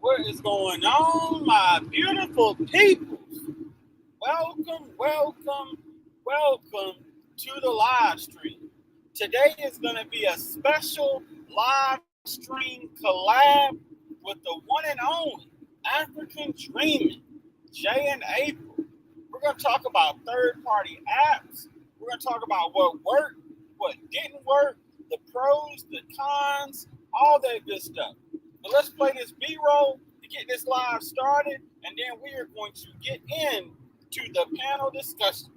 What is going on, my beautiful people? Welcome to the live stream. Today is going to be a special live stream collab with the one and only African Dreaming, Jay and April. We're going to talk about third-party apps. We're going to talk about what worked, what didn't work, the pros, the cons, all that good stuff. But let's play this B-roll to get this live started, and then we are going to get into the panel discussion.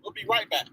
We'll be right back.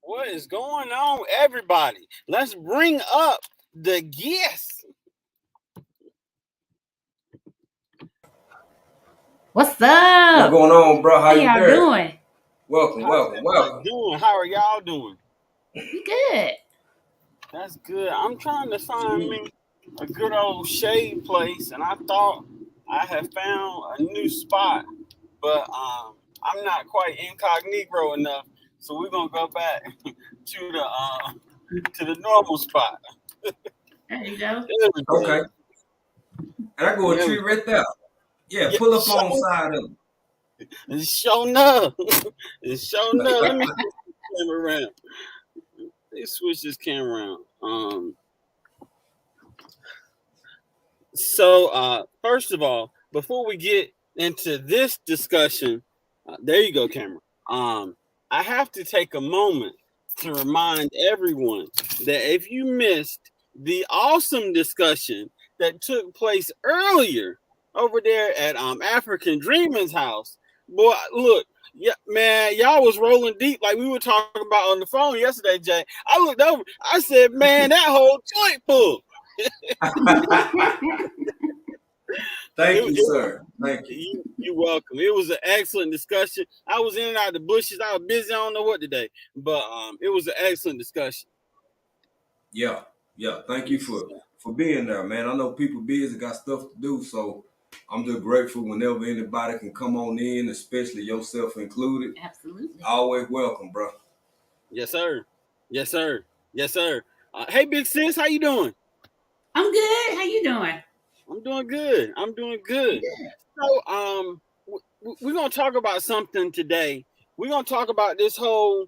What is going on, everybody? Let's bring up the guests. What's up? What's going on, bro? How you doing? Welcome. How are y'all doing? We good. That's good. I'm trying to find me a good old shade place, and I thought I had found a new spot, but I'm not quite incognito enough, so we're gonna go back to the normal spot. There you go. Okay. And I go a tree right there. Yeah, pull up on side of them. It's showing up. Let me switch this camera around. They switch this camera around. So first of all, before we get into this discussion, there you go, camera. I have to take a moment to remind everyone that if you missed the awesome discussion that took place earlier over there at African Dreaming's house, boy, look, yeah, man, y'all was rolling deep like we were talking about on the phone yesterday, Jay. I looked over, I said, man, that whole joint full. Thank you, sir. Thank you. You're welcome. It was an excellent discussion. I was in and out of the bushes. I was busy. I don't know what today, but it was an excellent discussion. Yeah. Thank you for being there, man. I know people busy, got stuff to do, so I'm just grateful whenever anybody can come on in, especially yourself included. Absolutely. Always welcome, bro. Yes, sir. Hey, big sis, how you doing? I'm good. How you doing? I'm doing good. So, we're gonna talk about something today. We're gonna talk about this whole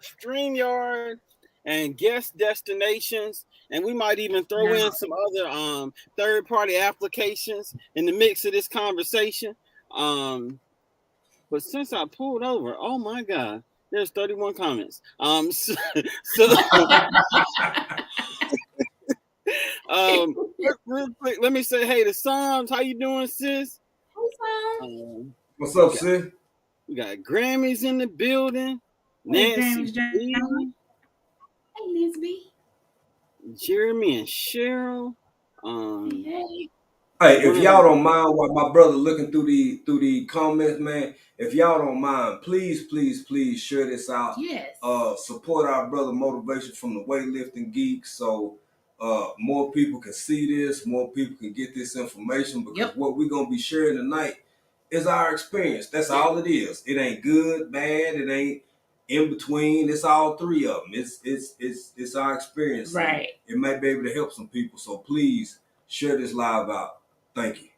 StreamYard and guest destinations, and we might even throw in some other third-party applications in the mix of this conversation. But since I pulled over, oh my God, There's 31 comments. So real quick, let me say hey to Psalms. How you doing, sis? What's we up, got, sis? we got Grammys in the building. Hey, Nancy, Hey, Lisby. Jeremy, and Cheryl. Hey. Hey, if One of y'all the- don't mind, while my brother looking through the comments, man, if y'all don't mind, please, please, please share this out. Yes. Support our brother Motivation from the Weightlifting Geek, so more people can see this, more people can get this information, because what we're gonna be sharing tonight is our experience. That's all it is. It ain't good, bad, it ain't in between. It's all three of them. It's our experience. Right. It might be able to help some people. So please share this live out. Thank you.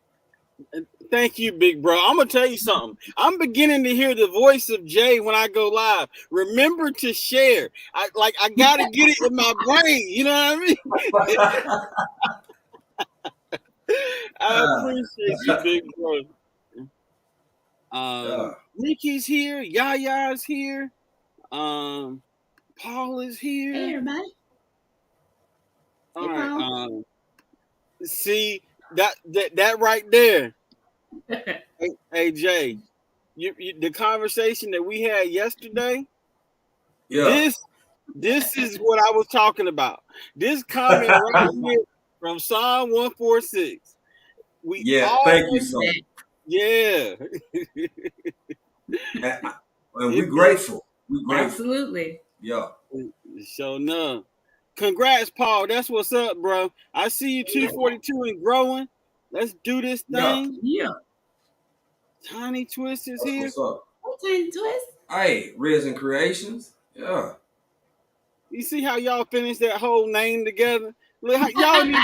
Thank you, big bro. I'm gonna tell you something. I'm beginning to hear the voice of Jay when I go live. Remember to share. I gotta get it in my brain. You know what I mean? I appreciate you, big bro. Nikki's here. Yaya's here. Paul is here. Hey, everybody. All right. See that right there. Hey Jay, you the conversation that we had yesterday. Yeah. This is what I was talking about. This comment right here from Psalm 146. Thank you so much. Yeah. And we're grateful. We're grateful. Absolutely. Yeah. So no. Congrats, Paul. That's what's up, bro. I see you 242 and growing. Let's do this thing. Yeah. Tiny Twist is That's here. What's up? Tiny Twist. Hey, Resin Creations. Yeah. You see how y'all finished that whole name together? Look how y'all need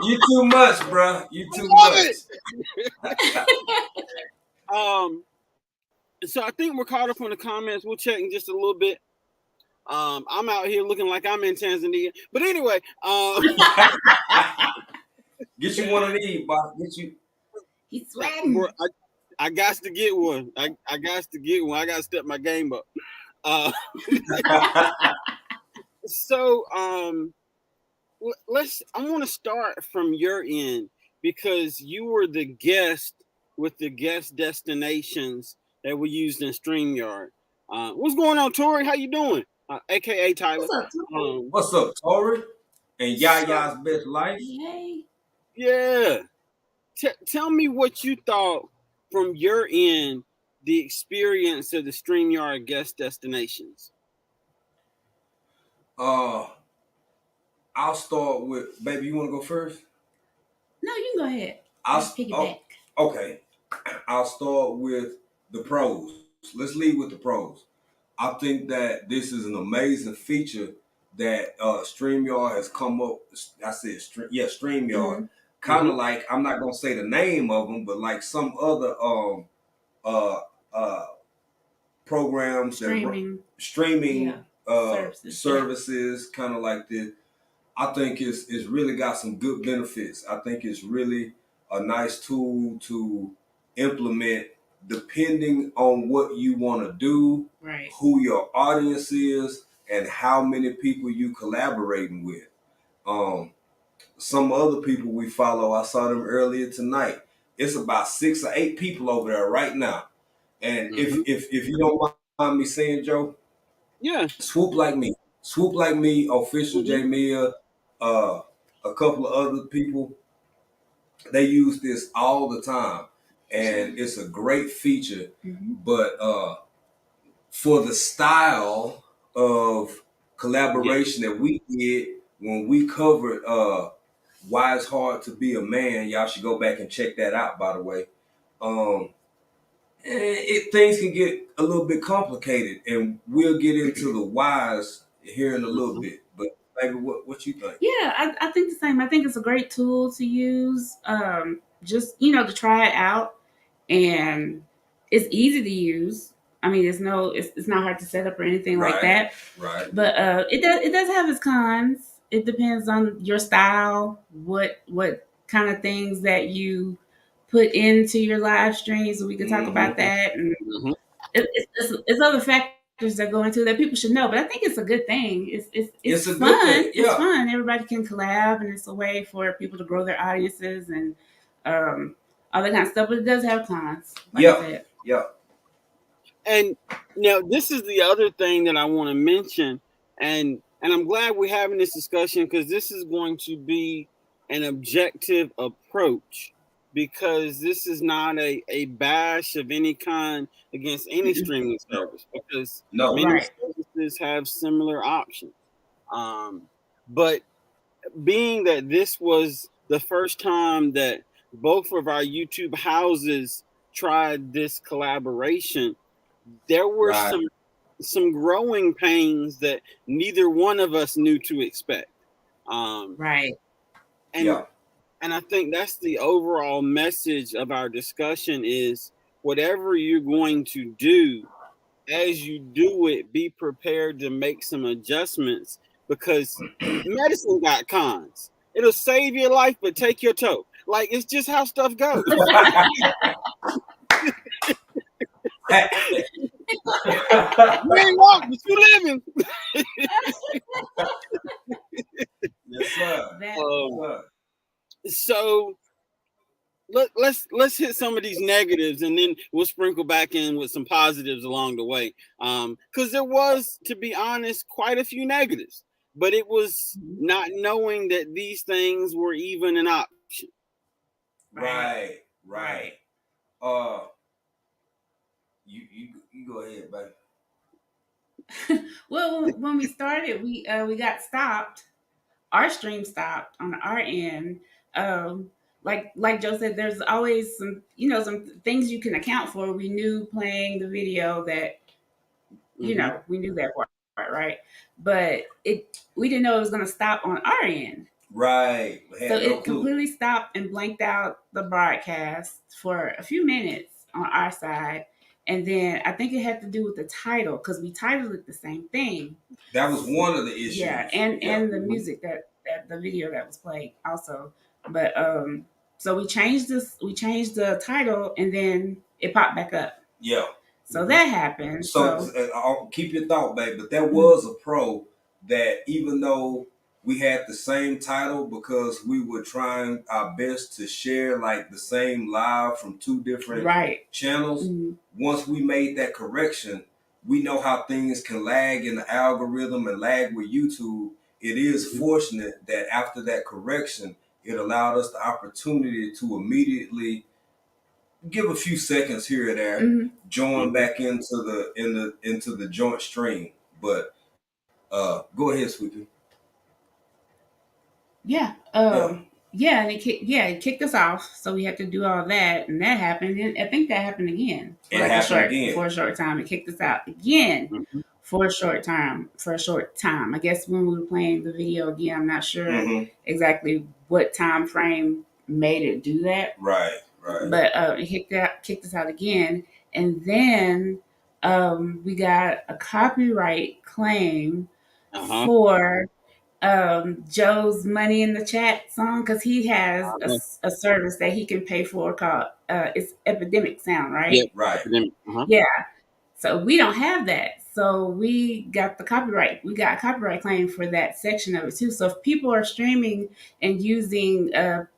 You too much, bro. You too much. So I think we're caught up on the comments. We'll check in just a little bit. I'm out here looking like I'm in Tanzania. But anyway, get you one of these, boss. Get you. He's sweating. Bro, I got to get one. I got to get one. I got to step my game up. So I want to start from your end because you were the guest with the guest destinations that we used in StreamYard. What's going on, Tori? How you doing? AKA Tyler. What's up, Tori? And Yaya's Best Life. Yay. Yeah. Tell me what you thought from your end, the experience of the StreamYard guest destinations. I'll start with, baby, you want to go first? No, you can go ahead. I'll piggyback. Okay. I'll start with the pros. Let's lead with the pros. I think that this is an amazing feature that StreamYard has come up. I said, StreamYard. Mm-hmm. Kind of like, I'm not gonna say the name of them, but like some other programs, streaming services, kind of like this. I think it's really got some good benefits. I think it's really a nice tool to implement depending on what you want to do, right, who your audience is, and how many people you collaborating with. Some other people we follow, I saw them earlier tonight. It's about 6 or 8 people over there right now. And if you don't mind me saying, Joe, Swoop Like Me, Official J Mia, a couple of other people, they use this all the time, and it's a great feature. But for the style of collaboration that we did when we covered Why It's Hard to Be a Man, y'all should go back and check that out, by the way. Things can get a little bit complicated, and we'll get into the whys here in a little bit. But baby, what you think? Yeah, I think the same. I think it's a great tool to use, just to try it out, and it's easy to use. I mean, it's not hard to set up or anything like that. Right. But it does have its cons. It depends on your style, what kind of things that you put into your live streams, so we could talk about that. And it's other factors that go into that people should know. But I think it's a good thing. It's a fun. good thing. Yeah. It's fun. Everybody can collab, and it's a way for people to grow their audiences and all that kind of stuff. But it does have cons. Like I said. Yeah. And now this is the other thing that I want to mention, and I'm glad we're having this discussion, because this is going to be an objective approach, because this is not a bash of any kind against any streaming service, because many services have similar options. But being that this was the first time that both of our YouTube houses tried this collaboration, there were some growing pains that neither one of us knew to expect. And I think that's the overall message of our discussion is, whatever you're going to do, as you do it, be prepared to make some adjustments, because medicine got cons. It'll save your life, but take your toe. Like, it's just how stuff goes. You ain't walking, but you living. Yes, sir. So let's hit some of these negatives, and then we'll sprinkle back in with some positives along the way. Because there was, to be honest, quite a few negatives, but it was not knowing that these things were even an option. Right. You go ahead, baby. Well, when we started, we got stopped. Our stream stopped on our end. Like Joe said, there's always some things you can account for. We knew playing the video that we knew that part, right? But we didn't know it was going to stop on our end. Right. So it completely stopped and blanked out the broadcast for a few minutes on our side. And then I think it had to do with the title, because we titled it the same thing. That was one of the issues. Yeah, and the music that the video that was played also. But so we changed the title, and then it popped back up. Yeah. So that happened. So I'll keep your thought, babe. But there was a pro that, even though we had the same title, because we were trying our best to share like the same live from two different channels. Once we made that correction, we know how things can lag in the algorithm and lag with YouTube. It is fortunate that after that correction, it allowed us the opportunity to immediately give a few seconds here or there, join back into the joint stream. But go ahead, Sweetie. Yeah. And it kicked us off, so we had to do all that, and that happened. And I think that happened again. For a short time. It kicked us out again for a short time. I guess when we were playing the video again, I'm not sure exactly what time frame made it do that. Right. But it kicked us out again, and then we got a copyright claim for Joe's Money in the Chat song, because he has a service that he can pay for called it's Epidemic Sound, right? Yeah, right. Yeah. So we don't have that. So we got copyright claim for that section of it too. So if people are streaming and using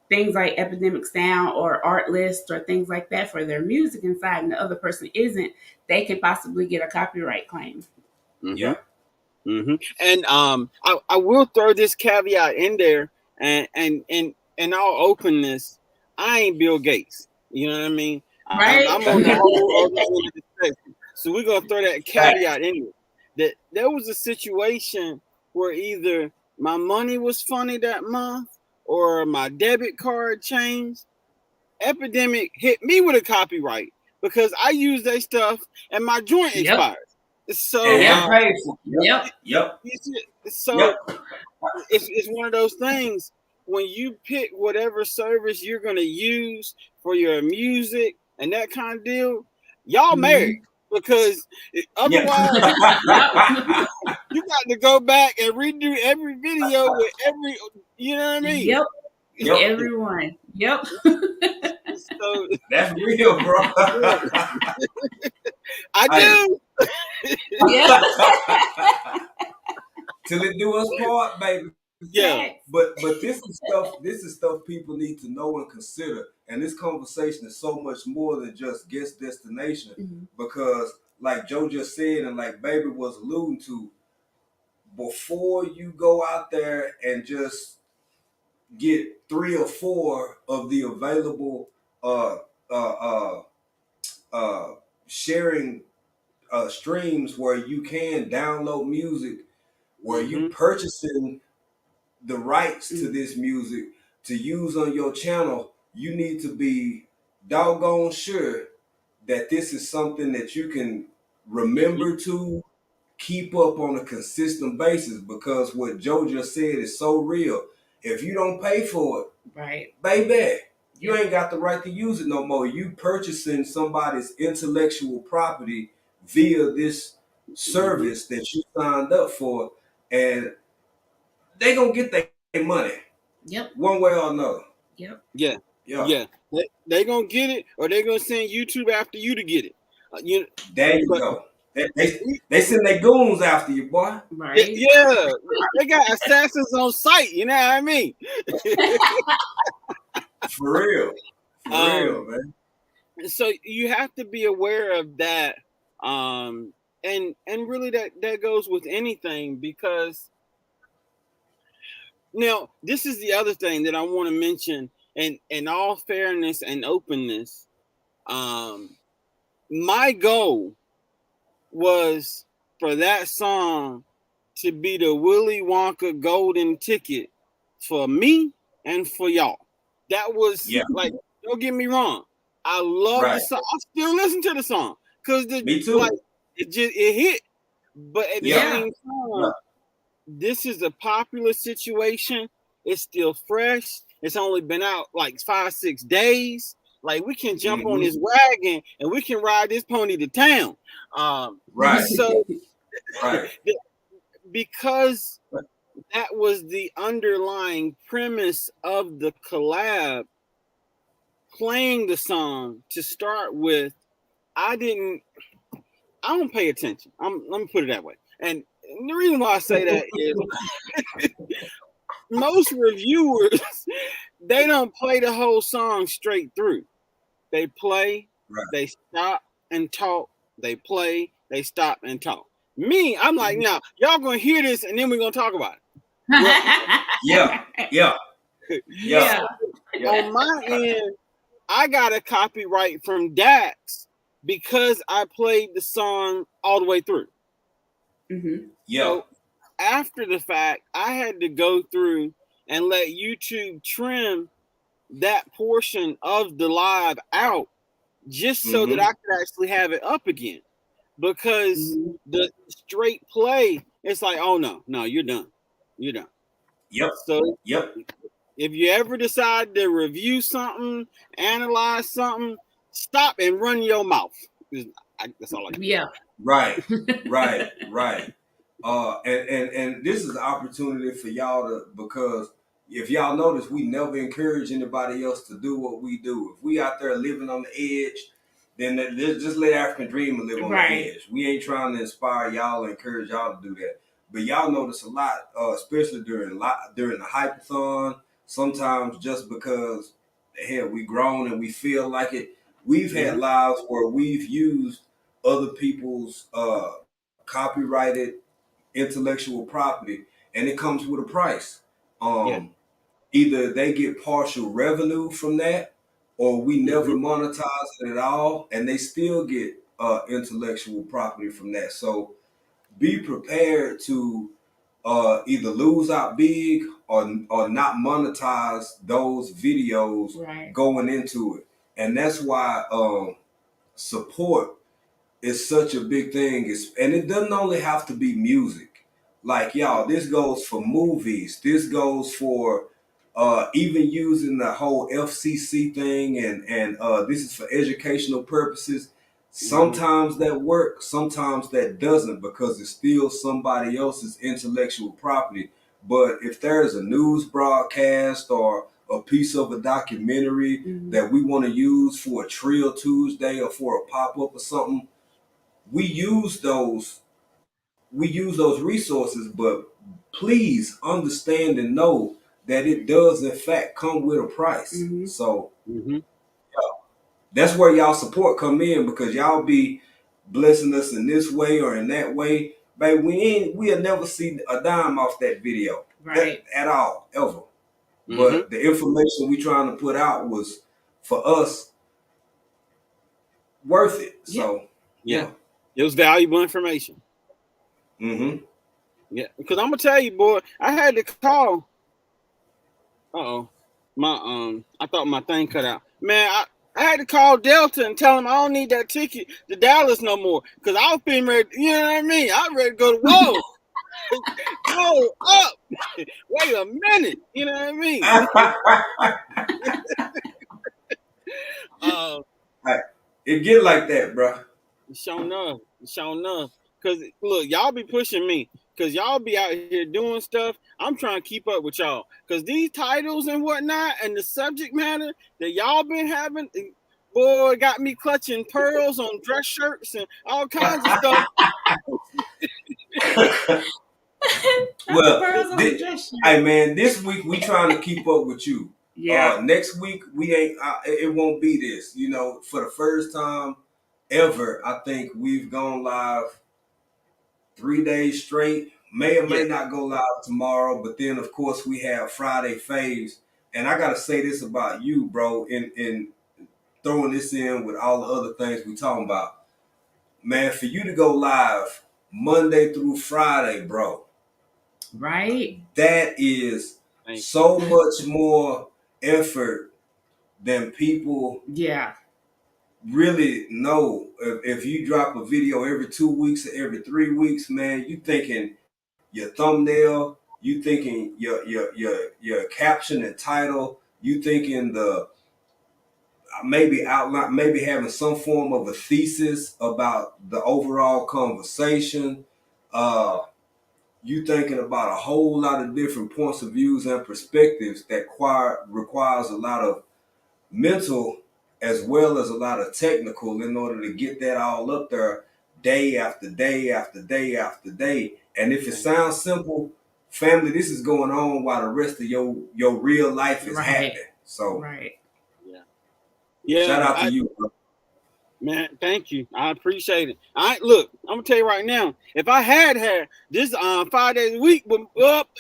things like Epidemic Sound or Artlist or things like that for their music inside, and the other person isn't, they could possibly get a copyright claim. Yeah. And I will throw this caveat in there, and in all openness, I ain't Bill Gates. You know what I mean? Right. I'm on the whole other end of the spectrum. So we're gonna throw that caveat in there. That there was a situation where either my money was funny that month or my debit card changed. Epidemic hit me with a copyright because I use that stuff and my joint expires. So So it's one of those things when you pick whatever service you're gonna use for your music and that kind of deal, y'all married, because otherwise you got to go back and redo every video with every, you know what I mean? Yep. Everyone. Yep. So that's real, bro. I do. Yeah. Till it do us part, baby. Yeah. But this is stuff people need to know and consider. And this conversation is so much more than just guest destination, because like Joe just said and like Baby was alluding to, before you go out there and just get 3 or 4 of the available uh uh uh uh sharing streams where you can download music, where you purchasing the rights to this music to use on your channel, you need to be doggone sure that this is something that you can remember to keep up on a consistent basis, because what Joe just said is so real. If you don't pay for it, Right. baby, you ain't got the right to use it no more. You purchasing somebody's intellectual property via this service that you signed up for, and they gonna get their money. Yep. One way or another. Yep. Yeah. They gonna get it, or they gonna send YouTube after you to get it. There you go. They send their goons after you, boy. Right. Yeah, they got assassins on site. You know what I mean? For real, man. So you have to be aware of that, and really that goes with anything, because now this is the other thing that I want to mention, and in all fairness and openness, my goal was for that song to be the Willy Wonka golden ticket for me and for y'all. That was like, don't get me wrong, I love the song. I still listen to the song because me too. Like, it hit. But at the same time, this is a popular situation. It's still fresh. It's only been out like 5-6 days. Like, we can jump on this wagon and we can ride this pony to town. So because that was the underlying premise of the collab, playing the song to start with, I don't pay attention. Let me put it that way. And the reason why I say that is most reviewers, they don't play the whole song straight through. They play, they stop and talk. They play, they stop and talk. Me, I'm like, now y'all gonna hear this and then we're gonna talk about it. On my end, I got a copyright from Dax because I played the song all the way through. So after the fact, I had to go through and let YouTube trim that portion of the live out just so that I could actually have it up again. Because the straight play, it's like, oh no, you're done. You're done. So if you ever decide to review something, analyze something, stop and run your mouth. That's all I got. Yeah. Right. And this is an opportunity for y'all to, because if y'all notice, we never encourage anybody else to do what we do. If we out there living on the edge, then just let African Dreamer live on the edge. We ain't trying to inspire y'all and encourage y'all to do that. But y'all notice a lot, especially during the hypathon. Sometimes just because hell, we grown and we feel like it. We've had lives where we've used other people's copyrighted intellectual property, and it comes with a price. Either they get partial revenue from that, or we never monetize it at all, and they still get intellectual property from that. So be prepared to either lose out big or not monetize those videos going into it. And that's why support is such a big thing. And it doesn't only have to be music. Like, y'all, this goes for movies. This goes for even using the whole FCC thing, and this is for educational purposes. Sometimes that works, sometimes that doesn't, because it's still somebody else's intellectual property. But if there's a news broadcast or a piece of a documentary that we want to use for a Trill Tuesday or for a pop-up or something, we use those resources, but please understand and know that it does in fact come with a price. So that's where y'all support come in, because y'all be blessing us in this way or in that way. Babe, we'll never see a dime off that video. Right. At all, ever. But the information we trying to put out was, for us, worth it. So yeah. It was valuable information. Yeah, because I'm gonna tell you, boy, I had to call. I thought my thing cut out. Man, I had to call Delta and tell them I don't need that ticket to Dallas no more, because I was being ready. You know what I mean? I'm ready to go to whoa, whoa up. Wait a minute. You know what I mean? It get like that, bro. Show enough. Because look, y'all be pushing me, because y'all be out here doing stuff. I'm trying to keep up with y'all, because these titles and whatnot and the subject matter that y'all been having, boy, got me clutching pearls on dress shirts and all kinds of stuff. Well, hey man, this week we trying to keep up with you. Yeah. Next week we ain't. It won't be this. You know, for the first time ever, I think we've gone live 3 days straight. May or may not go live tomorrow, but then of course we have Friday faves. And I gotta say this about you, bro, in throwing this in with all the other things we talking about. Man, for you to go live Monday through Friday, bro. Right. That is so much more effort than people really know. If you drop a video every 2 weeks or every 3 weeks, man, you thinking your thumbnail, you thinking your caption and title, you thinking the maybe outline, maybe having some form of a thesis about the overall conversation. You thinking about a whole lot of different points of views and perspectives that requires a lot of mental as well as a lot of technical in order to get that all up there day after day after day after day. And if it sounds simple, family, this is going on while the rest of your real life is happening. So shout out to you, bro. Man, thank you. I appreciate it. Look, I'm gonna tell you right now, if I had this 5 days a week, but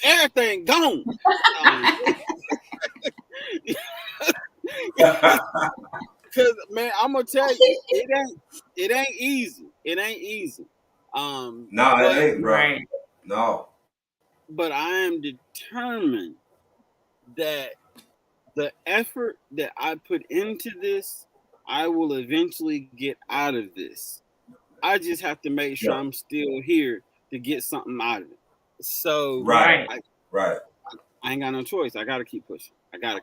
everything gone. Because man, I'm gonna tell you, it ain't easy. It ain't easy. No, it ain't, bro. Right. No. But I am determined that the effort that I put into this, I will eventually get out of this. I just have to make sure I'm still here to get something out of it. So I ain't got no choice. I gotta keep pushing. I got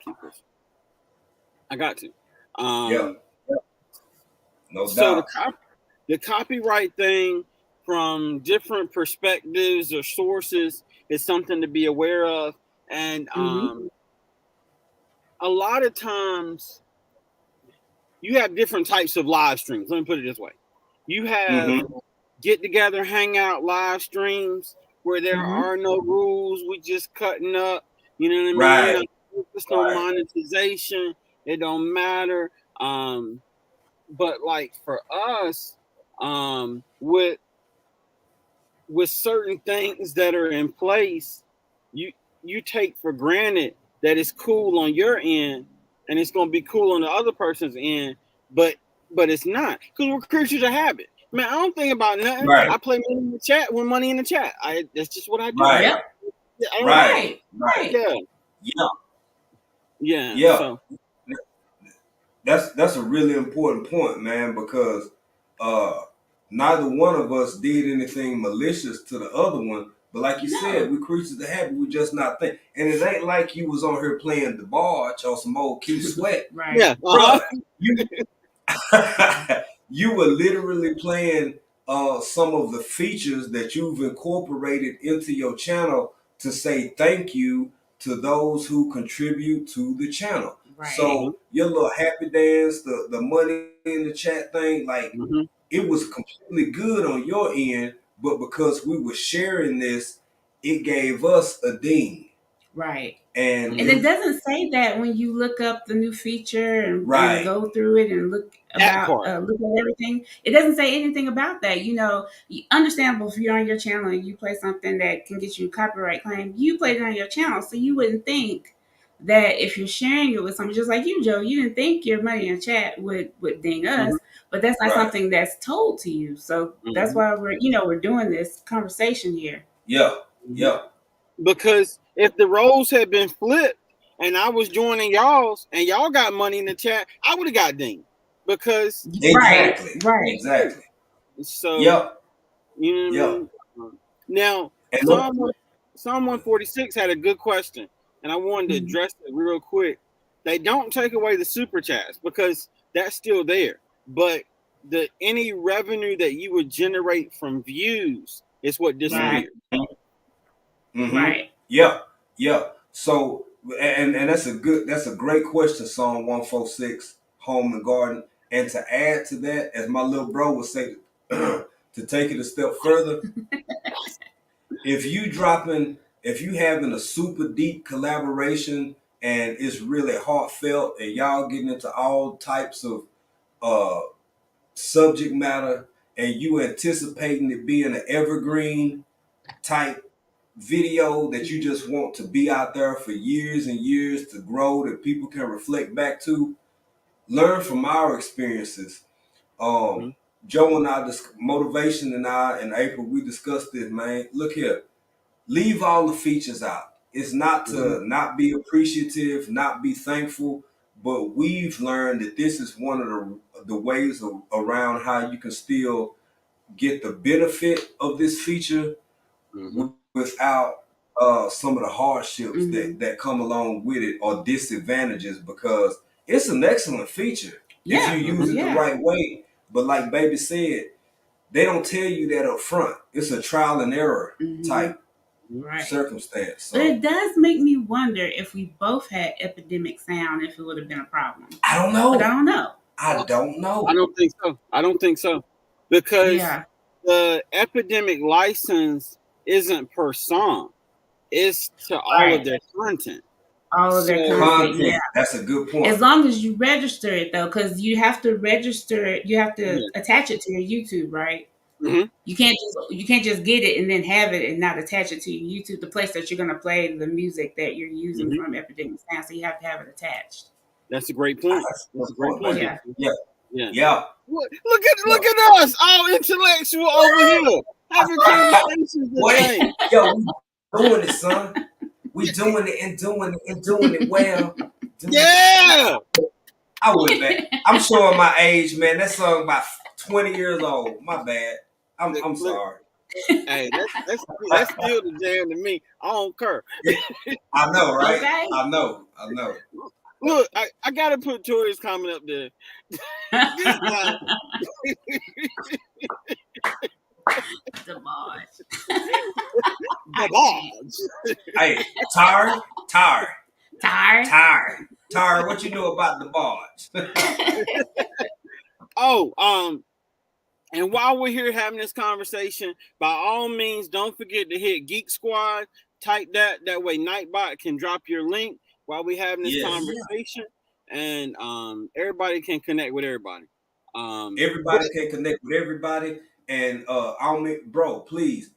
to. No so doubt. The copyright thing from different perspectives or sources is something to be aware of. And a lot of times you have different types of live streams. Let me put it this way. You have get together, hangout live streams where there are no rules. We just cutting up. You know what I mean? There's no monetization. It don't matter. But like for us, with certain things that are in place, you take for granted that it's cool on your end and it's gonna be cool on the other person's end, but it's not, because we're creatures of habit. Man, I don't think about nothing. I play money in the chat when money in the chat. That's just what I do. Yeah. So. That's a really important point, man, because neither one of us did anything malicious to the other one. But like you said, we creatures of habit. We just not think. And it ain't like you was on here playing the barge or some old Keith Sweat. Bro, you were literally playing some of the features that you've incorporated into your channel to say thank you to those who contribute to the channel. Right. So your little happy dance, the money in the chat thing, like it was completely good on your end, but because we were sharing this, it gave us a ding. Right. And it doesn't say that when you look up the new feature and go through it and look look at everything. It doesn't say anything about that. Understandable if you're on your channel and you play something that can get you a copyright claim, you play it on your channel. So you wouldn't think that if you're sharing it with someone, just like you, Joe, you didn't think your money in chat would ding us, but that's not something that's told to you. So that's why we're doing this conversation here. Yeah. Because if the roles had been flipped and I was joining y'all's and y'all got money in the chat, I would have got dinged. Because exactly. So you know what I mean? Now Psalm 146 had a good question, and I wanted to address it real quick. They don't take away the super chats because that's still there, but any revenue that you would generate from views is what disappears. Right. Yeah. So and that's a great question, Psalm 146, home and garden. And to add to that, as my little bro would say, to take it a step further, if you having a super deep collaboration and it's really heartfelt and y'all getting into all types of subject matter and you anticipating it being an evergreen type video that you just want to be out there for years and years to grow, that people can reflect back to, learn from our experiences. Joe and I, Motivation and I and April, we discussed this, man. Look here, leave all the features out. It's not to not be appreciative, not be thankful, but we've learned that this is one of the ways around how you can still get the benefit of this feature without some of the hardships that come along with it or disadvantages, because it's an excellent feature if you use it the right way. But like Baby said, they don't tell you that up front. It's a trial and error type circumstance. So. But it does make me wonder if we both had epidemic sound, if it would have been a problem. I don't know. But I don't know. I don't know. I don't think so. Because the epidemic license isn't per song. It's to all of their content. All of their content. Yeah. That's a good point. As long as you register it, though, because you have to register it, you have to attach it to your YouTube, right? You can't just get it and then have it and not attach it to your YouTube, the place that you're going to play the music that you're using from Epidemic Sound. So you have to have it attached. That's a great point. That's a great point. Yeah. Look at us, all intellectual over here, having conversations today. Yo, we doing it, son. We doing it and doing it well. Yeah. I would bet. I'm showing my age, man. That song about 20 years old. My bad. I'm sorry. Hey, that's still the jam to me. I don't care. I know, right? Okay. I know. Look, I gotta put Tori's comment up there. This guy. The boss. Hey, Tar, what you know about the barge? And while we're here having this conversation, by all means, don't forget to hit Geek Squad. Type that way Nightbot can drop your link while we're having this conversation, and everybody can connect with everybody. Everybody can connect with everybody, and bro, please,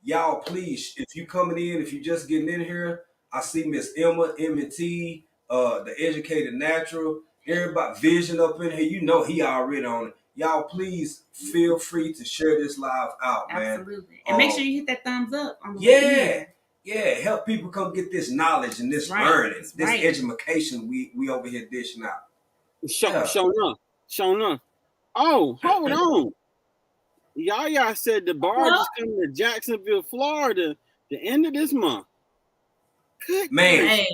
y'all, please, if you coming in, if you just getting in here, I see Miss Emma, M&T, the Educated Natural, everybody, Vision up in here. You know he already on it. Y'all, please feel free to share this live out, man. Absolutely, and make sure you hit that thumbs up on the video. Yeah, help people come get this knowledge and this learning, this education we over here dishing out. Show enough. Oh, hold on. Yaya said the barge is coming to Jacksonville, Florida, the end of this month. Good man,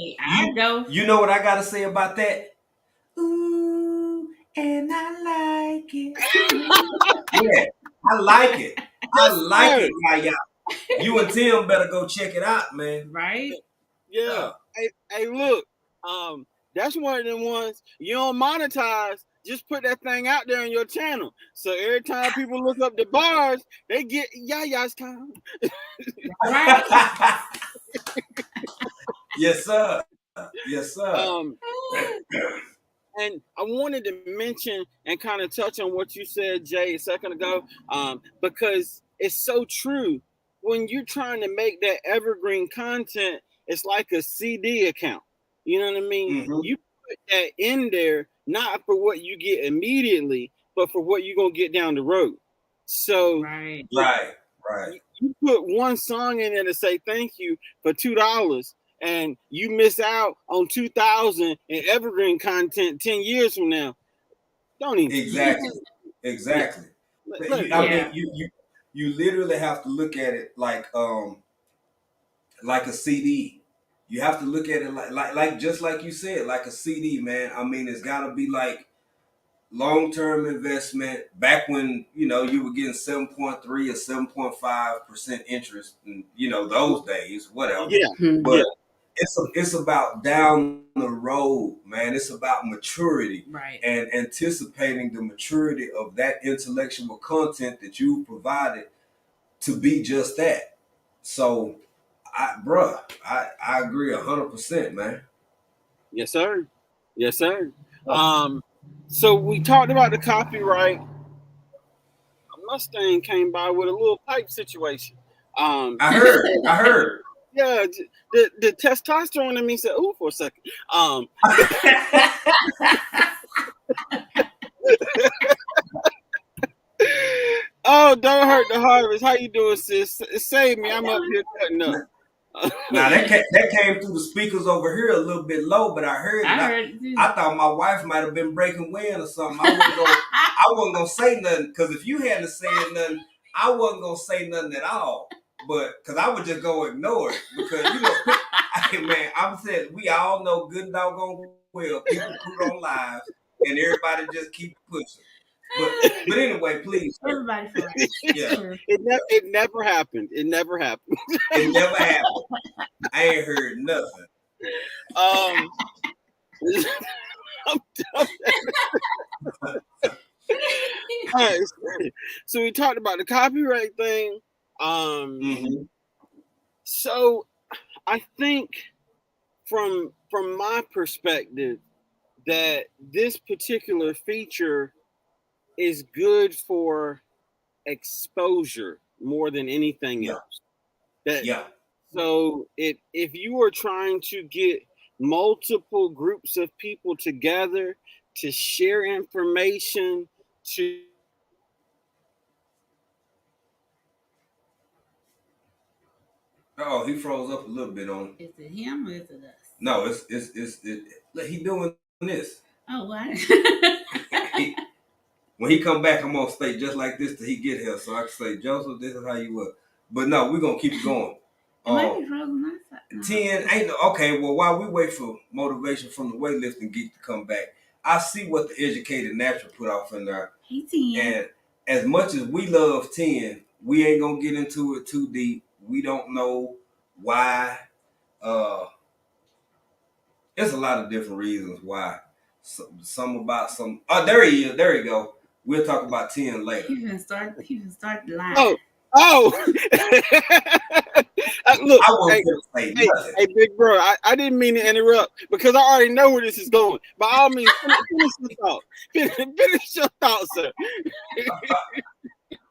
you know what I gotta say about that? Ooh, and I like it. Yeah, I like it. I like it, Yaya. You and Tim better go check it out, man. Right? Yeah. Hey, look. That's one of them ones you don't monetize. Just put that thing out there on your channel. So every time people look up the bars, they get Yaya's time. Right. Yes, sir. Yes, sir. And I wanted to mention and kind of touch on what you said, Jay, a second ago, because it's so true. When you're trying to make that evergreen content, it's like a CD account. You know what I mean? Mm-hmm. You put that in there not for what you get immediately, but for what you're gonna get down the road. So right. You put one song in there to say thank you for $2, and you miss out on 2,000 in evergreen content 10 years from now. Don't even exactly. Yeah. I mean, you literally have to look at it like a CD. You have to look at it like just like you said, like a CD, man. I mean, it's got to be like long-term investment. Back when you were getting 7.3 or 7.5% interest, and those days, whatever. Yeah, but it's about down the road, man. It's about maturity, right, and anticipating the maturity of that intellectual content that you provided to be just that. So, I agree 100%, man. Yes, sir. Yes, sir. So we talked about the copyright. A Mustang came by with a little pipe situation. I heard. Yeah, the testosterone in me said, "Ooh," for a second. Oh, don't hurt the harvest. How you doing, sis? Save me. I'm up here cutting up. Now that came through the speakers over here a little bit low, but I heard it. I thought my wife might have been breaking wind or something. I wasn't gonna say nothing, because if you hadn't said nothing, I wasn't gonna say nothing at all. But because I would just go ignore it, because hey man, I'm saying we all know good doggone well people put on lives and everybody just keep pushing. But anyway, please. Everybody for it. Yeah. It never happened. It never happened. It never happened. I ain't heard nothing. I'm done. All right, so we talked about the copyright thing. So I think from my perspective that this particular feature is good for exposure more than anything else. So if you are trying to get multiple groups of people together to share information, to he froze up a little bit on. Is it him or is it us? No, it's he doing this. Oh, what? When he come back, I'm gonna stay just like this till he get here, so I can say, Joseph, this is how you were. But no, we're gonna keep it going. Maybe frozen my side. 10 ain't okay. Well, while we wait for motivation from the weightlifting geek to come back, I see what the educated natural put off in there. Hey, 10. And as much as we love 10, we ain't gonna get into it too deep. We don't know why. There's a lot of different reasons why. Some about some. Oh, there he is. There you go. We'll talk about 10 later. He can start the line. Oh. Look, I wasn't gonna say nothing. Hey, big bro, I didn't mean to interrupt, because I already know where this is going. By all means, finish your thought. Finish your thought, sir.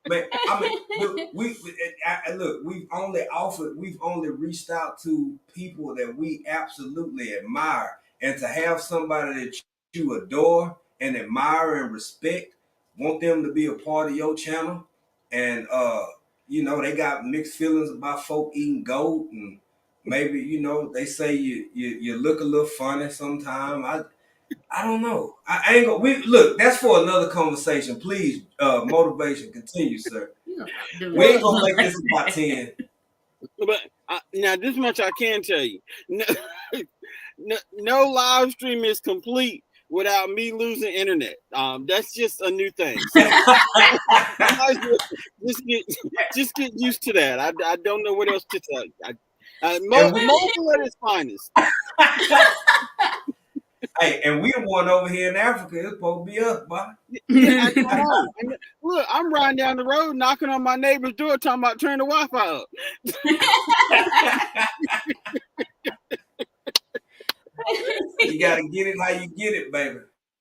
Man, I mean, we've only reached out to people that we absolutely admire, and to have somebody that you adore and admire and respect, want them to be a part of your channel, and they got mixed feelings about folk eating goat, and maybe they say you look a little funny sometimes. I don't know. I ain't gonna. Look. That's for another conversation. Please, motivation, continue, sir. We ain't gonna make this about 10. But now, this much I can tell you: no live stream is complete without me losing internet. That's just a new thing. So, just get used to that. I don't know what else to tell you. Mobile at its finest. Hey, and we the one over here in Africa. It's supposed to be us, boy. Yeah, I know. And look, I'm riding down the road, knocking on my neighbor's door, talking about turn the Wi-Fi up. You gotta get it how you get it, baby.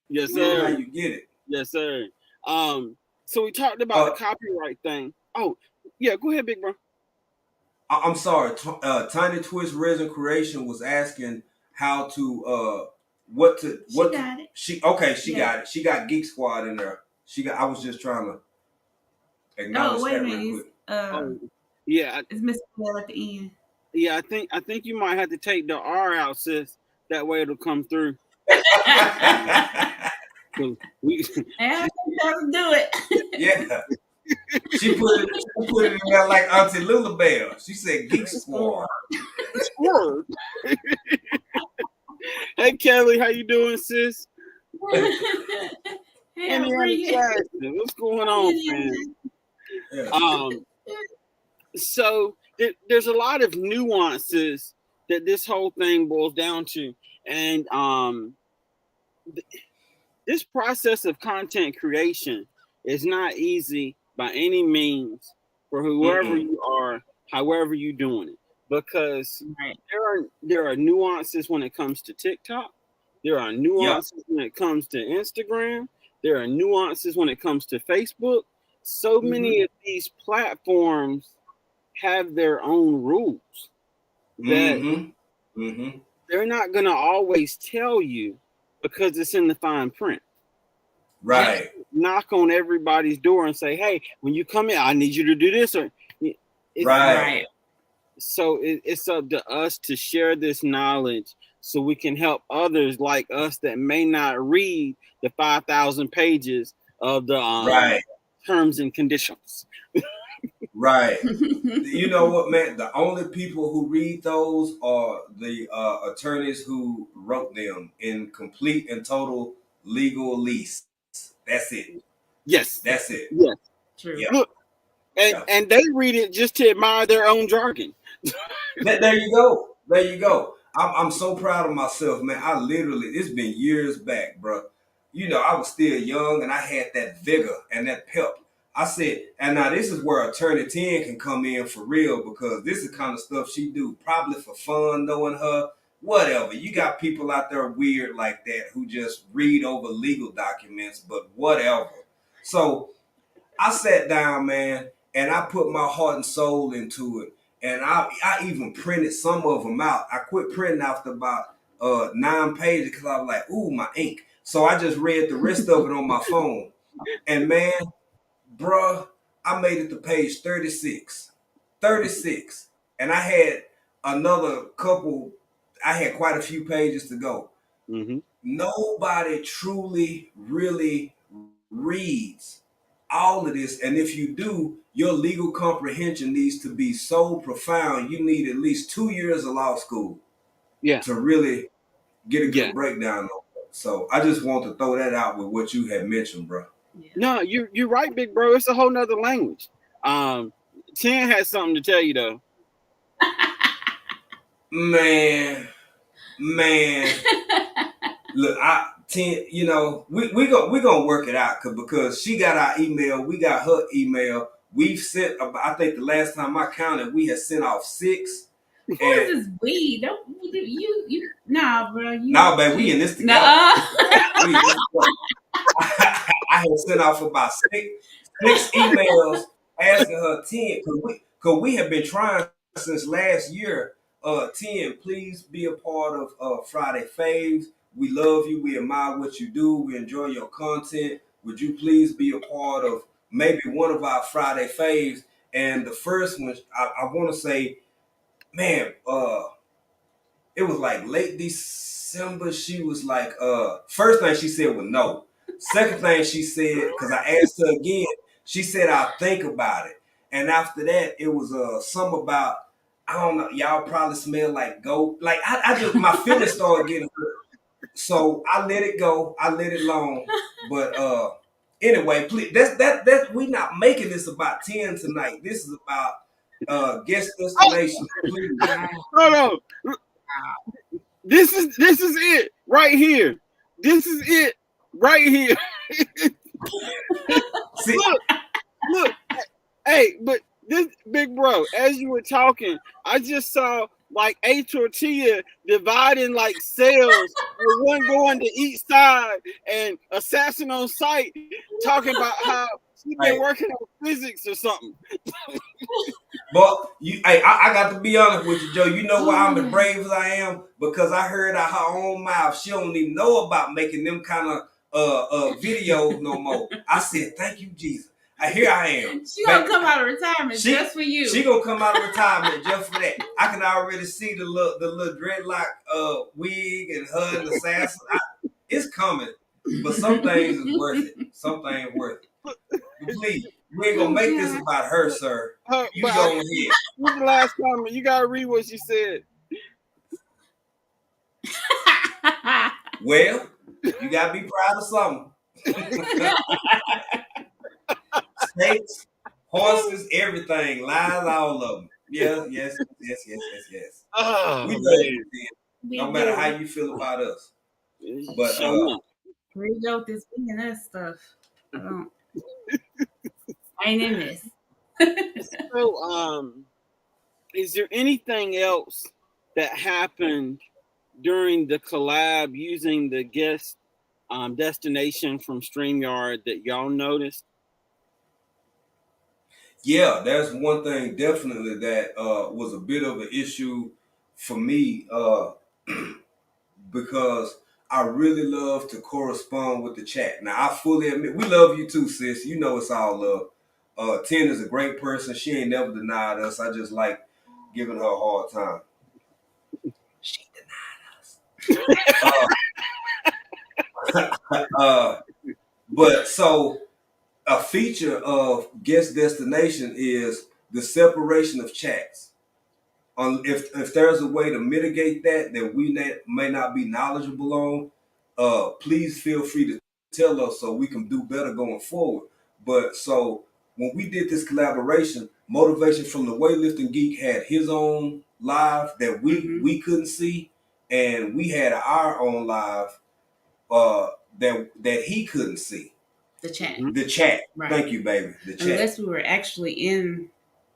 Yes, Get it sir. how you get it. Yes, sir. So we talked about the copyright thing. Oh, yeah, go ahead, big bro. I'm sorry. Tiny Twist Resin Creation was asking how to She got it. She got it. She got Geek Squad in there. I was just trying to acknowledge wait a that minute. real quick. Yeah, it's Mr. Bell at the end. Yeah, I think you might have to take the R out, sis. That way it'll come through. We doesn't do it. Yeah. She put it in there like Auntie Lulabelle. She said Geek Squad. Hey Kelly, how you doing, sis? Hey, what's going on, man? Yeah. So there's a lot of nuances that this whole thing boils down to, and this process of content creation is not easy by any means for whoever you are, however you're doing it, because there are nuances when it comes to TikTok, there are nuances when it comes to Instagram, there are nuances when it comes to Facebook. So many of these platforms have their own rules that they're not going to always tell you because it's in the fine print. Right. Knock on everybody's door and say, hey, when you come in, I need you to do this. Right. So it's up to us to share this knowledge so we can help others like us that may not read the 5,000 pages of the terms and conditions. Right. You know what, man? The only people who read those are the attorneys who wrote them in complete and total legal lease. That's it. Yes. That's it. Yes. True. Yeah. Look, and they read it just to admire their own jargon. There you go. There you go. I'm so proud of myself, man. It's been years back, bro. You know, I was still young and I had that vigor and that pep. I said, and now this is where Attorney 10 can come in for real, because this is the kind of stuff she do, probably for fun, knowing her, whatever. You got people out there weird like that who just read over legal documents, but whatever. So I sat down, man, and I put my heart and soul into it. And I even printed some of them out. I quit printing after about 9 pages because I was like, ooh, my ink. So I just read the rest of it on my phone. And man, bruh, I made it to page 36. 36. And I had another couple, I had quite a few pages to go. Nobody truly, really reads all of this, and if you do, your legal comprehension needs to be so profound. You need at least 2 years of law school, to really get a good breakdown on it. So I just want to throw that out with what you had mentioned, bro. Yeah. No, you're right, big bro. It's a whole nother language. 10 has something to tell you though. Man, look, 10, you know, we gonna work it out because she got our email, we got her email. We've sent about, I think the last time I counted, we had sent off 6. Who is this we? Don't you? Nah, bro. Nah, babe, we in this together. I had sent off about 6 emails asking her 10 because we have been trying since last year. 10, please be a part of Friday Faves. We love you. We admire what you do. We enjoy your content. Would you please be a part of maybe one of our Friday Faves? And the first one, I want to say, man, it was like late December. She was like, first thing she said was no. Second thing she said, because I asked her again, she said, I'll think about it. And after that, it was something about, I don't know, y'all probably smell like goat. Like, I just, my feelings started getting hurt. So I let it go. I let it alone. But anyway, please, that's we not making this about 10 tonight. This is about guest destination. Please. No. This is it right here. This is it right here. Look. Hey, but this big bro, as you were talking, I just saw like a tortilla dividing like cells, and one going to each side, and assassin on site talking about how she's been working on physics or something. But I got to be honest with you, Joe. You know why I'm as brave as I am? Because I heard out her own mouth she don't even know about making them kind of videos no more. I said, thank you, Jesus. Here I am. She gonna come out of retirement just for you. She gonna come out of retirement just for that. I can already see the little dreadlock wig and her and the assassin. It's coming, but some things is worth it. Some things worth it. But please, we ain't gonna make this about her, sir. You go ahead. What's the last comment? You gotta read what she said. Well, you gotta be proud of something. Snakes, horses, everything, lies, all of them. Yeah, yes. Oh, we love you, no matter how you feel about us. But where you go with this being that stuff? I ain't in this. So, is there anything else that happened during the collab using the guest destination from StreamYard that y'all noticed? Yeah, that's one thing definitely that was a bit of an issue for me because I really love to correspond with the chat. Now, I fully admit, we love you too, sis. You know it's all love. 10 is a great person. She ain't never denied us. I just like giving her a hard time. She denied us. But so a feature of guest destination is the separation of chats. If there's a way to mitigate that we may not be knowledgeable on, please feel free to tell us so we can do better going forward. But so when we did this collaboration, Motivation from the Weightlifting Geek had his own live that we couldn't see, and we had our own live that he couldn't see. The chat. The chat. Right. Thank you, baby. The chat. Unless we were actually in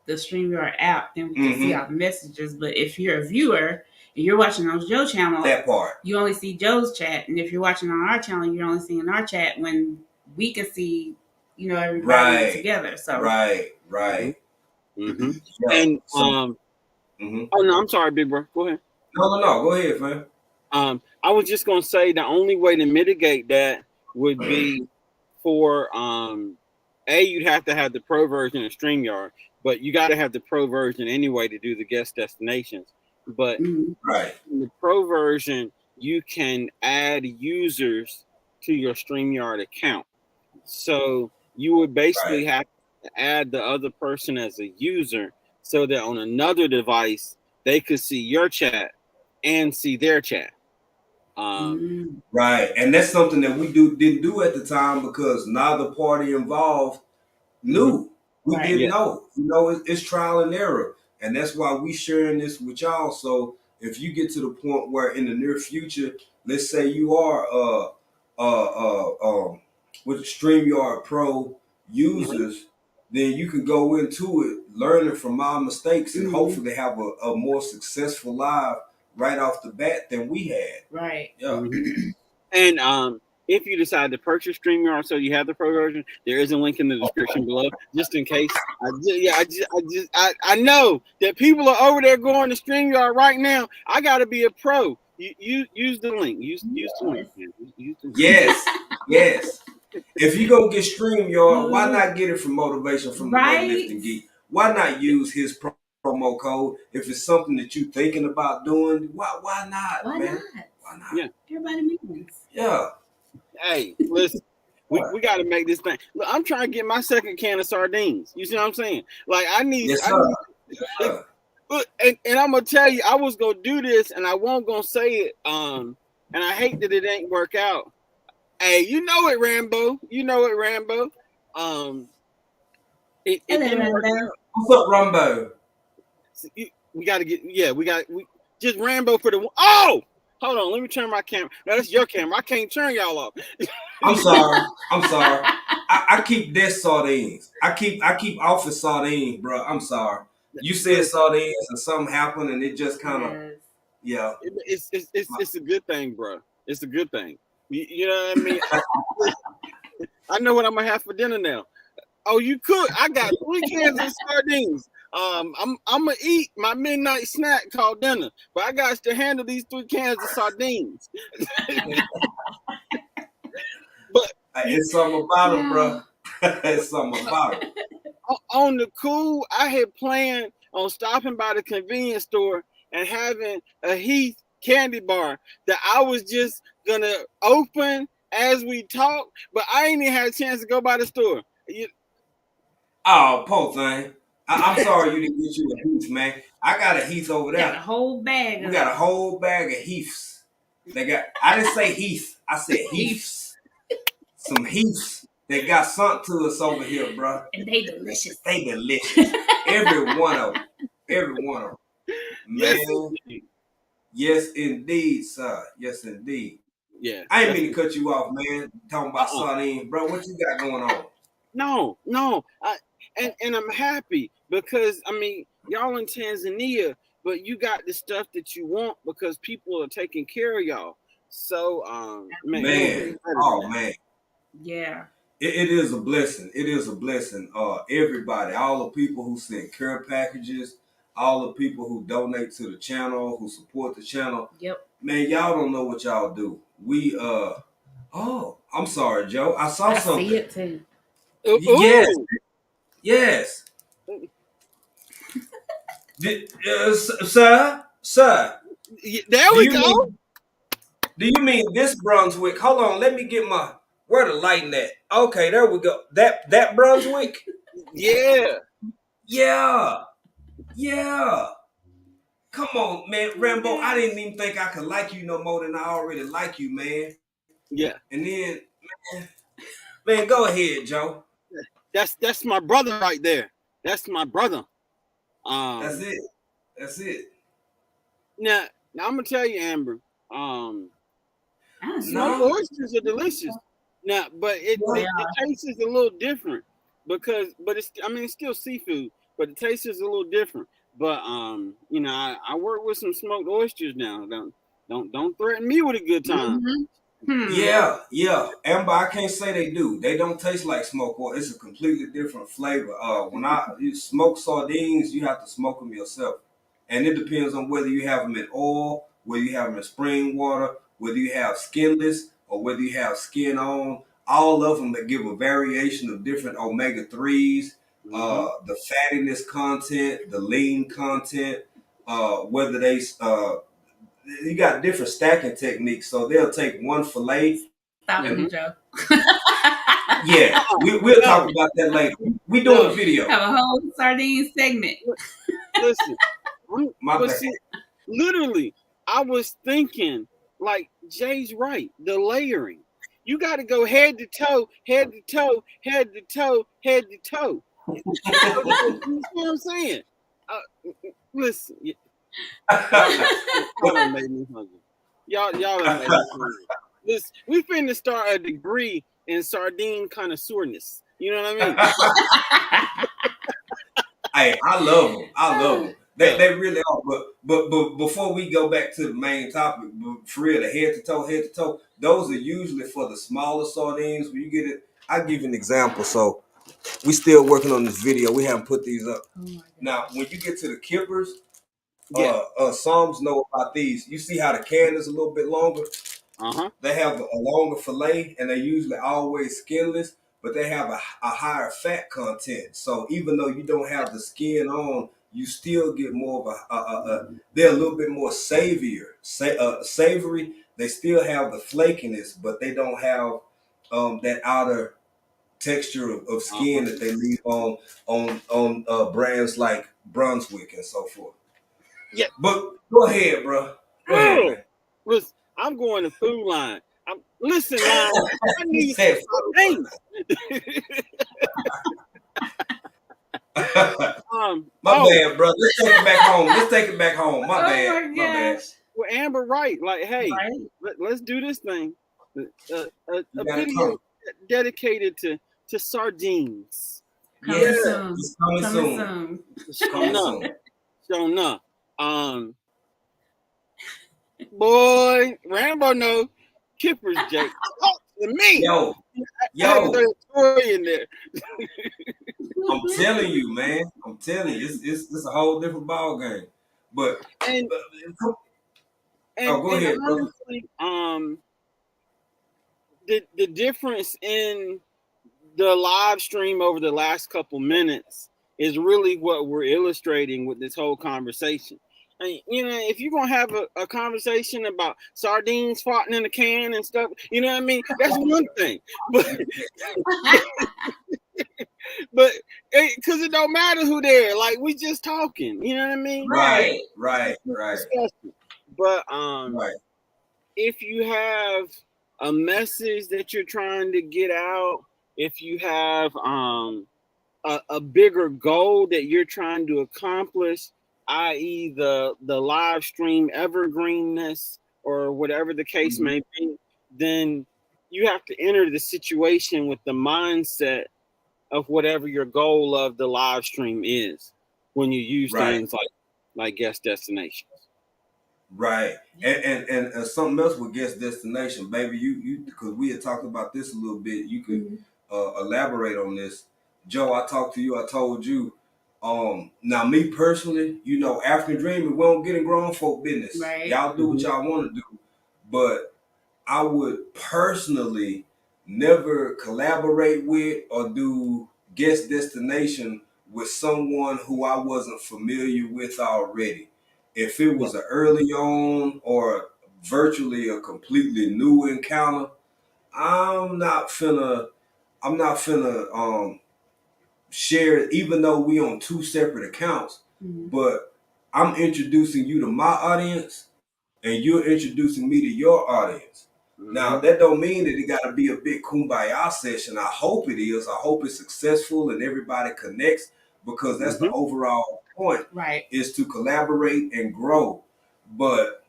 the StreamYard app, then we can see all the messages. But if you're a viewer and you're watching on Joe's channel, that part, you only see Joe's chat. And if you're watching on our channel, you're only seeing our chat when we can see, everybody together. So right. Mm-hmm. Yeah. And oh no, I'm sorry, big bro. Go ahead. No, go ahead, man. I was just gonna say the only way to mitigate that would be for you'd have to have the pro version of StreamYard, but you got to have the pro version anyway to do the guest destinations. But in the pro version, you can add users to your StreamYard account. So you would basically have to add the other person as a user so that on another device, they could see your chat and see their chat. Right. And that's something that we didn't do at the time because neither party involved knew. We didn't know. It's trial and error. And that's why we sharing this with y'all. So if you get to the point where in the near future, let's say you are with StreamYard Pro users, then you can go into it learning from our mistakes and hopefully have a more successful live right off the bat than we had. Right. Yeah. And if you decide to purchase StreamYard so you have the pro version, there is a link in the description below, just in case. I know that people are over there going to StreamYard right now. I got to be a pro. You use the link. Use the link. Yes. If you go get StreamYard, why not get it from Motivation from the Weightlifting Geek? Why not use his promo code if it's something that you're thinking about doing? Why not? Why not? Yeah. Everybody means. Yeah. Hey, listen, we got to make this thing. Look, I'm trying to get my second can of sardines. You see what I'm saying? Like I need. Yes, sir. And I'm gonna tell you, I was gonna do this, and I won't gonna say it. And I hate that it ain't work out. Hey, you know it, Rambo. It didn't work out. What's up, Rambo? we got to get. Yeah, we just Rambo for the. Oh, hold on. Let me turn my camera. No, that's your camera. I can't turn y'all off. I'm sorry. I keep dead sardines. I keep office sardines, bro. I'm sorry. You said sardines and something happened and it just kind of, yeah. It's a good thing, bro. It's a good thing. You know what I mean? I know what I'm gonna have for dinner now. Oh, you cook? I got 3 cans of sardines. I'm gonna eat my midnight snack called dinner, but I got to handle these 3 cans of sardines. But it's something about it, bro. It's something about it. On the cool, I had planned on stopping by the convenience store and having a Heath candy bar that I was just gonna open as we talk, but I ain't even had a chance to go by the store. Oh, poor thing. I'm sorry you didn't get you a Heath, man. I got a Heath over there. Got a whole bag. We got a whole bag of Heaths. I didn't say Heath. I said Heaths. Some Heaths. They got something to us over here, bro. And they delicious. They delicious. Every one of them. Every one of them. Man. Yes, indeed, sir. Yes, indeed. Yeah. I ain't mean to cut you off, man. Talking about sardines, bro. What you got going on? No. And I'm happy because I mean y'all in Tanzania, but you got the stuff that you want because people are taking care of y'all. So man. Oh man. Yeah. It is a blessing. It is a blessing. Everybody, all the people who send care packages, all the people who donate to the channel, who support the channel. Yep. Man, y'all don't know what y'all do. We I'm sorry, Joe. I saw something. I see it too. Yes. Sir. There we go. Do you mean this Brunswick? Hold on, let me get where the lighting at? Okay, there we go. That Brunswick? Yeah. Come on, man, Rambo. I didn't even think I could like you no more than I already like you, man. Yeah. And then, man, go ahead, Joe. That's my brother right there. That's my brother. That's it. Now I'm gonna tell you, Amber. Smoked oysters are delicious. Now, but the taste is a little different but it's still seafood, but the taste is a little different. But I work with some smoked oysters now. Don't threaten me with a good time. Yeah. Amber, I can't say they do. They don't taste like smoked oil. It's a completely different flavor. When you smoke sardines, you have to smoke them yourself. And it depends on whether you have them in oil, whether you have them in spring water, whether you have skinless, or whether you have skin on. All of them that give a variation of different omega-3s, the fattiness content, the lean content, whether they you got different stacking techniques. So they'll take one fillet. Stop it, Joe. Yeah, we'll talk about that later. We doing a video. Have a whole sardine segment. Listen, literally, I was thinking, like Jay's right, the layering. You got to go head to toe, head to toe, head to toe, head to toe. You know what I'm saying? Listen. Y'all made me hungry. Y'all made me hungry. Listen, we finna start a degree in sardine connoisseurness. You know what I mean? Hey, I love them. They really are. But before we go back to the main topic, for real, the head to toe, those are usually for the smaller sardines. When you get it, I'll give you an example. So we still working on this video. We haven't put these up. Now, when you get to the kippers, Psalms know about these. You see how the can is a little bit longer? They have a longer fillet, and they're usually always skinless, but they have a higher fat content. So even though you don't have the skin on, you still get more of they're a little bit more savory. They still have the flakiness, but they don't have that outer texture of skin that they leave on brands like Brunswick and so forth. Yeah, but go ahead, bro. Go ahead, man. Listen, I'm going to Food Line. Listen, I need some things. bad, brother. Let's take it back home. Let's take it back home. My bad. My bad. Well, Amber, right? Like, hey, let's do this thing. A video dedicated to sardines. Coming soon. Coming soon. Show enough. Boy, Rambo knows Kippers, Jake. Talk to me. Yo. In there. I'm telling you, man. I'm telling you, it's a whole different ball game. But go ahead, honestly, the difference in the live stream over the last couple minutes is really what we're illustrating with this whole conversation. And, if you're going to have a conversation about sardines farting in a can and stuff, you know what I mean? That's one thing. But because it don't matter who they're, like, we just talking, you know what I mean? Right. But if you have a message that you're trying to get out, if you have a bigger goal that you're trying to accomplish, i.e. the live stream evergreenness or whatever the case may be, then you have to enter the situation with the mindset of whatever your goal of the live stream is when you use things like guest destinations. Right. And something else with guest destination, baby, you because we had talked about this a little bit, you could elaborate on this. Joe, I talked to you, I told you, now me personally, African Dreaming, we don't get in grown folk business. Right. Y'all do what y'all want to do. But I would personally never collaborate with or do guest destination with someone who I wasn't familiar with already. If it was an early on or virtually a completely new encounter, I'm not finna share it, even though we on two separate accounts. But I'm introducing you to my audience and you're introducing me to your audience. Now, that don't mean that it got to be a big kumbaya session. I hope it is. I hope it's successful and everybody connects, because that's the overall point, is to collaborate and grow. But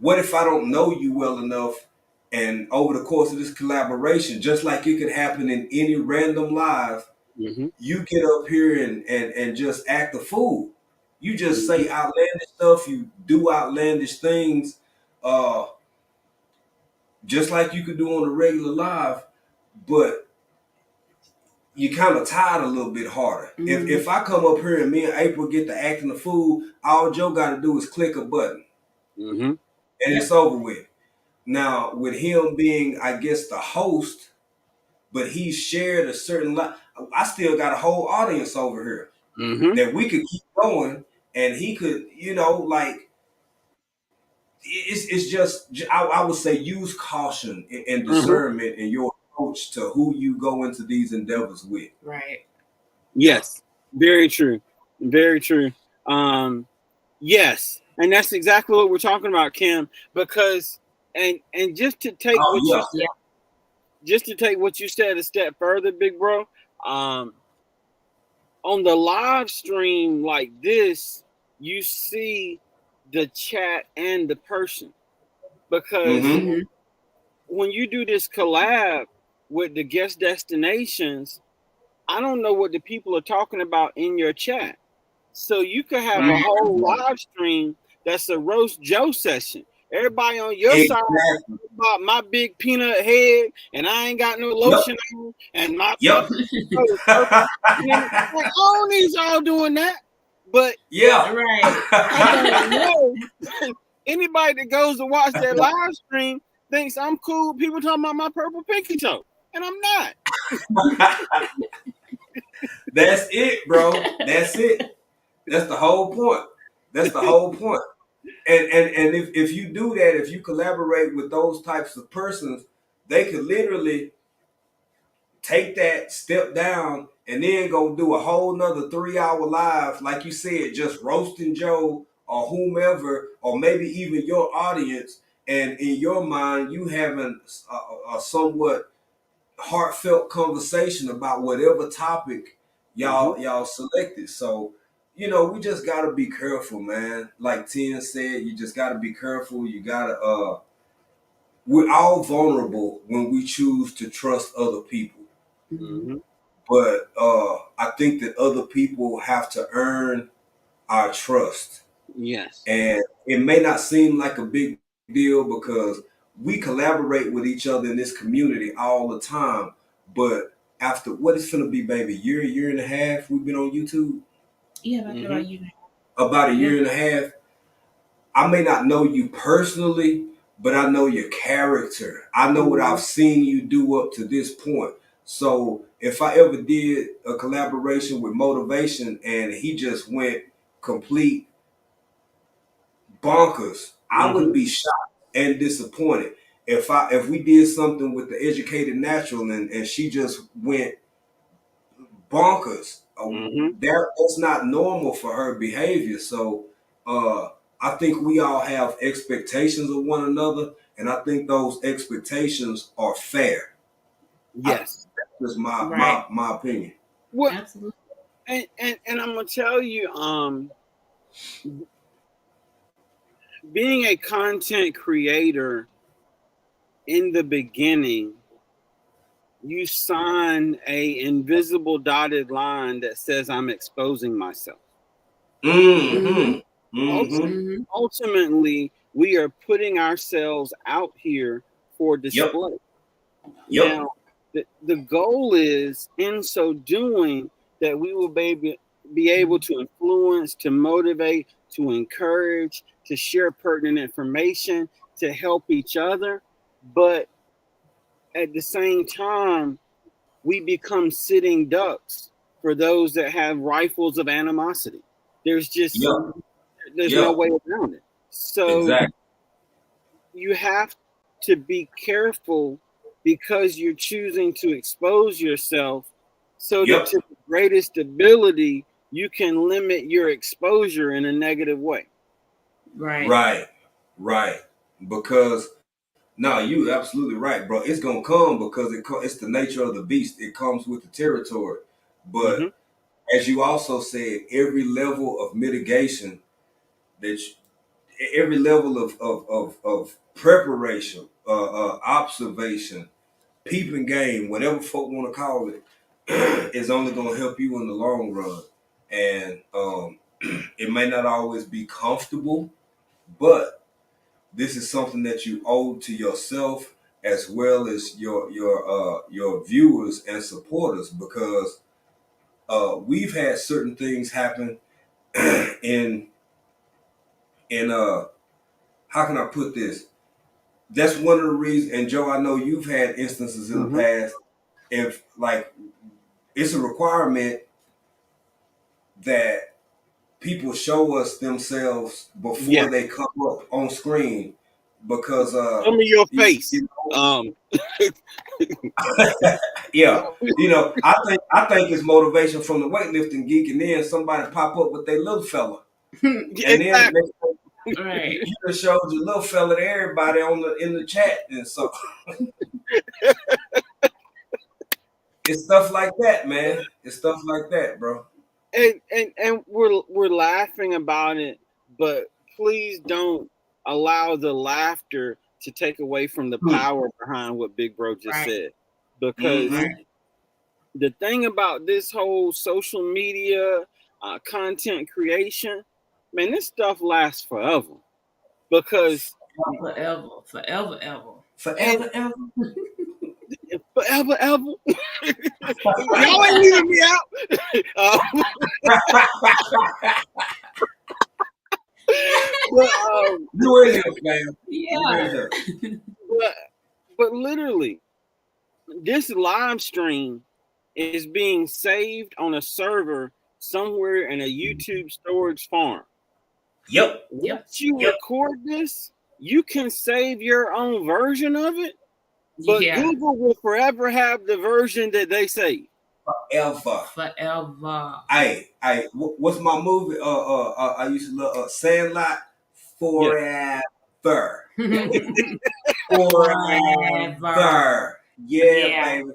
what if I don't know you well enough, and over the course of this collaboration, just like it could happen in any random live, you get up here and just act a fool. You just say outlandish stuff. You do outlandish things, just like you could do on a regular live, but you kind of tired a little bit harder. If I come up here and me and April get to acting a fool, all Joe got to do is click a button, and it's over with. Now, with him being, I guess, the host, but he shared a certain I still got a whole audience over here that we could keep going, and he could, it's just, I would say, use caution and discernment in your approach to who you go into these endeavors with. Right. Yes. Very true. Very true. Yes. And that's exactly what we're talking about, Kim, because and just to take what you said a step further, big bro, on the live stream like this, you see the chat and the person, because when you do this collab with the guest destinations, I don't know what the people are talking about in your chat. So you could have a whole live stream that's a roast Joe session. Everybody on your side about my big peanut head, and I ain't got no lotion on, and my all these all doing that. But I don't know. Anybody that goes to watch that live stream thinks I'm cool. People talking about my purple pinky toe, and I'm not. That's it, bro. That's it. That's the whole point. That's the whole point. And if you do that, if you collaborate with those types of persons, they could literally take that step down and then go do a whole nother 3-hour live, like you said, just roasting Joe or whomever, or maybe even your audience. And in your mind, you having a somewhat heartfelt conversation about whatever topic y'all selected. So, we just gotta be careful, man. Like Tien said, you just gotta be careful. You gotta we're all vulnerable when we choose to trust other people. But I think that other people have to earn our trust. Yes. And it may not seem like a big deal because we collaborate with each other in this community all the time. But after what it's gonna be, baby, year and a half, we've been on YouTube. Yeah, about a year. About a year and a half. I may not know you personally, but I know your character. I know what I've seen you do up to this point. So if I ever did a collaboration with Motivation and he just went complete bonkers, I would be shocked and disappointed. If we did something with the Educated Natural and she just went bonkers, that's not normal for her behavior. So I think we all have expectations of one another, and I think those expectations are fair. Yes, that's my opinion. Well, absolutely. And I'm gonna tell you, being a content creator in the beginning, you sign a invisible dotted line that says I'm exposing myself. Ultimately, we are putting ourselves out here for display. Now, the goal is, in so doing, that we will be able to influence, to motivate, to encourage, to share pertinent information, to help each other. But at the same time, we become sitting ducks for those that have rifles of animosity. There's just no way around it. So you have to be careful because you're choosing to expose yourself so that to the greatest ability, you can limit your exposure in a negative way. Right. Because no, you absolutely right, bro. It's gonna come because it's the nature of the beast. It comes with the territory. But as you also said, every level of mitigation, every level of preparation, observation, peeping game, whatever folk want to call it, is only gonna help you in the long run. And it may not always be comfortable, but this is something that you owe to yourself as well as your viewers and supporters, because we've had certain things happen in how can I put this? That's one of the reasons. And Joe, I know you've had instances in the past. If like it's a requirement that people show us themselves before they come up on screen, because show me your face. I think it's motivation from the weightlifting geek, and then somebody pop up with their little fella, and then you just showed your little fella to everybody in the chat, and so it's stuff like that, man. It's stuff like that, bro. And we're laughing about it, but please don't allow the laughter to take away from the power behind what Big Bro just said. Because the thing about this whole social media content creation, man, this stuff lasts forever. Because forever. Forever, ever. Y'all ain't leaving me out. You in here, man. Yeah. But literally, this live stream is being saved on a server somewhere in a YouTube storage farm. Once you record this, you can save your own version of it. But Google will forever have the version that they save. Forever. Hey, what's my movie? I used to love Sandlot. Forever. Forever. Yeah, baby.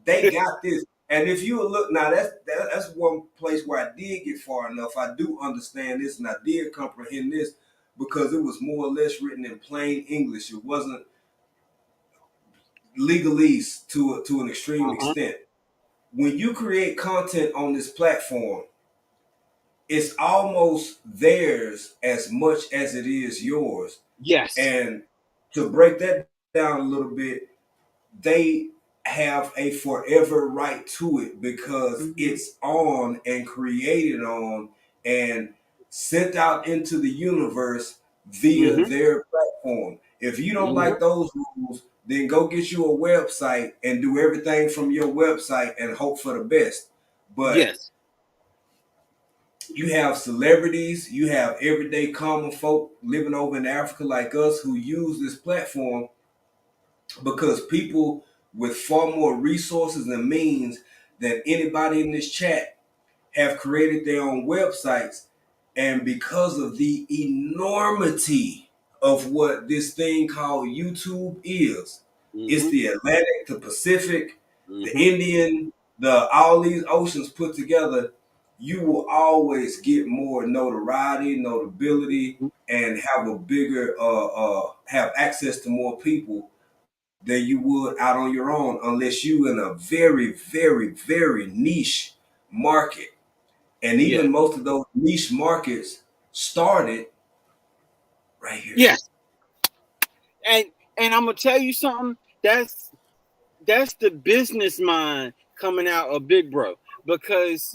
They got this. And if you look now, that's one place where I did get far enough. I do understand this, and I did comprehend this because it was more or less written in plain English. It wasn't legalese to an extreme extent. When you create content on this platform, it's almost theirs as much as it is yours. Yes. And to break that down a little bit, they have a forever right to it because it's on and created on and sent out into the universe via their platform. If you don't like those rules, then go get you a website and do everything from your website and hope for the best. But you have celebrities, you have everyday common folk living over in Africa like us who use this platform because people with far more resources and means than anybody in this chat have created their own websites. And because of the enormity of what this thing called YouTube is, it's the Atlantic, the Pacific, the Indian, all these oceans put together, you will always get more notoriety, notability, and have a bigger, have access to more people than you would out on your own, unless you in a very, very, very niche market. And even most of those niche markets started right here. Yes. And I'm gonna tell you something. That's the business mind coming out of Big Bro, because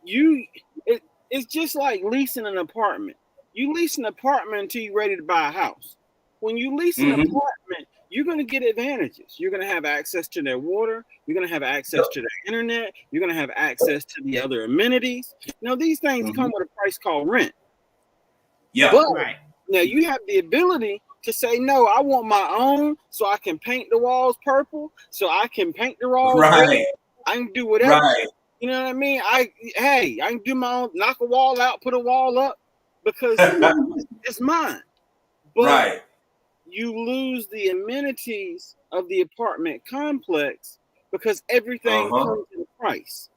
it's just like leasing an apartment. You lease an apartment until you're ready to buy a house. When you lease an apartment, you're going to get advantages. You're going to have access to their water. You're going to have access to their internet. You're going to have access to the other amenities. Now, these things come with a price called rent. Yeah. But now you have the ability to say, no, I want my own, so I can paint the walls purple, so I can paint the walls red. I can do whatever. You know what I mean? I can do my own, knock a wall out, put a wall up, because it's mine. But you lose the amenities of the apartment complex because everything comes in price.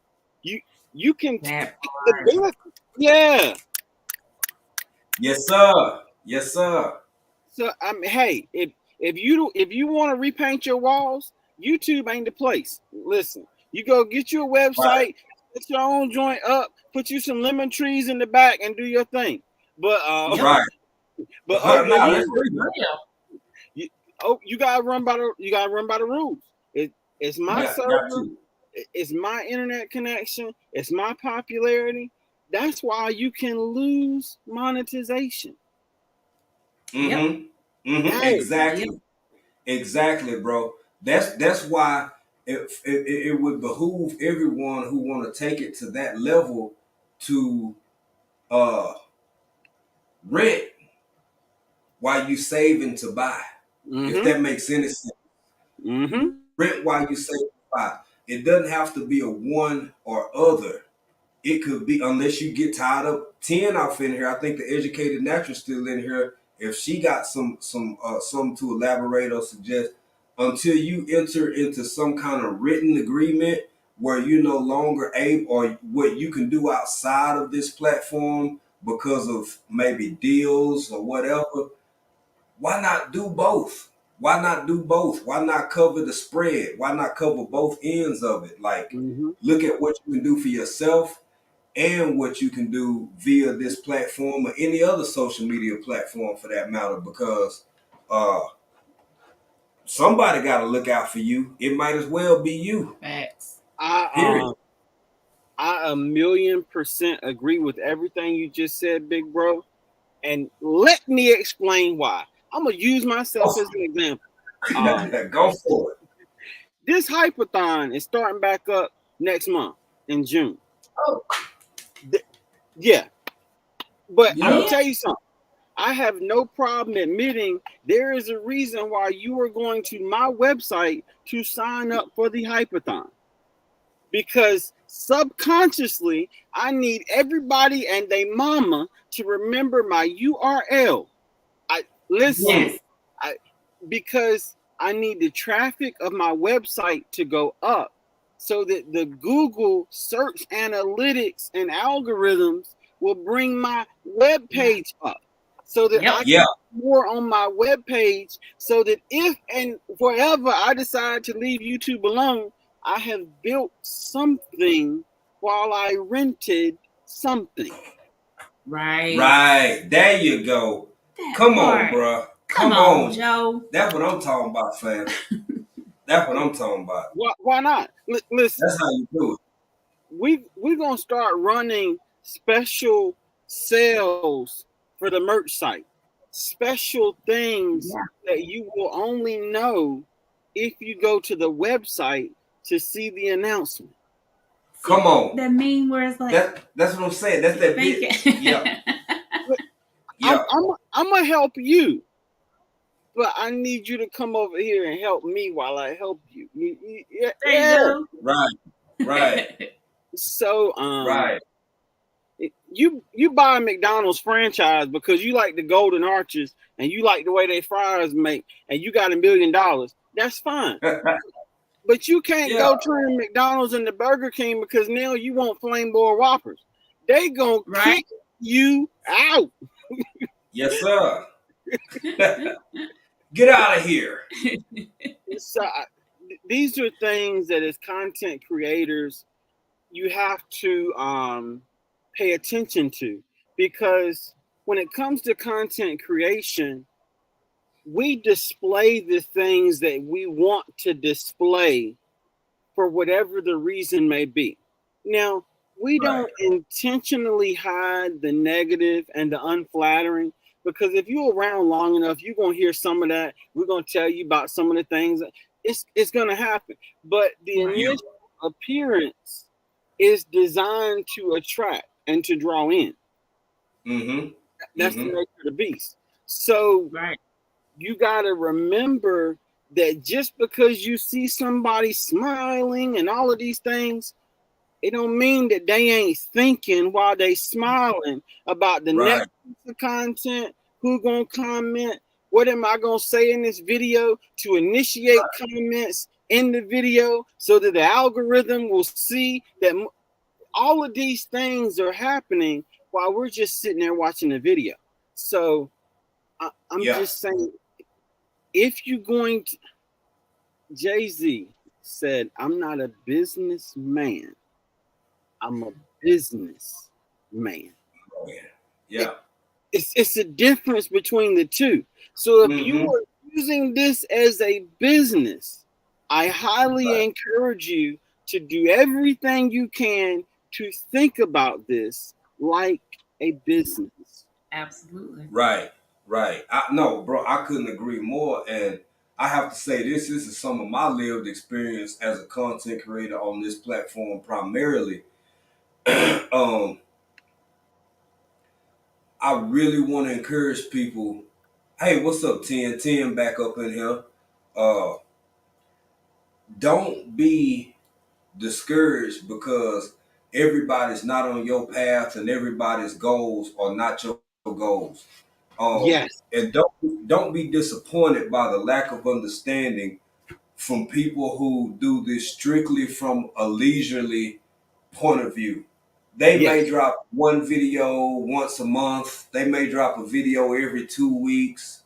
You can take the benefit. Yeah. Yes, sir. Yes, sir. So hey, if you want to repaint your walls, YouTube ain't the place. Listen, you go get you a website, put your own joint up, put you some lemon trees in the back, and do your thing. But you gotta run by the rules. It's my server. It's my internet connection. It's my popularity. That's why you can lose monetization. Exactly, bro. That's why it would behoove everyone who want to take it to that level to rent while you saving to buy. If that makes any sense. Rent while you save to buy. It doesn't have to be a one or other. It could be, unless you get tired of 10 off in here. I think the educated natural still in here. If she got something to elaborate or suggest, until you enter into some kind of written agreement where you're no longer able, or what you can do outside of this platform because of maybe deals or whatever, why not do both? Why not do both? Why not cover the spread? Why not cover both ends of it? Like, look at what you can do for yourself and what you can do via this platform or any other social media platform for that matter, because somebody got to look out for you. It might as well be you. Facts. I 1,000,000% agree with everything you just said, big bro. And let me explain why. I'm going to use myself as an example. Go for it. This hypathon is starting back up next month in June. Yeah. But I'm going to tell you something. I have no problem admitting there is a reason why you are going to my website to sign up for the hypathon. Because subconsciously, I need everybody and their mama to remember my URL. Because I need the traffic of my website to go up so that the Google search analytics and algorithms will bring my web page up, so that I can more on my web page, so that if and forever I decide to leave YouTube alone, I have built something while I rented something. Right. There you go. Come on, bro. Come on, Joe. That's what I'm talking about, fam. That's what I'm talking about. Why not? Listen. That's how you do it. We're gonna start running special sales for the merch site. Special things that you will only know if you go to the website to see the announcement. Come on. That mean where it's like that's what I'm saying. That's that bit. Yeah. I'm gonna help you, but I need you to come over here and help me while I help you. There you go. Right. So you buy a McDonald's franchise because you like the golden arches and you like the way they fries make, and you got $1 million. That's fine. But you can't go turn McDonald's into Burger King because now you want flame boiled Whoppers. They gonna kick you out. Yes, sir. Get out of here. So these are things that as content creators you have to pay attention to, because when it comes to content creation, we display the things that we want to display for whatever the reason may be. Now, we don't intentionally hide the negative and the unflattering, because if you're around long enough, you're going to hear some of that. We're going to tell you about some of the things. It's going to happen. But the initial appearance is designed to attract and to draw in. That's the nature of the beast. So you got to remember that just because you see somebody smiling and all of these things, it don't mean that they ain't thinking while they smiling about the next piece of content, who gonna comment, what am I gonna say in this video to initiate comments in the video so that the algorithm will see that all of these things are happening while we're just sitting there watching the video. So I'm just saying, if you're going to, Jay-Z said, I'm not a businessman, I'm a business man. Yeah. It's a difference between the two. So if you are using this as a business, I highly encourage you to do everything you can to think about this like a business. Absolutely. Right. No, bro, I couldn't agree more. And I have to say this is some of my lived experience as a content creator on this platform primarily. I really want to encourage people. Hey, what's up, 10 back up in here? Don't be discouraged because everybody's not on your path and everybody's goals are not your goals. And don't be disappointed by the lack of understanding from people who do this strictly from a leisurely point of view. They may drop one video once a month. They may drop a video every 2 weeks.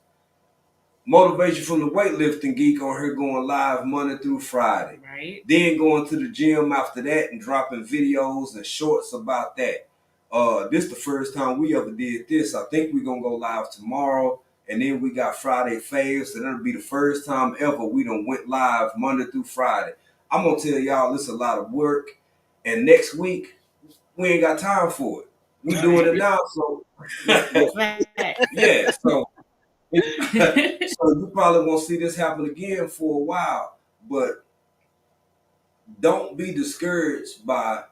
Motivation from the weightlifting geek on here going live Monday through Friday. Then going to the gym after that and dropping videos and shorts about that. This the first time we ever did this. I think we're gonna go live tomorrow. And then we got Friday faves. So that'll be the first time ever we done went live Monday through Friday. I'm gonna tell y'all it's a lot of work. And next week, we ain't got time for it. We doing it now, so so you probably won't see this happen again for a while. But don't be discouraged by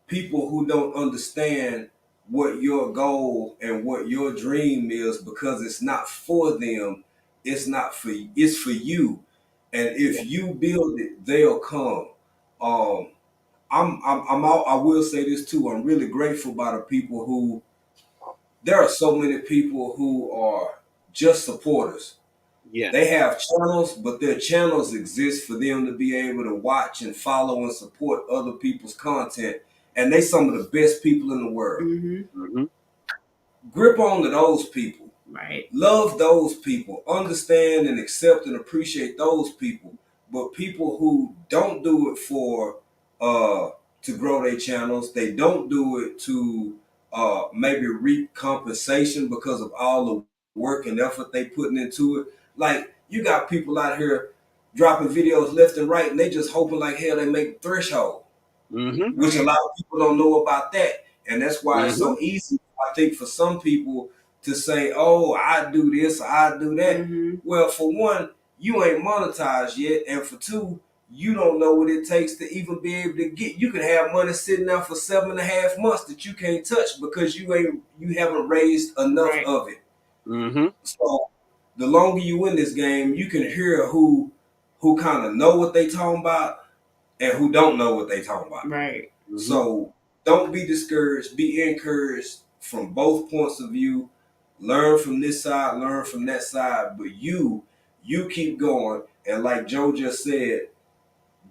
people who don't understand what your goal and what your dream is, because it's not for them. It's not for you. It's for you. And if you build it, they'll come. I will say this too. I'm really grateful by the people who. There are so many people who are just supporters. They have channels, but their channels exist for them to be able to watch and follow and support other people's content. And they some of the best people in the world. Grip on to those people. Right. Love those people. Understand and accept and appreciate those people. But people who don't do it for to grow their channels, they don't do it to maybe reap compensation because of all the work and effort they putting into it. Like, you got people out here dropping videos left and right, and they just hoping like hell they make threshold, which a lot of people don't know about that. And that's why it's so easy, I think, for some people to say, oh, I do this, I do that. Well, for one, you ain't monetized yet. And for two, you don't know what it takes to even be able to get. You could have money sitting there for 7.5 months that you can't touch because you haven't raised enough of it. So the longer you in this game, you can hear who kind of know what they talking about and who don't know what they talking about. Right. So don't be discouraged. Be encouraged from both points of view. Learn from this side, learn from that side. But you keep going. And like Joe just said,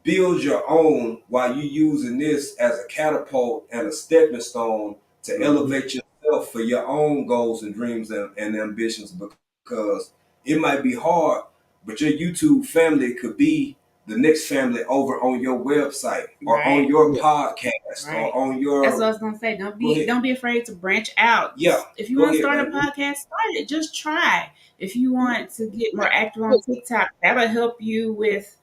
build your own while you using this as a catapult and a stepping stone to elevate yourself for your own goals and dreams and ambitions, because it might be hard, but your YouTube family could be the next family over on your website or on your podcast or on your. That's what I was gonna say. Don't be afraid to branch out. Yeah. If you want to start a podcast, start it. Just try. If you want to get more active on TikTok, that'll help you with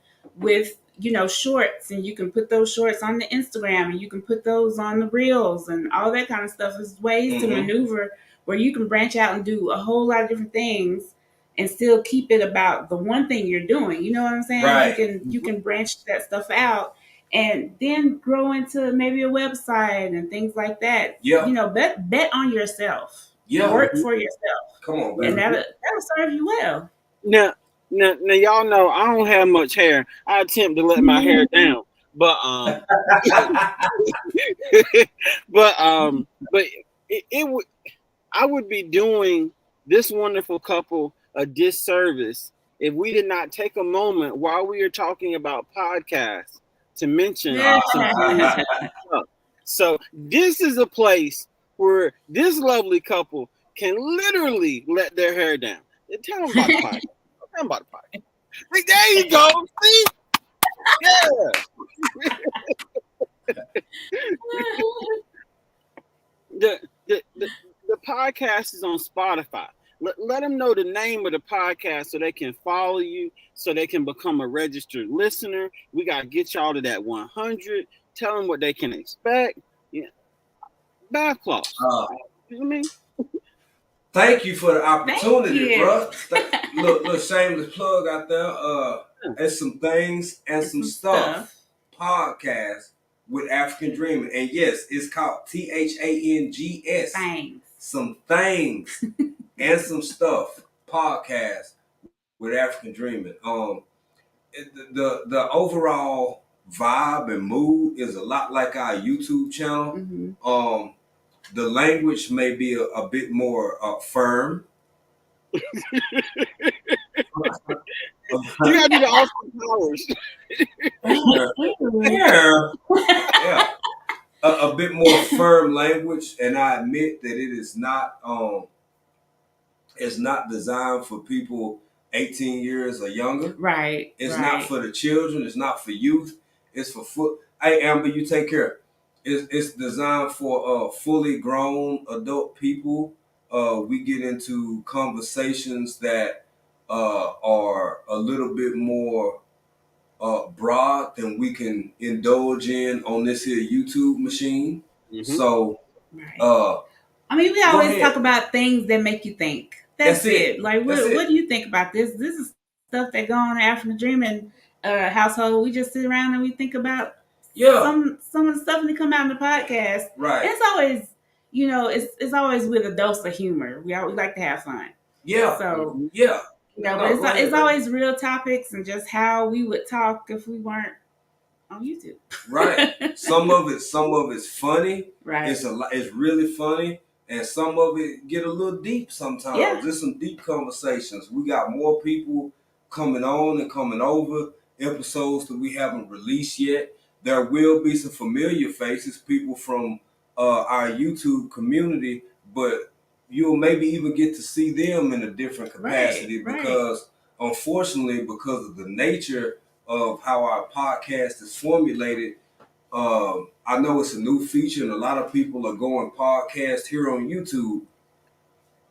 shorts, and you can put those shorts on the Instagram, and you can put those on the reels and all that kind of stuff. There's ways to maneuver where you can branch out and do a whole lot of different things and still keep it about the one thing you're doing. You know what I'm saying? Right. You can branch that stuff out and then grow into maybe a website and things like that. Yeah. Bet on yourself. Yeah. Work for yourself. Come on, baby. And that'll serve you well. Now, y'all know I don't have much hair. I attempt to let my hair down, but I would be doing this wonderful couple a disservice if we did not take a moment while we are talking about podcasts to mention some stuff. So this is a place where this lovely couple can literally let their hair down. Tell them about the podcast. Tell them about the podcast. There you go. See? Yeah. The podcast is on Spotify. Let them know the name of the podcast so they can follow you, so they can become a registered listener. We got to get y'all to that 100. Tell them what they can expect. Yeah. Bath cloths. You know what I mean? Thank you for the opportunity, bro. Look, shameless plug out there. There's some things and some stuff. Podcast with African Dreaming. And yes, it's called THANGS. Thanks. Some things and some stuff podcast with African Dreaming. The overall vibe and mood is a lot like our YouTube channel. The language may be a bit more firm. You gotta do the Austin Powers. Yeah. A bit more firm language, and I admit that it is not it's not designed for people 18 years or younger. Right. It's not for the children. It's not for youth. It's for Hey, Amber, you take care. It's designed for fully grown adult people. We get into conversations that are a little bit more broad than we can indulge in on this here YouTube machine. So, I mean, we always talk about things that make you think. That's it. Like, what do you think about this? This is stuff that go on in African Dreaming household. We just sit around and we think about some of the stuff that come out in the podcast. Right. It's always, it's always with a dose of humor. We like to have fun. Yeah. So but it's always real topics and just how we would talk if we weren't on YouTube. Right. Some of it's funny. Right. It's really funny, and some of it get a little deep sometimes. Yeah. There's some deep conversations. We got more people coming on and coming over, episodes that we haven't released yet. There will be some familiar faces, people from our YouTube community, but you'll maybe even get to see them in a different capacity because, unfortunately, because of the nature of how our podcast is formulated, I know it's a new feature and a lot of people are going podcast here on YouTube.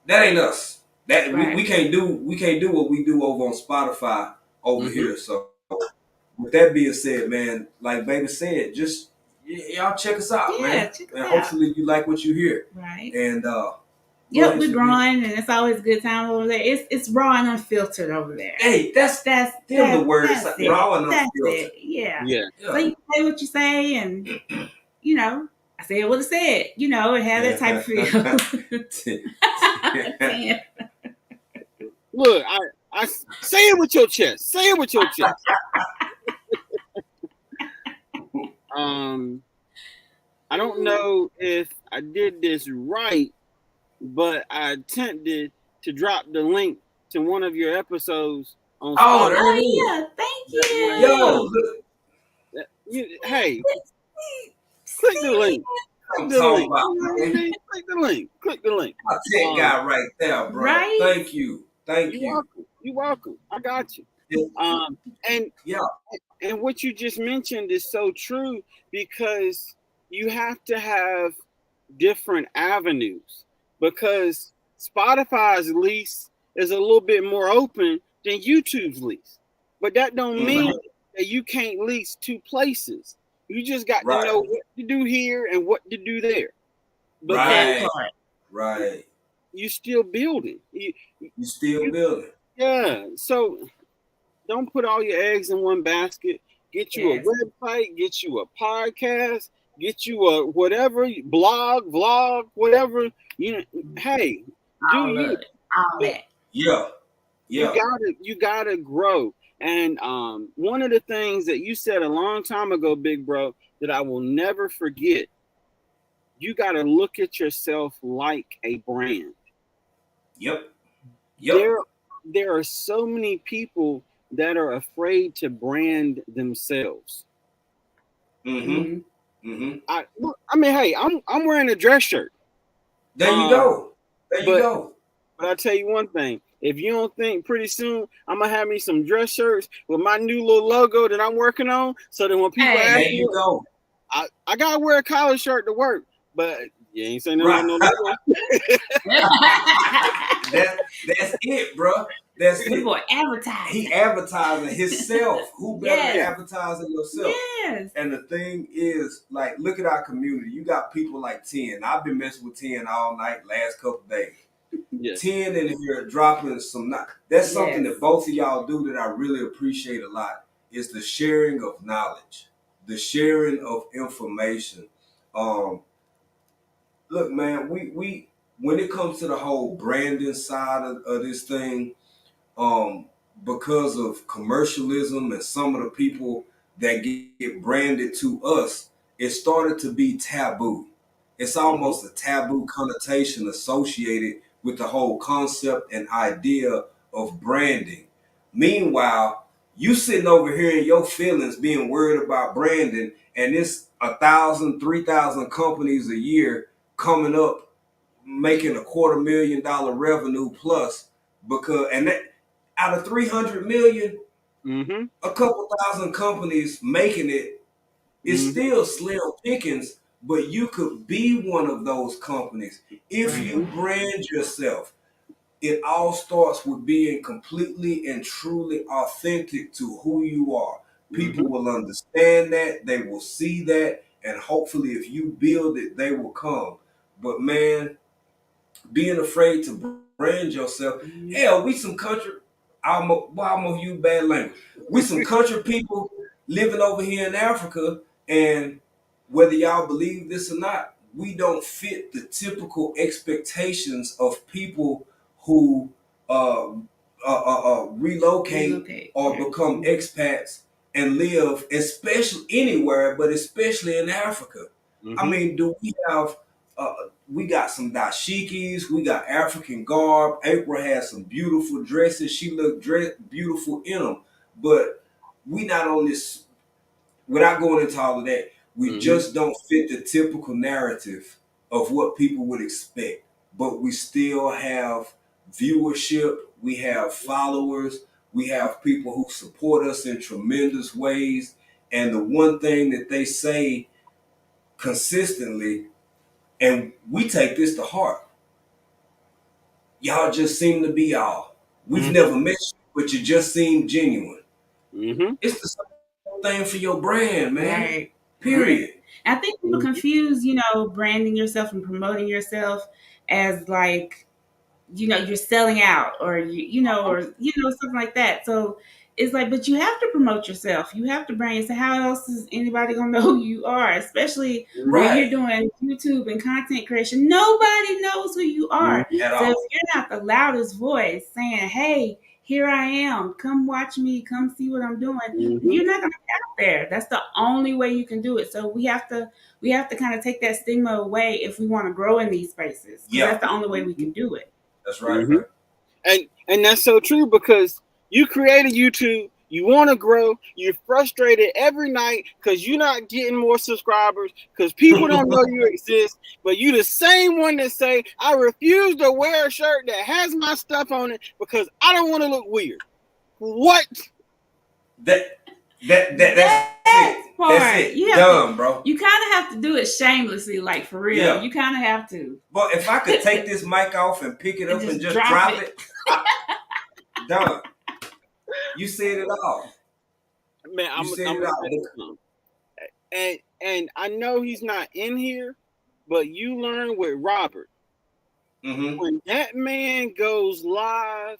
That ain't us. That we can't do what we do over on Spotify over here. So with that being said, man, like Baby said, just y'all check us out, man. And hopefully you like what you hear. Right. And yep, we're growing, and it's always a good time over there. It's raw and unfiltered over there. Hey, that's the word. It's like raw and unfiltered. Yeah. So you say what you say, and you know, I said what I said. You know, and have that type of feel. Look, I say it with your chest. Say it with your chest. I don't know if I did this right, but I attempted to drop the link to one of your episodes on Spotify. There it is. Yeah, thank you. Yo, hey, click the link. Click the link. Click the link. My tech guy right there, bro. Right? Thank you. You're welcome. I got you. And what you just mentioned is so true because you have to have different avenues because Spotify's lease is a little bit more open than YouTube's lease. But that don't mean that you can't lease two places. You just got to know what to do here and what to do there. Because you still building. You still building. Yeah. So don't put all your eggs in one basket. Get you a website, get you a podcast, get you a whatever, blog, vlog, whatever. You know, hey, all that. Yeah. You gotta grow. And one of the things that you said a long time ago, big bro, that I will never forget, you gotta look at yourself like a brand. Yep. There are so many people that are afraid to brand themselves. I mean, hey, I'm wearing a dress shirt. There you go. But I tell you one thing: if you don't think pretty soon I'm gonna have me some dress shirts with my new little logo that I'm working on, so that when people ask there you go. I gotta wear a collar shirt to work, but you ain't saying nothing about no logo. That's it, bro. That's it. Boy, advertising. He advertising himself. Who better than advertising yourself? Yes. And the thing is, like, look at our community. You got people like 10. I've been messing with 10 all night, last couple days. 10 in here dropping some. That's something that both of y'all do that I really appreciate a lot. Is the sharing of knowledge, the sharing of information. Look, man, we when it comes to the whole branding side of this thing, because of commercialism and some of the people that get branded to us, it started to be taboo. It's almost a taboo connotation associated with the whole concept and idea of branding. Meanwhile, you sitting over here in your feelings being worried about branding, and it's 1,000, 3,000 companies a year coming up making $250,000 revenue plus, because and that out of 300 million, a couple thousand companies making it is still slim pickings, but you could be one of those companies if you brand yourself. It all starts with being completely and truly authentic to who you are. People will understand that, they will see that, and hopefully if you build it, they will come. But man, being afraid to brand yourself, hell, we some country, I'm gonna use bad language. We some country people living over here in Africa, and whether y'all believe this or not, we don't fit the typical expectations of people who relocate or become expats and live, especially anywhere, but especially in Africa. I mean, do we have We got some dashikis. We got African garb. April has some beautiful dresses. She looked beautiful in them. But we not on this, without going into all of that, we just don't fit the typical narrative of what people would expect. But we still have viewership. We have followers. We have people who support us in tremendous ways. And the one thing that they say consistently, and we take this to heart, y'all just seem to be y'all. We've never met you, but you just seem genuine. It's the same thing for your brand, man. Right. Period. I think people confuse, branding yourself and promoting yourself as like, you're selling out or or something like that. So it's like, but you have to promote yourself. You have to brand yourself. How else is anybody gonna know who you are? Especially when you're doing YouTube and content creation. Nobody knows who you are. So if you're not the loudest voice saying, "Hey, here I am. Come watch me. Come see what I'm doing," you're not gonna get out there. That's the only way you can do it. So we have to kind of take that stigma away if we want to grow in these spaces. Yeah, that's the only way we can do it. That's right, man. And that's so true, because you created YouTube, you want to grow, you're frustrated every night because you're not getting more subscribers, because people don't know you exist, but you the same one that say, I refuse to wear a shirt that has my stuff on it because I don't want to look weird. What? That's it. Part. That's it. You Dumb, bro. You kind of have to do it shamelessly, like for real. Yeah. You kind of have to. But if I could take this mic off and pick it up and just drop it, done. You said it all. Man, I'm and I know he's not in here, but you learn with Robert. When that man goes live,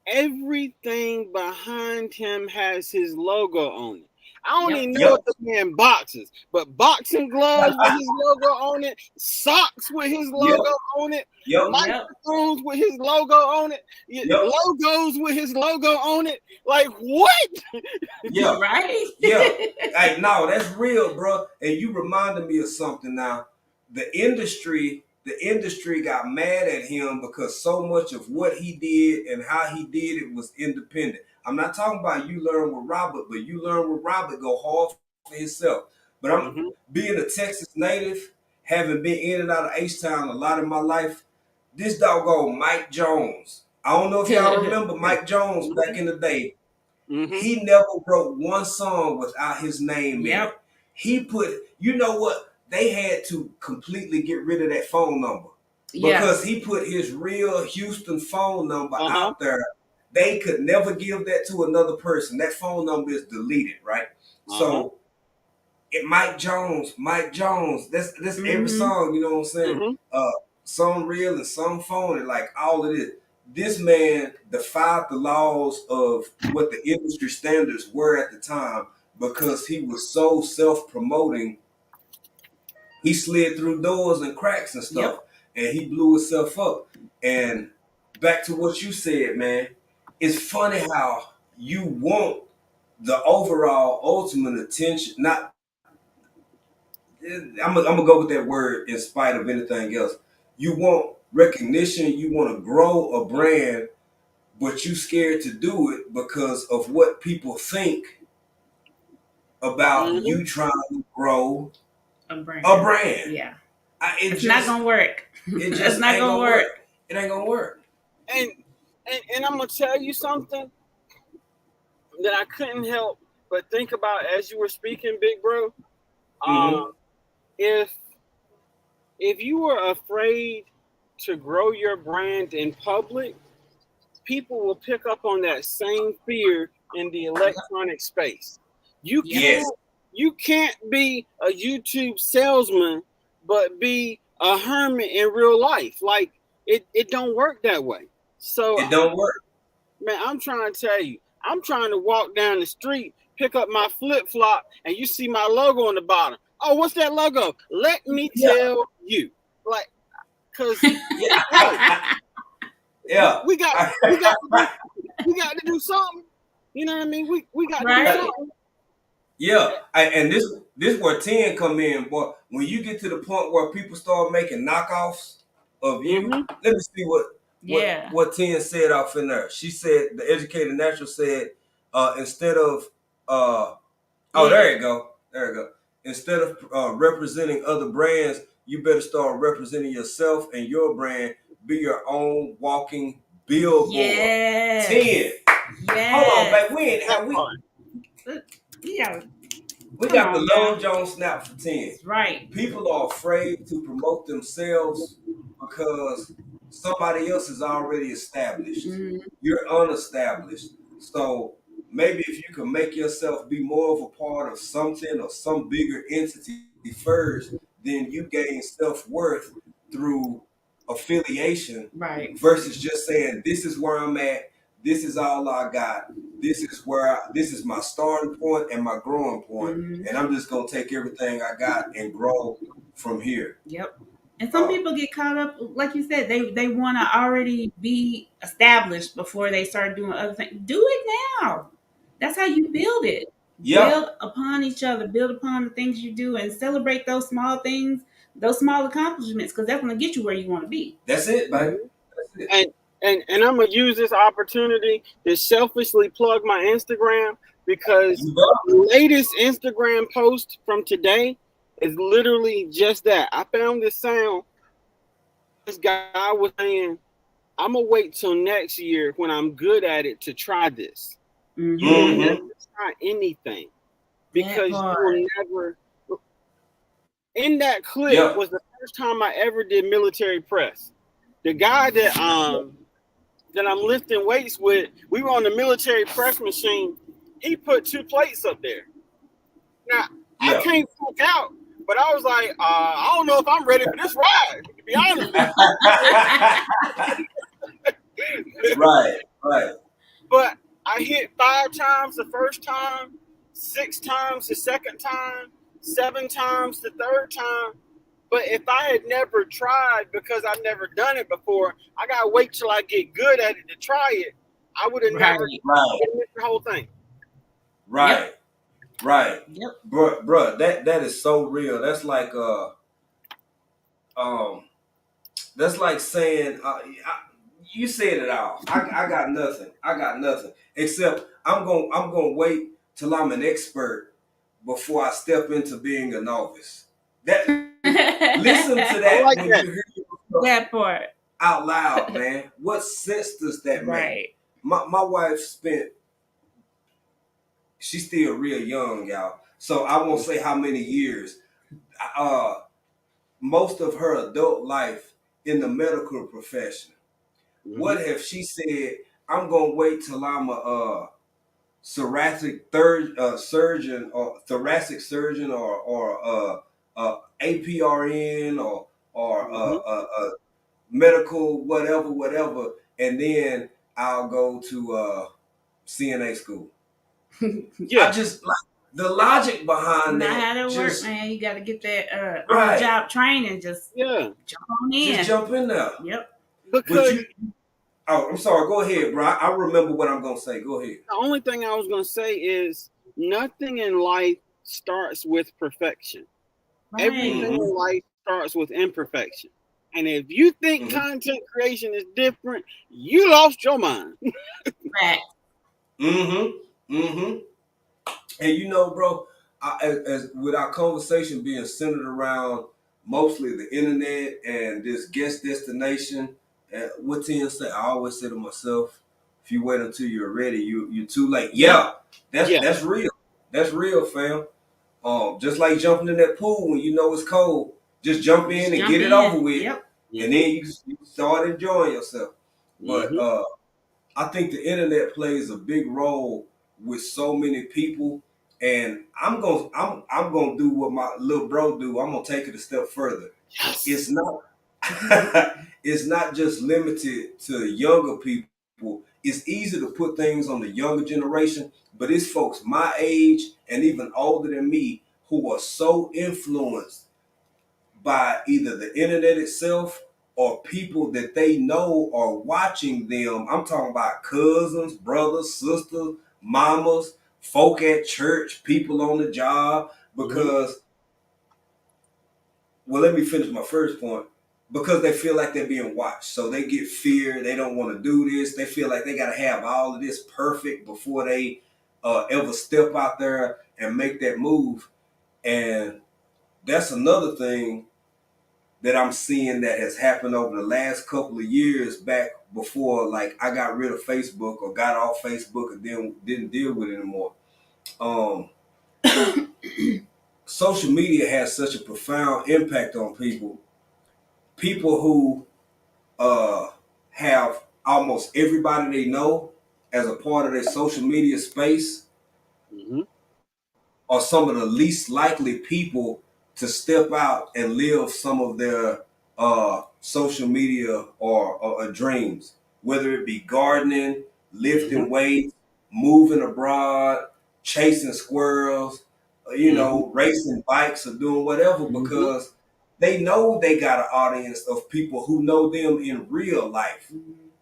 everything behind him has his logo on it. I don't even know what the man boxes, but boxing gloves with his logo on it, socks with his logo on it, microphones with his logo on it, logos with his logo on it. Like, what? Yeah. Right? Yeah. Hey, no, that's real, bro. And you reminded me of something now. The industry got mad at him because so much of what he did and how he did it was independent. I'm not talking about You Learn with Robert, but You Learn with Robert go hard for himself. But I'm being a Texas native, having been in and out of H-Town a lot of my life, this doggone Mike Jones. I don't know if y'all remember Mike Jones back in the day. He never wrote one song without his name in it. He put, you know what? They had to completely get rid of that phone number because he put his real Houston phone number out there. They could never give that to another person. That phone number is deleted, right? So, Mike Jones, that's every song, you know what I'm saying? Some real and some phony, like all of this. This man defied the laws of what the industry standards were at the time because he was so self-promoting. He slid through doors and cracks and stuff, and he blew himself up. And back to what you said, man, it's funny how you want the overall ultimate attention. I'm gonna go with that word in spite of anything else. You want recognition. You want to grow a brand, but you scared to do it because of what people think about you trying to grow a brand. Yeah. It's not gonna work. It's not gonna work. It ain't gonna work. And I'm gonna tell you something that I couldn't help but think about as you were speaking, big bro. If you were afraid to grow your brand in public, people will pick up on that same fear in the electronic space. You can't be a YouTube salesman but be a hermit in real life. Like it don't work that way. So it don't work. Man, I'm trying to tell you, I'm trying to walk down the street, pick up my flip-flop, and you see my logo on the bottom. Oh, what's that logo? Let me tell you. Like, cause we got to do something. You know what I mean? We got to do something. Yeah, and this this where 10 come in, but when you get to the point where people start making knockoffs of you, let me see what 10 said off in there. She said, the educated natural said, instead of there you go. Instead of representing other brands, you better start representing yourself and your brand. Be your own walking billboard. 10. Hold on, babe. We ain't have we got the Long John snap for 10. That's right. People are afraid to promote themselves because somebody else is already established. You're unestablished. So maybe if you can make yourself be more of a part of something or some bigger entity first, then you gain self-worth through affiliation, right? Versus just saying, this is where I'm at, this is all I got, this is my starting point and my growing point, and I'm just gonna take everything I got and grow from here. Yep. And some people get caught up, like you said, they want to already be established before they start doing other things. Do it now. That's how you build it. Build upon each other, build upon the things you do, and celebrate those small things, those small accomplishments, because that's going to get you where you want to be. That's it, baby. That's it. And I'm gonna use this opportunity to selfishly plug my Instagram, because the latest Instagram post from today is literally just that. I found this sound. This guy was saying, I'm gonna wait till next year when I'm good at it to try this. You will never try anything because you will never. In that clip was the first time I ever did military press. The guy that I'm lifting weights with, we were on the military press machine. He put 2 plates up there. Now I can't fuck out, but I was like, I don't know if I'm ready for this ride, to be honest with you. Right. But I hit 5 times the first time, 6 times the second time, 7 times the third time. But if I had never tried, because I've never done it before, I gotta wait till I get good at it to try it. I would have never missed the whole thing. Right. Yep. Bro, that is so real. That's like saying you said it all. I got nothing except I'm gonna wait till I'm an expert before I step into being a novice. That listen to that when you hear that part out loud, man. What sense does that make? My wife she's still real young, y'all. So I won't say how many years. Most of her adult life in the medical profession. What if she said, I'm gonna wait till I'm a thoracic surgeon or APRN or medical whatever, and then I'll go to CNA school. I just like the logic behind that. How to work, man. You got to get that job training. Just jump on in. Just jump in there. Yep. Because I'm sorry. Go ahead, bro. I remember what I'm gonna say. Go ahead. The only thing I was gonna say is nothing in life starts with perfection. Everything in life starts with imperfection. And if you think content creation is different, you lost your mind. And you know, bro, as with our conversation being centered around mostly the internet and this guest destination, what 10 say? I always say to myself, if you wait until you're ready, you're too late. That's real. That's real, fam. Just like jumping in that pool when you know it's cold, just jump in and get it over with, and then you start enjoying yourself. But I think the internet plays a big role with so many people, and I'm gonna do what my little bro do. I'm gonna take it a step further. Yes. It's not just limited to younger people. It's easy to put things on the younger generation, but it's folks my age and even older than me who are so influenced by either the internet itself or people that they know are watching them. I'm talking about cousins, brothers, sisters, mamas, folk at church, people on the job, because, well, let me finish my first point. Because they feel like they're being watched. So they get fear. They don't want to do this. They feel like they got to have all of this perfect before they ever step out there and make that move. And that's another thing that I'm seeing that has happened over the last couple of years back before, like, I got rid of Facebook or got off Facebook and then didn't deal with it anymore. Social media has such a profound impact on people. People who have almost everybody they know as a part of their social media space are some of the least likely people to step out and live some of their social media or dreams, whether it be gardening, lifting weights, moving abroad, chasing squirrels, racing bikes or doing whatever, because they know they got an audience of people who know them in real life.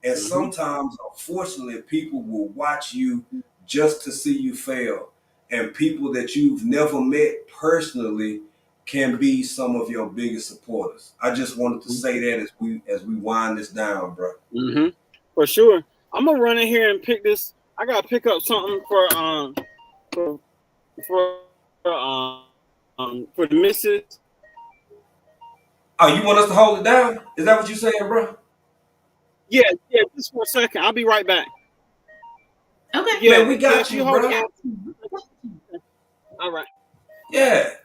And sometimes, unfortunately, people will watch you just to see you fail. And people that you've never met personally can be some of your biggest supporters. I just wanted to say that as we wind this down, bro. For sure. I'm gonna run in here and pick this. I gotta pick up something for the missus. Oh, you want us to hold it down? Is that what you're saying, bro? Yeah, just for a second. I'll be right back. Okay. Yeah, man, we got you, bro. All right. Yeah,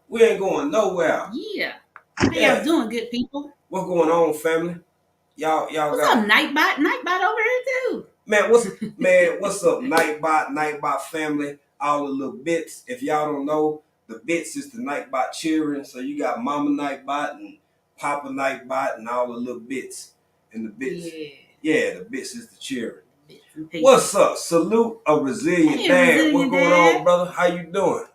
we ain't going nowhere. Yeah. How y'all doing, good people? What's going on, family? Y'all what's up, Nightbot? Nightbot over here too. Man, what's up, Nightbot family? All the little bits. If y'all don't know, the bits is the Nightbot children. So you got Mama Nightbot and Papa Nightbot and all the little bits. And the bits. Yeah, the bits is the children. What's up? Salute a resilient dad. What's going on, brother? How you doing?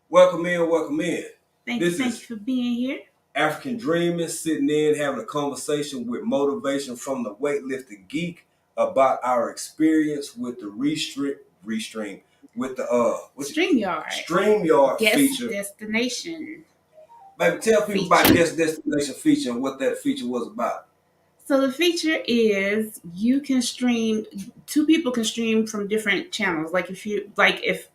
Welcome in. Thank you for being here. African Dreaming, sitting in, having a conversation with motivation from the weightlifting Geek about our experience with the restream with the StreamYard feature. Destination. Baby, tell people about Guest Destination feature and what that feature was about. So the feature is you can stream. Two people can stream from different channels. Like if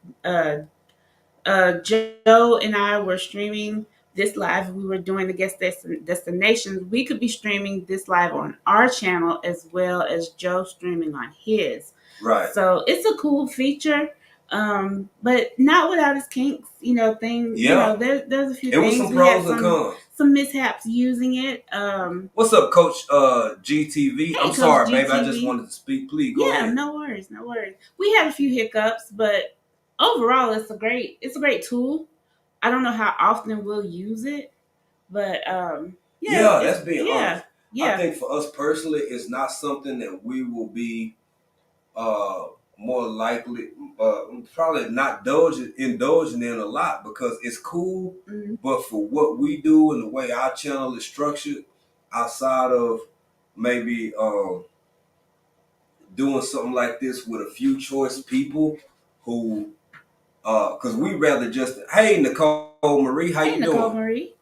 Joe and I were streaming this live, we were doing the guest destinations, we could be streaming this live on our channel as well as Joe streaming on his. Right. So it's a cool feature, but not without its kinks. Things. Yeah. There's a few things. Was some pros and cons. Some mishaps using it. What's up, Coach GTV? I'm sorry, baby. I just wanted to speak. Please go ahead. Yeah, no worries. We had a few hiccups, but overall, it's a great tool. I don't know how often we'll use it, but that's being honest. Yeah. I think for us personally, it's not something that we will be more likely, probably not indulging in a lot, because it's cool. But for what we do and the way our channel is structured, outside of maybe doing something like this with a few choice people who, because we'd rather just, hey, Nicole Marie, how you doing? Nicole Marie.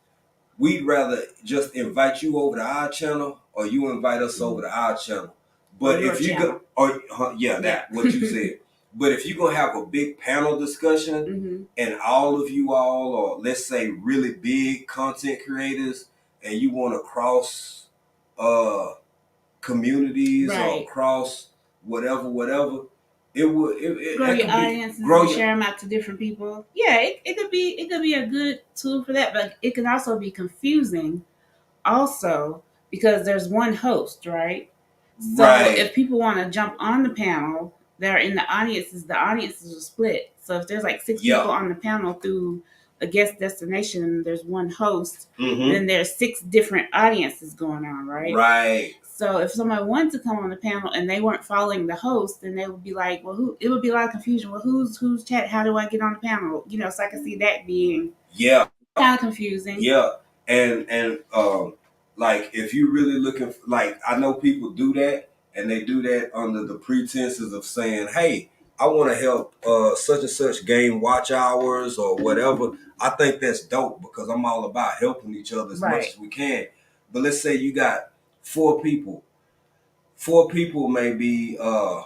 We'd rather just invite you over to our channel, or you invite us over to our channel. But if you go, what you said. But if you're gonna have a big panel discussion, and all of you all, or let's say really big content creators, and you want to cross communities or cross whatever, it would grow your audiences and share them out to different people. Yeah, it could be a good tool for that, but it can also be confusing, also because there's one host, right? So if people want to jump on the panel, they're in the audiences are split. So if there's like 6 people on the panel through a guest destination and there's one host, then there's 6 different audiences going on, right? Right. So if someone wanted to come on the panel and they weren't following the host, then they would be like, well, it would be a lot of confusion. Well, who's chat? How do I get on the panel? So I can see that being kind of confusing. Yeah. And like, if you're really looking for, like, I know people do that, and they do that under the pretenses of saying, hey, I want to help such and such gain watch hours or whatever. I think that's dope because I'm all about helping each other as much as we can. But let's say you got 4 people. 4 people may be a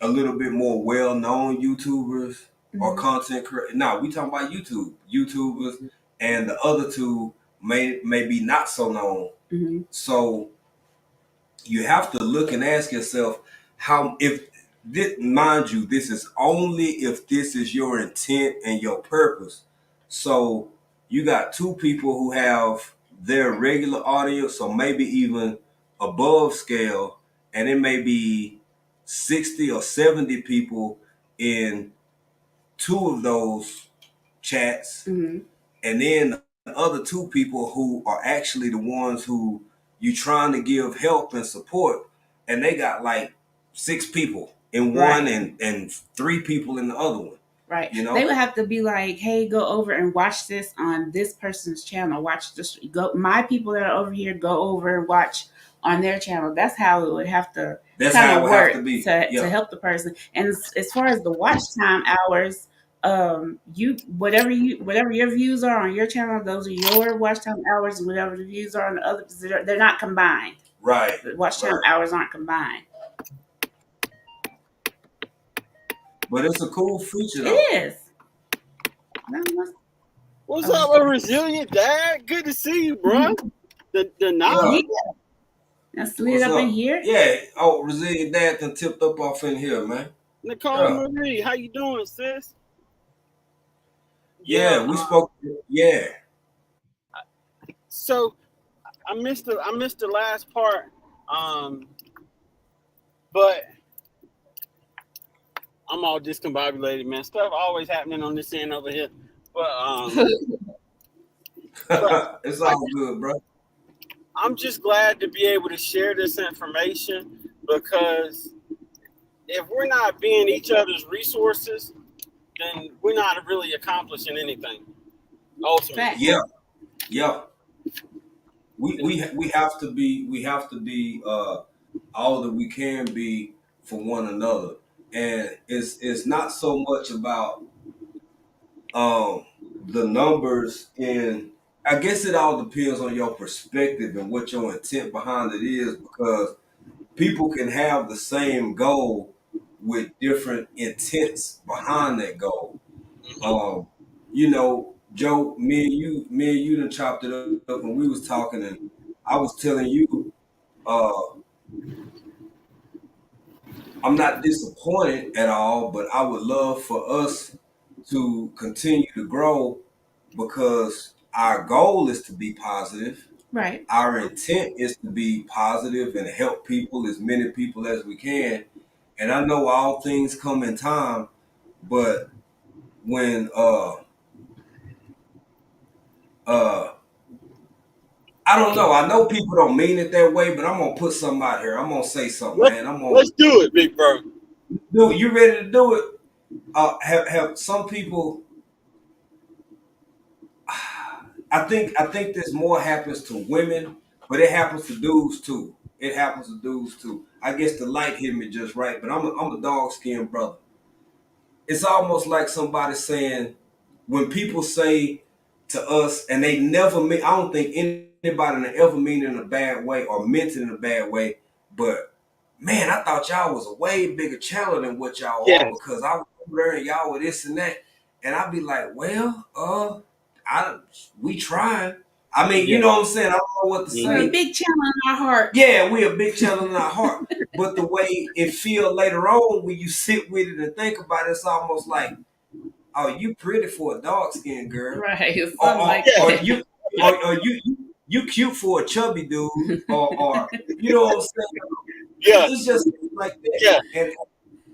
little bit more well-known YouTubers or content creators. Now we talking about YouTubers, and the other 2 may be not so known. So you have to look and ask yourself how, if this, mind you, this is only if this is your intent and your purpose. So you got 2 people who have their regular audience, or maybe even above scale, and it may be 60 or 70 people in 2 of those chats, and then the other 2 people who are actually the ones who you trying to give help and support, and they got like 6 people in one, and 3 people in the other one. Right. You know, they would have to be like, "Hey, go over and watch this on this person's channel. Watch this. Go, my people that are over here, go over and watch on their channel." That's how it would have to kind of work to help the person. And as far as the watch time hours, you whatever your views are on your channel, those are your watch time hours, and whatever the views are on the other, they're not combined. Right. The watch time hours aren't combined. But it's a cool feature, though. It is. What's up, a resilient dad? Good to see you, bro. The knowledge. I slid up in here. Yeah. Oh, resilient dad done tipped up off in here, man. Nicole Marie, how you doing, sis? Yeah, we spoke. Yeah. So I missed the last part. But I'm all discombobulated, man. Stuff always happening on this end over here. But it's all good, bro. I'm just glad to be able to share this information, because if we're not being each other's resources, then we're not really accomplishing anything. Ultimately. Yeah. We have to be all that we can be for one another, and it's not so much about the numbers. And I guess it all depends on your perspective and what your intent behind it is, because people can have the same goal with different intents behind that goal. You know, Joe, me and you done chopped it up when we was talking, and I was telling you, I'm not disappointed at all, but I would love for us to continue to grow, because our goal is to be positive. Right. Our intent is to be positive and help people, as many people as we can. And I know all things come in time, but when I don't know. I know people don't mean it that way, but I'm gonna put something out here. I'm gonna say something, man. Let's do it, big bro. Dude, you ready to do it? Have some people? I think this more happens to women, but it happens to dudes too. I guess the light hit me just right, but I'm a dog-skinned brother. It's almost like somebody saying, when people say to us, and they never mean, I don't think anybody ever mean it in a bad way or meant it in a bad way, but man, I thought y'all was a way bigger channel than what y'all are, because I was over there and y'all were this and that. And I'd be like, well, we trying. I mean, you know what I'm saying? I don't know what to say. We're a big channel in our heart. Yeah, we're a big channel in our heart. But the way it feels later on, when you sit with it and think about it, it's almost like, oh, you pretty for a dark-skinned girl. Right. Or you cute for a chubby dude. or you know what I'm saying? Yeah. It's just like that. Yeah. And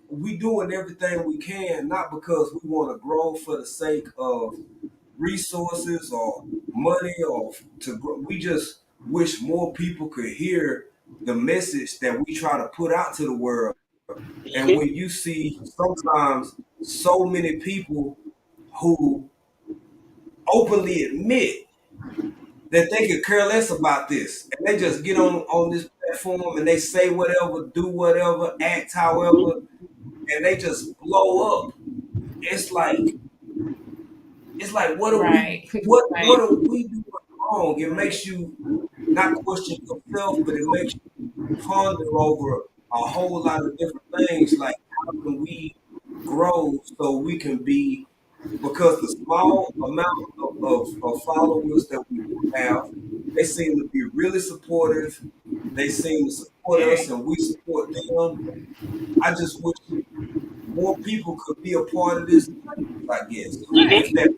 we doing everything we can, not because we want to grow for the sake of resources or money or to grow. We just wish more people could hear the message that we try to put out to the world. And when you see sometimes so many people who openly admit that they could care less about this, and they just get on this platform and they say whatever, do whatever, act however, and they just blow up. It's like what are Right. what are we doing wrong? It makes you not question yourself, but it makes you ponder over a whole lot of different things. Like, how can we grow so we can be, because the small amount of followers that we do have, they seem to be really supportive. They seem to support us and we support them. I just wish more people could be a part of this, I guess. If that,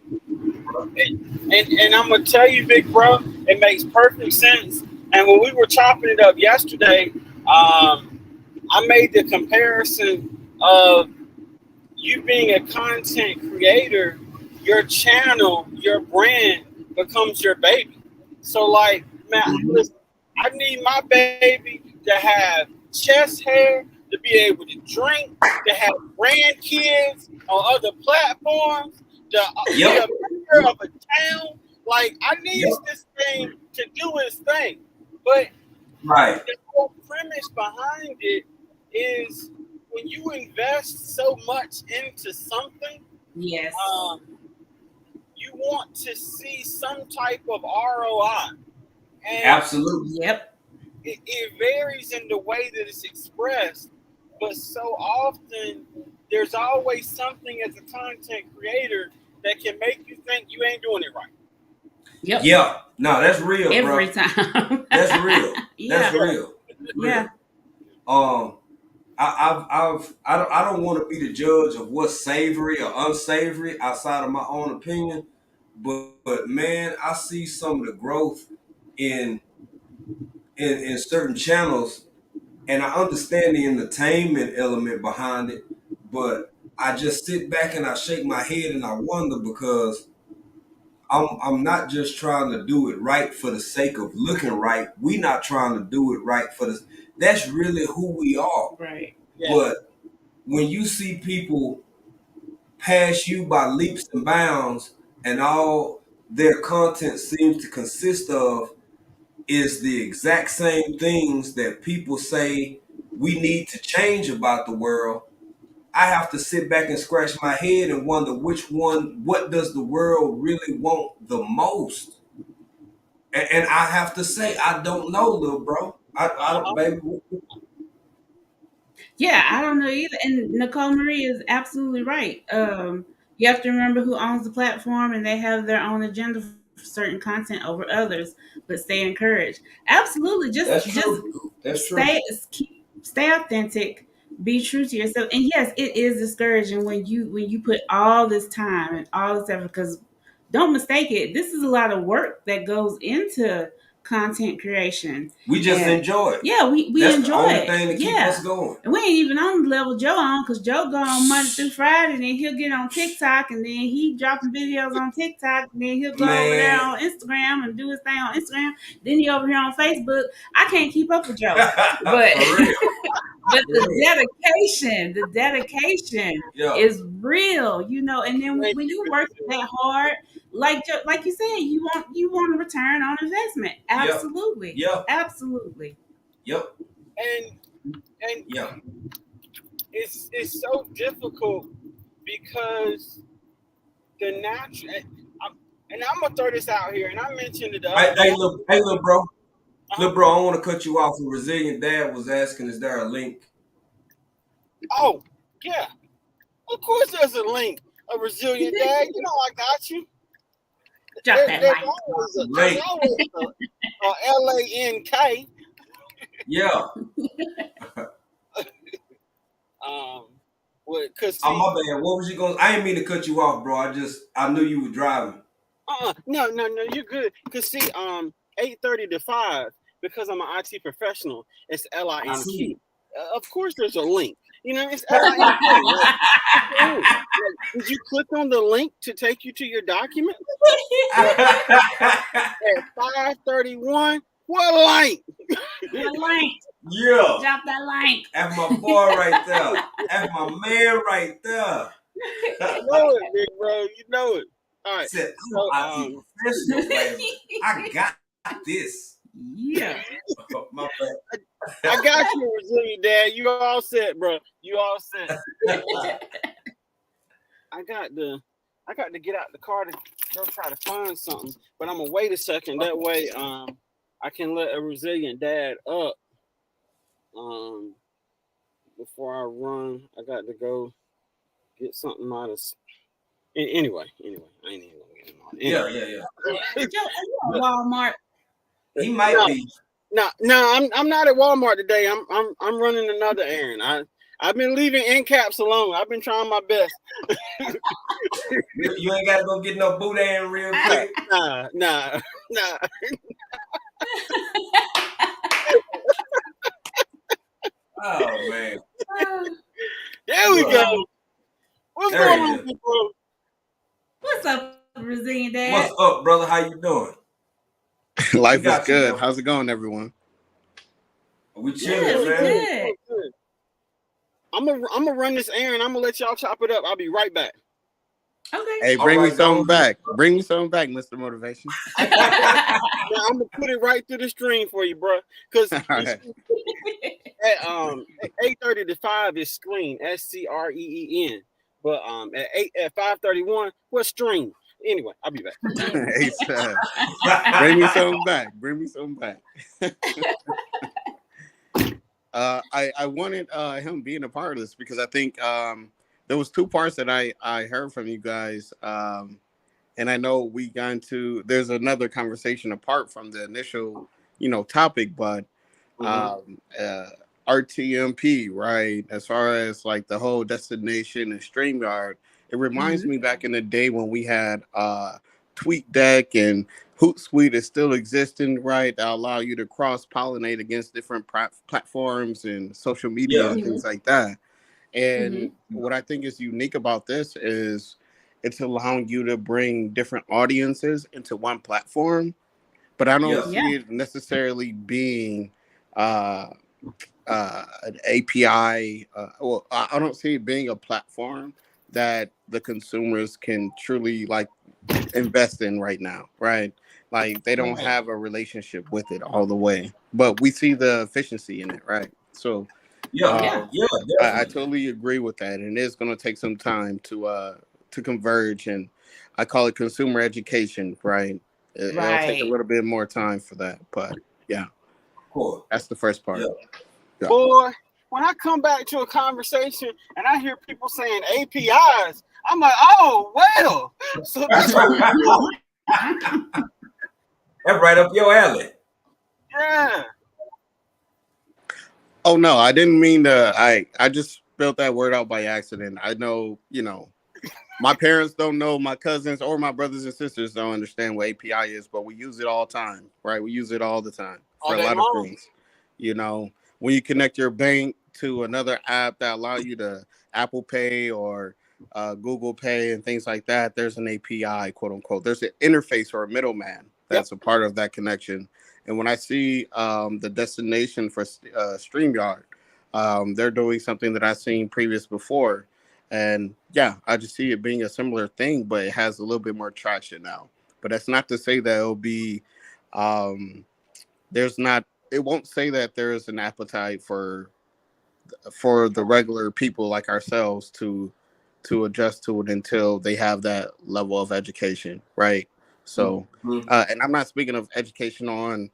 and I'm gonna tell you, big bro, it makes perfect sense. And when we were chopping it up yesterday, I made the comparison of you being a content creator, your channel, your brand becomes your baby. So, like, man, listen, I need my baby to have chest hair, to be able to drink, to have grandkids on other platforms, to be a member of a town. Like, I need this thing to do its thing. But the whole premise behind it is when you invest so much into something, yes, you want to see some type of ROI. And absolutely. Yep. It varies in the way that it's expressed, but so often there's always something as a content creator that can make you think you ain't doing it right. Yep. Yeah. No, that's real, every bro. time. That's real. Yeah. That's real. Yeah. I don't want to be the judge of what's savory or unsavory outside of my own opinion, but man, I see some of the growth in certain channels, and I understand the entertainment element behind it, but I just sit back and I shake my head and I wonder, because I'm not just trying to do it right for the sake of looking right. We not trying to do it right for the. That's really who we are. Right. Yeah. But when you see people pass you by leaps and bounds, and all their content seems to consist of is the exact same things that people say we need to change about the world, I have to sit back and scratch my head and wonder what does the world really want the most? And I have to say, I don't know, little bro. I don't, baby. Yeah, I don't know either. And Nicole Marie is absolutely right. You have to remember who owns the platform, and they have their own agenda for certain content over others. But stay encouraged. Absolutely, That's true. That's true. Stay authentic. Be true to yourself. And yes, it is discouraging when you put all this time and all this effort. Because don't mistake it. This is a lot of work that goes into content creation. We just enjoy it. Yeah, we That's enjoy the only it. thing to keep us going. And we ain't even on the level Joe on, because Joe go on Monday through Friday, and then he'll get on TikTok, and then he dropping videos on TikTok, and then he'll go over there on Instagram and do his thing on Instagram. Then he over here on Facebook. I can't keep up with Joe, but but the dedication is real, you know. And then when you work that hard, like you said, you want a return on investment. Absolutely. Yeah. Absolutely. Yep. And it's so difficult because the natural. And I'm gonna throw this out here, and I mentioned it. Hey, little bro. Little bro, I want to cut you off. A resilient dad was asking, is there a link? Oh, yeah. Of course there's a link. A resilient dad, you know I got you. There's always a LANK. Yeah. Cause my bad. What was you going? I didn't mean to cut you off, bro. I knew you were driving. No, you're good. Cause see, 8:30 to 5, because I'm an IT professional, it's LINK. Of course, there's a link. You know, it's LINK. Did you click on the link to take you to your document? At 5:31, what link? Yeah. Drop that link. That's my boy right there. That's my man right there. You know it, big bro. You know it. All right. Said, professional, baby. I got this. Yeah. My bad. I got you, resilient dad. You all set, bro. You all set. I got to get out the car to go try to find something, but I'm gonna wait a second. That way, I can let a resilient dad up. Before I run, I got to go get something out of. Anyway, I ain't even gonna get him on. Yeah. Walmart. He might be. No, I'm not at Walmart today. I'm running another errand. I've been leaving end caps alone. I've been trying my best. You ain't gotta go get no boudin real quick. Nah. Oh man. There we go. What's going on, bro? What's up, resilient dad? What's up, brother? How you doing? Life is good. Bro. How's it going, everyone? We chilling, man. Good. I'm gonna run this errand. I'm gonna let y'all chop it up. I'll be right back. Okay. Hey, bring me something back. Bring me something back, Mr. Motivation. Yeah, I'm gonna put it right through the stream for you, bro. Because at 8:30 to 5 is screen, SCREEN. But at 5:31, what's stream? Anyway, I'll be back. Hey, bring me something back. Bring me something back. I wanted him being a part of this because I think there was two parts that I heard from you guys, and I know we got into. There's another conversation apart from the initial, topic, but RTMP, right? As far as like the whole destination and StreamYard, it reminds me back in the day when we had TweetDeck and Hootsuite is still existing, right? That allow you to cross-pollinate against different platforms and social media and things like that. And what I think is unique about this is it's allowing you to bring different audiences into one platform, but I don't see it necessarily being an API. I don't see it being a platform that the consumers can truly like invest in right now, right? Like they don't have a relationship with it all the way, but we see the efficiency in it, right? So I totally agree with that, and it's going to take some time to converge, and I call it consumer education, right? It'll take a little bit more time for that, but that's the first part. Boy, when I come back to a conversation and I hear people saying APIs, I'm like, oh well. So that's right up your alley. Yeah. Oh no, I didn't mean to. I just spelled that word out by accident. I know, my parents don't know, my cousins or my brothers and sisters don't understand what API is, but we use it all the time, right? We use it all the time for a lot of things. When you connect your bank to another app that allow you to Apple Pay or Google Pay and things like that, there's an API, quote unquote. There's an interface or a middleman that's a part of that connection. And when I see the destination for StreamYard, they're doing something that I've seen previous before. And I just see it being a similar thing, but it has a little bit more traction now. But that's not to say that it'll be, it won't say that there is an appetite for the regular people like ourselves to adjust to it until they have that level of education, right? So, and I'm not speaking of education on,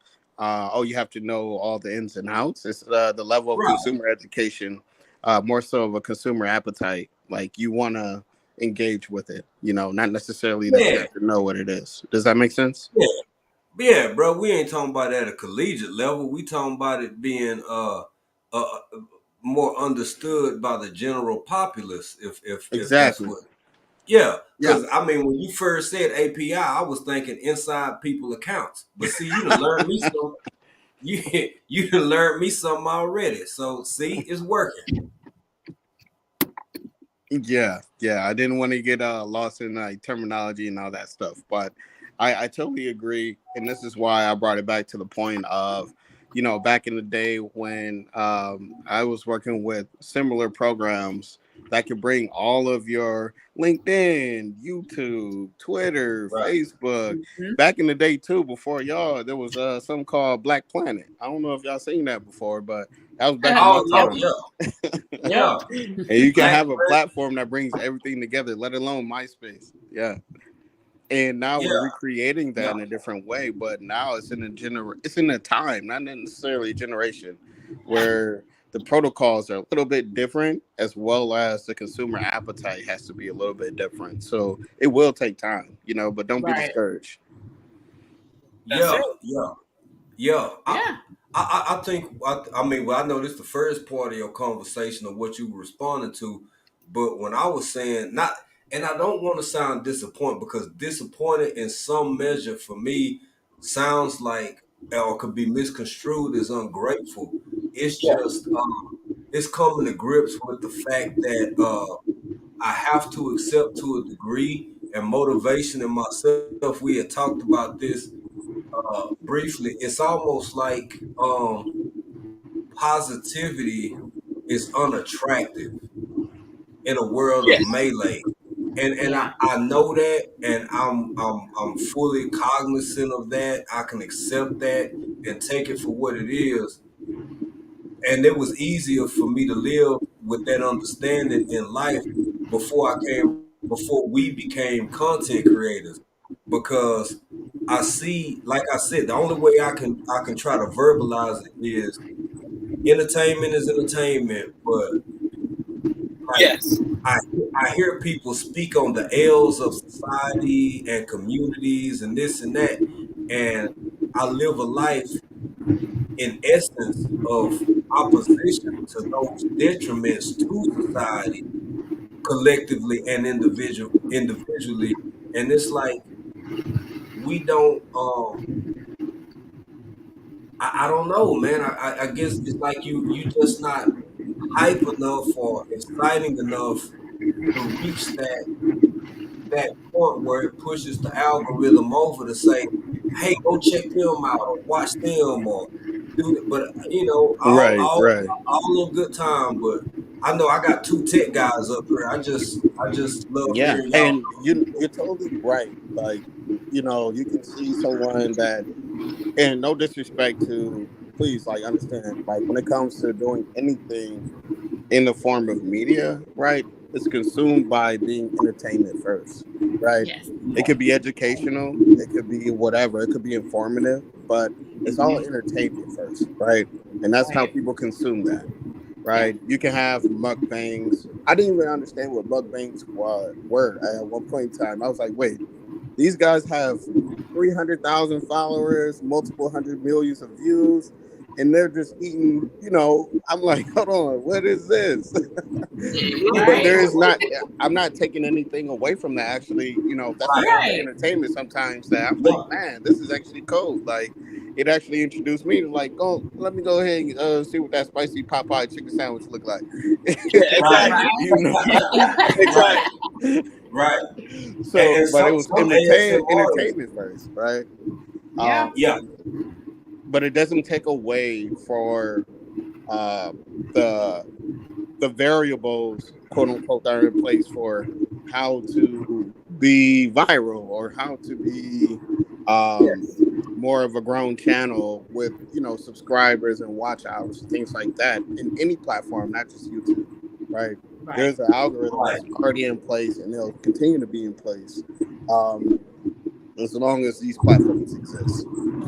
you have to know all the ins and outs. It's the level of consumer education, more so of a consumer appetite. Like you want to engage with it, not necessarily that you have to know what it is. Does that make sense? Yeah, bro. We ain't talking about at a collegiate level. We talking about it being more understood by the general populace. If that's what. Because I mean, when you first said API, I was thinking inside people accounts. But see, you done learned me some. You done learned me something already. So see, it's working. Yeah. I didn't want to get lost in terminology and all that stuff, but I totally agree, and this is why I brought it back to the point of, back in the day when I was working with similar programs that can bring all of your LinkedIn, YouTube, Twitter, Facebook. Back in the day too, before y'all, there was something called Black Planet. I don't know if y'all seen that before, but that was back in my time. Yeah. And you can have a platform that brings everything together, let alone MySpace. Yeah. And now we're recreating that in a different way, but now it's in a time, not necessarily a generation, where the protocols are a little bit different, as well as the consumer appetite has to be a little bit different. So it will take time, but don't be discouraged. Yeah. I think I know this is the first part of your conversation of what you were responding to, but when I was saying not, and I don't want to sound disappointed, because disappointed in some measure for me sounds like, or could be misconstrued as ungrateful. It's just it's coming to grips with the fact that I have to accept to a degree, and motivation in myself. We had talked about this briefly. It's almost like positivity is unattractive in a world of melee. And I know that, and I'm fully cognizant of that. I can accept that and take it for what it is. And it was easier for me to live with that understanding in life before we became content creators, because I see, like I said, the only way I can try to verbalize it is entertainment is entertainment, but like I I hear people speak on the ills of society and communities and this and that, and I live a life in essence of opposition to those detriments to society collectively and individually, and it's like we don't I don't know, man. I guess it's like you just not hype enough or exciting enough to reach that point where it pushes the algorithm over to say, hey, go check them out or watch them or do it. But Right, right. all in good time. But I know I got two tech guys up here. I just love Yeah, hearing y'all. and you're totally right. Like, you can see someone that, and no disrespect to, please, like, understand, like, when it comes to doing anything in the form of media, right? It's consumed by being entertainment first, right? It could be educational, it could be whatever, it could be informative, but it's all entertainment first, right? And that's how people consume that, right? You can have mukbangs. I didn't even understand what mukbangs were at one point in time. I was like, wait, these guys have 300,000 followers, multiple hundred millions of views, and they're just eating, I'm like, hold on, what is this? But there is not, I'm not taking anything away from that. Actually, that's a form of entertainment sometimes that I'm like, man, this is actually cool. Like, it actually introduced me to, like, let me go ahead and see what that spicy Popeye chicken sandwich look like. Right. So, And but some it was ASMR. entertainment first, right? Yeah. But it doesn't take away for the variables, quote unquote, that are in place for how to be viral or how to be more of a grown channel with subscribers and watch hours and things like that in any platform, not just YouTube, right? There's an algorithm that's already in place, and they'll continue to be in place as long as these platforms exist.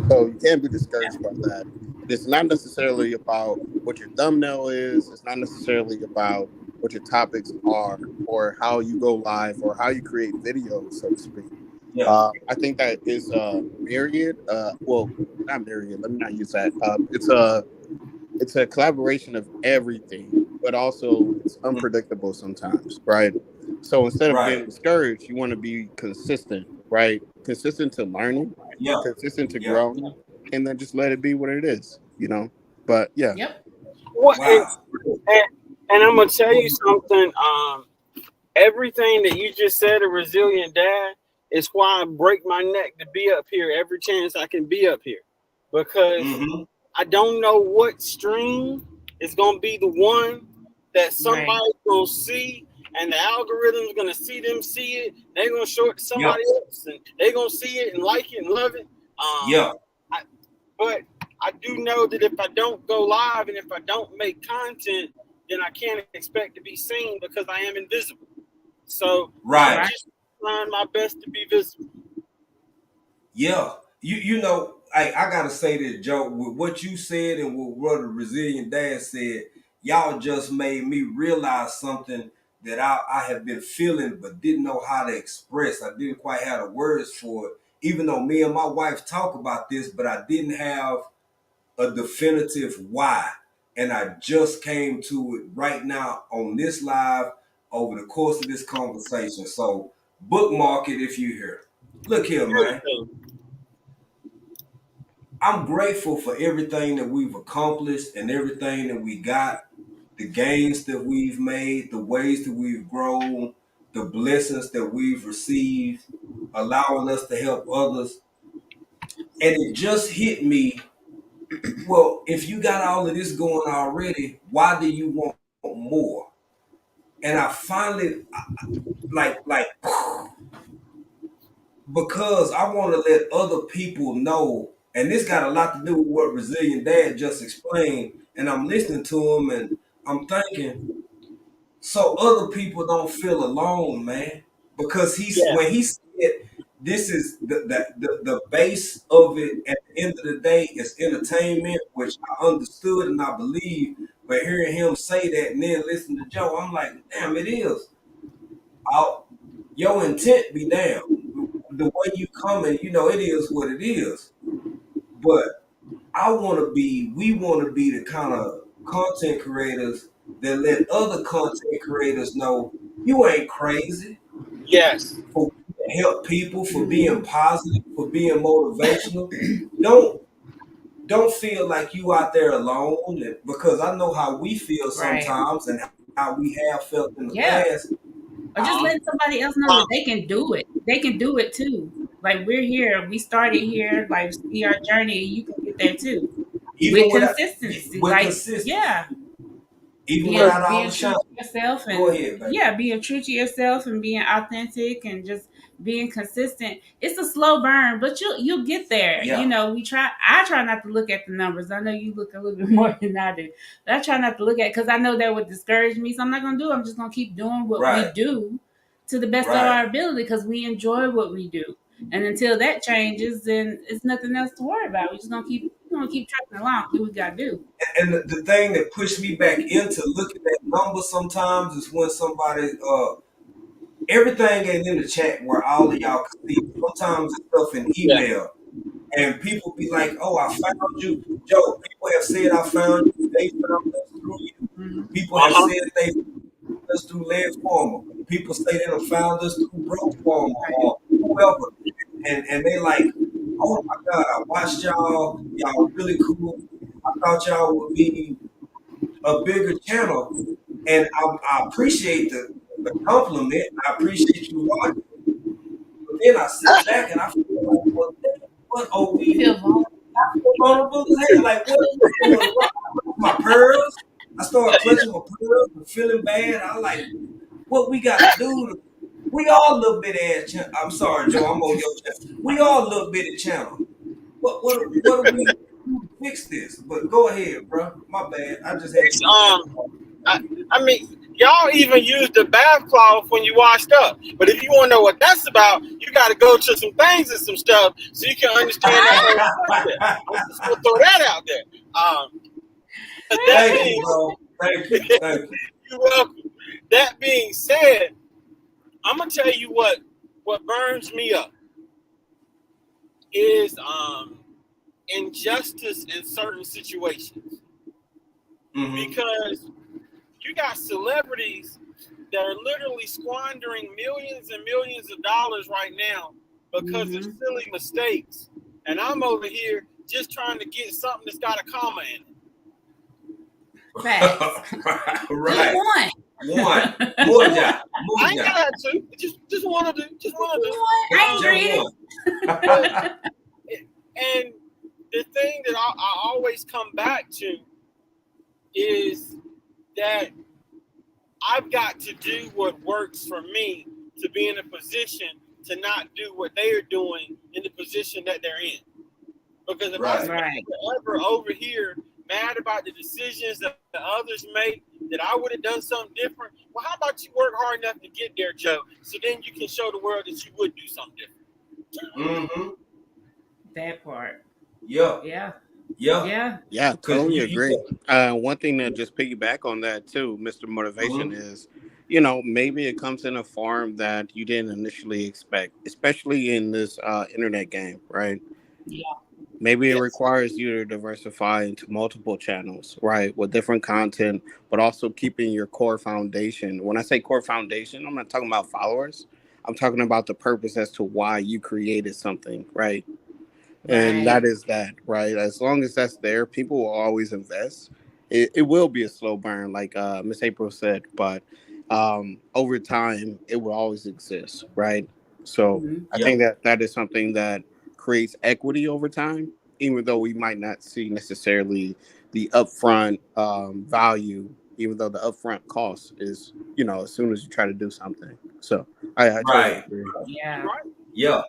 So you can't be discouraged by that. It's not necessarily about what your thumbnail is. It's not necessarily about what your topics are or how you go live or how you create videos, so to speak. I think that is myriad. Well, not myriad. Let me not use that. It's a collaboration of everything, but also it's unpredictable sometimes, right? So instead of getting discouraged, you want to be consistent, right? Consistent to learning, consistent to growing, and then just let it be what it is, But yeah. What and I'm gonna tell you something. Everything that you just said, a resilient dad, is why I break my neck to be up here every chance I can be up here, because I don't know what stream is gonna be the one that somebody's gonna see, and the algorithm's gonna see it. They're gonna show it to somebody else, and they're gonna see it and like it and love it. But I do know that if I don't go live and if I don't make content, then I can't expect to be seen because I am invisible. So I'm just trying my best to be visible. Yeah. You know, I gotta say this, Joe, with what you said and what the Resilient Dad said, y'all just made me realize something that I have been feeling but didn't know how to express. I didn't quite have the words for it, even though me and my wife talk about this, but I didn't have a definitive why. And I just came to it right now on this live over the course of this conversation. So bookmark it if you're here. Look here, man. I'm grateful for everything that we've accomplished and everything that we got, the gains that we've made, the ways that we've grown, the blessings that we've received, allowing us to help others. And it just hit me, well, if you got all of this going already, why do you want more? And I finally, like, because I want to let other people know, and this got a lot to do with what Resilient Dad just explained, and I'm listening to him and I'm thinking, so other people don't feel alone, man. Because when he said this is the base of it at the end of the day is entertainment, which I understood and I believe, but hearing him say that and then listen to Joe, I'm like, damn, it is. Your intent be damn. The way you come and it is what it is. But we want to be the kind of content creators that let other content creators know you ain't crazy. Yes. For help people, for being positive, for being motivational. Don't feel like you out there alone, because I know how we feel sometimes and how we have felt in the past. Or just letting somebody else know that they can do it. They can do it too. Like, we're here. We started here. Like, see our journey. You can get there too. Even with consistency. Consistency. Yeah. Even without all being the true to yourself and go ahead, baby. Being true to yourself and being authentic and just being consistent. It's a slow burn, but you'll get there. Yeah. I try not to look at the numbers. I know you look a little bit more than I do, but I try not to look at it because I know that would discourage me. So I'm not gonna do it. I'm just gonna keep doing what we do to the best of our ability because we enjoy what we do. And until that changes, then it's nothing else to worry about. We're just gonna keep trucking along, do what we gotta do. And the thing that pushed me back into looking at numbers sometimes is when somebody everything ain't in the chat where all of y'all can see. Sometimes it's stuff in email. And people be like, oh, I found you. Joe, people have said I found you. They found us through you. Mm-hmm. People have said they found us through Led Farmer. People say they have found us through Bro Farmer or whoever. And they like, oh my God, I watched y'all. Y'all really cool. I thought y'all would be a bigger channel. And I appreciate the compliment. I appreciate you watching. But then I sit back and I feel like, well, what are we? I feel vulnerable as hell. Like, what's going on? My pearls. I started clutching my pearls and feeling bad. I like, what we got to do? We all little bit ass channel. I'm sorry, Joe. I'm on your channel. We all little bitty channel. What do we do to fix this? But go ahead, bro. My bad. I just had to. I mean, y'all even use the bath cloth when you washed up. But if you want to know what that's about, you got to go to some things and some stuff so you can understand that. I'm just gonna throw that out there. Thank you, bro. Thank you. You're welcome. That being said, I'm gonna tell you what burns me up is injustice in certain situations. Mm-hmm. Because you got celebrities that are literally squandering millions and millions of dollars right now because of silly mistakes. And I'm over here just trying to get something that's got a comma in it. Right. One. More job. I ain't got to. Just one of them. Just one of them. I and the thing that I always come back to is that I've got to do what works for me to be in a position to not do what they are doing in the position that they're in. Because if I spend forever over here mad about the decisions that the others make, that I would have done something different, well, how about you work hard enough to get there, Joe, so then you can show the world that you would do something different. Mm-hmm. That part. Yeah. Yeah. Yeah. Yeah. Yeah, totally agree. One thing to just piggyback on that too, Mr. Motivation, is, maybe it comes in a form that you didn't initially expect, especially in this internet game, right? Yeah. Maybe it requires you to diversify into multiple channels, right, with different content, but also keeping your core foundation. When I say core foundation, I'm not talking about followers. I'm talking about the purpose as to why you created something, right? And Right. that is that, right? As long as that's there, people will always invest. It will be a slow burn, like Miss April said, but over time, it will always exist, right? So Mm-hmm. I think that is something that creates equity over time, even though we might not see necessarily the upfront value, even though the upfront cost is, as soon as you try to do something. So I totally agree. Yeah. Yeah.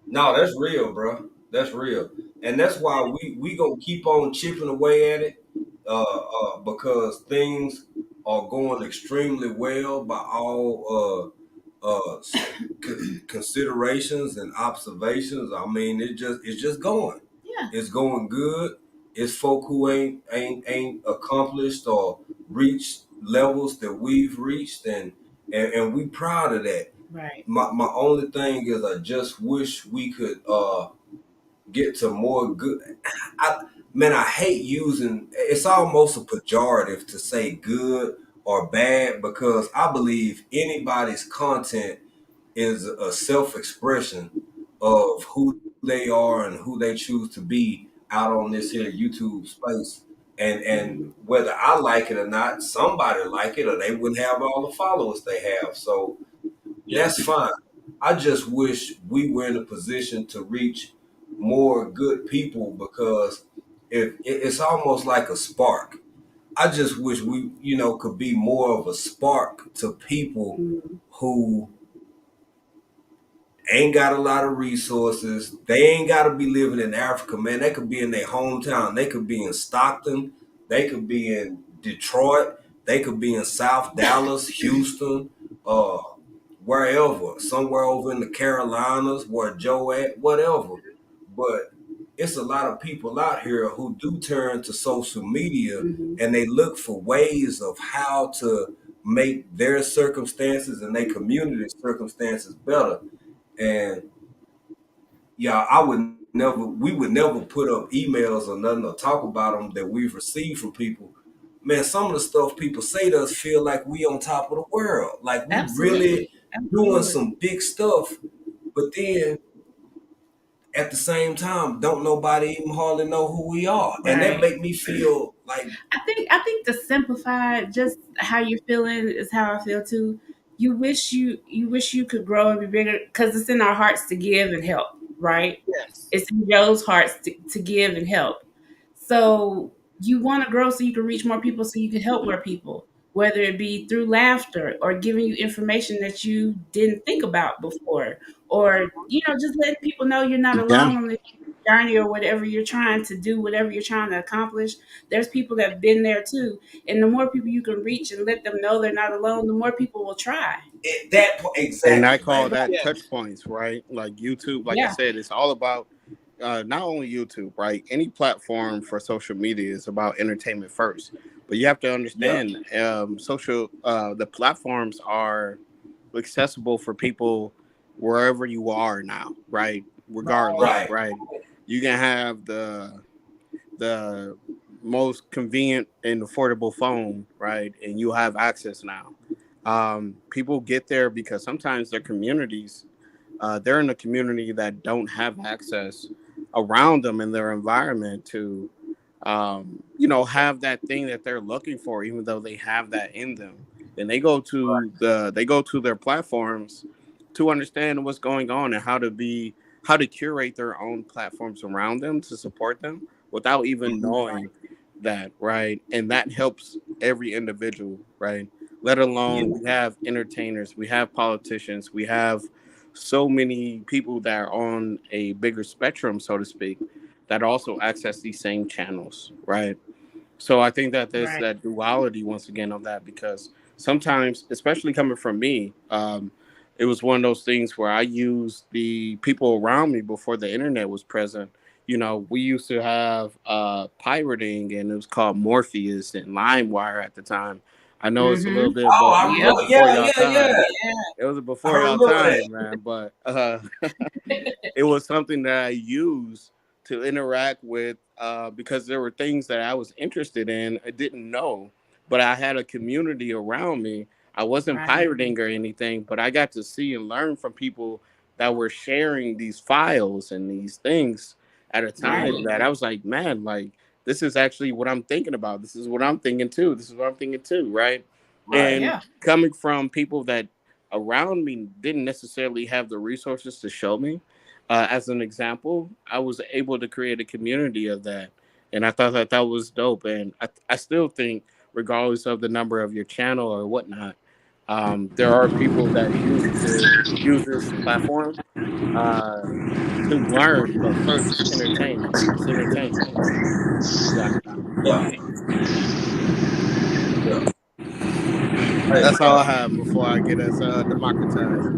No, that's real, bro. That's real, and that's why we gonna keep on chipping away at it, because things are going extremely well by all considerations and observations. I mean, it's just going. Yeah. It's going good. It's folk who ain't accomplished or reached levels that we've reached, and we proud of that. Right. My only thing is I just wish we could get to more good. I hate using, it's almost a pejorative to say good or bad, because I believe anybody's content is a self-expression of who they are and who they choose to be out on this here YouTube space. And Mm-hmm. whether I like it or not, somebody like it or they wouldn't have all the followers they have. So that's fine. I just wish we were in a position to reach more good people, because if it's almost like a spark. I just wish we, could be more of a spark to people Mm-hmm. who ain't got a lot of resources. They ain't got to be living in Africa, man. They could be in their hometown. They could be in Stockton. They could be in Detroit. They could be in South Dallas, Houston, uh, wherever, somewhere over in the Carolinas, where Joe at, whatever. But it's a lot of people out here who do turn to social media Mm-hmm. and they look for ways of how to make their circumstances and their community circumstances better. And yeah, we would never put up emails or nothing or talk about them that we've received from people. Man, some of the stuff people say to us feel like we on top of the world, like we really Absolutely. doing Absolutely. some big stuff. But then at the same time, don't nobody even hardly know who we are, and that Right. make me feel like I think to simplify just how you're feeling is how I feel too. You wish you could grow and be bigger because it's in our hearts to give and help, right? Yes. It's in Joe's hearts to give and help. So you want to grow so you can reach more people so you can help more people, whether it be through laughter or giving you information that you didn't think about before, or just letting people know you're not Yeah. alone on this journey or whatever you're trying to do, whatever you're trying to accomplish. There's people that have been there too. And the more people you can reach and let them know they're not alone, the more people will try. And I exactly, call baby. that touch Yes. points, right? Like YouTube, like I Yeah. said, it's all about not only YouTube, right? Any platform for social media is about entertainment first. But you have to Yep. understand, the platforms are accessible for people wherever you are now, right? Regardless, Right. right? You can have the most convenient and affordable phone, right? And you have access now. People get there because sometimes their communities, they're in a community that don't have access around them in their environment to, have that thing that they're looking for, even though they have that in them. And they go to their platforms to understand what's going on and how to curate their own platforms around them to support them without even Mhm. knowing that, right? And that helps every individual, right? let alone we have entertainers, we have politicians, we have so many people that are on a bigger spectrum, so to speak, that also access these same channels, right? So I think that there's Right. that duality once again of that, because sometimes, especially coming from me, it was one of those things where I used the people around me before the internet was present. You know, we used to have pirating, and it was called Morpheus and LimeWire at the time. I know it's a little Mm-hmm. bit, Oh, I Yep. remember. before Yeah, y'all yeah, yeah. time. Yeah. It was I before y'all remember time, that. man. But it was something that I used to interact with, because there were things that I was interested in. I didn't know, but I had a community around me. I wasn't Right. pirating or anything, but I got to see and learn from people that were sharing these files and these things at a time Right. that I was like, man, like this is actually what I'm thinking about. This is what I'm thinking too. This is what I'm thinking too, right? Right. And Yeah. coming from people that around me didn't necessarily have the resources to show me. As an example, I was able to create a community of that, and I thought that that was dope. And I still think, regardless of the number of your channel or whatnot, there are people that use this platform uh, to learn, but first it's entertainment. It's entertainment. Exactly. Yeah. Right. Yeah. Hey, That's all bro. I have before I get us democratized.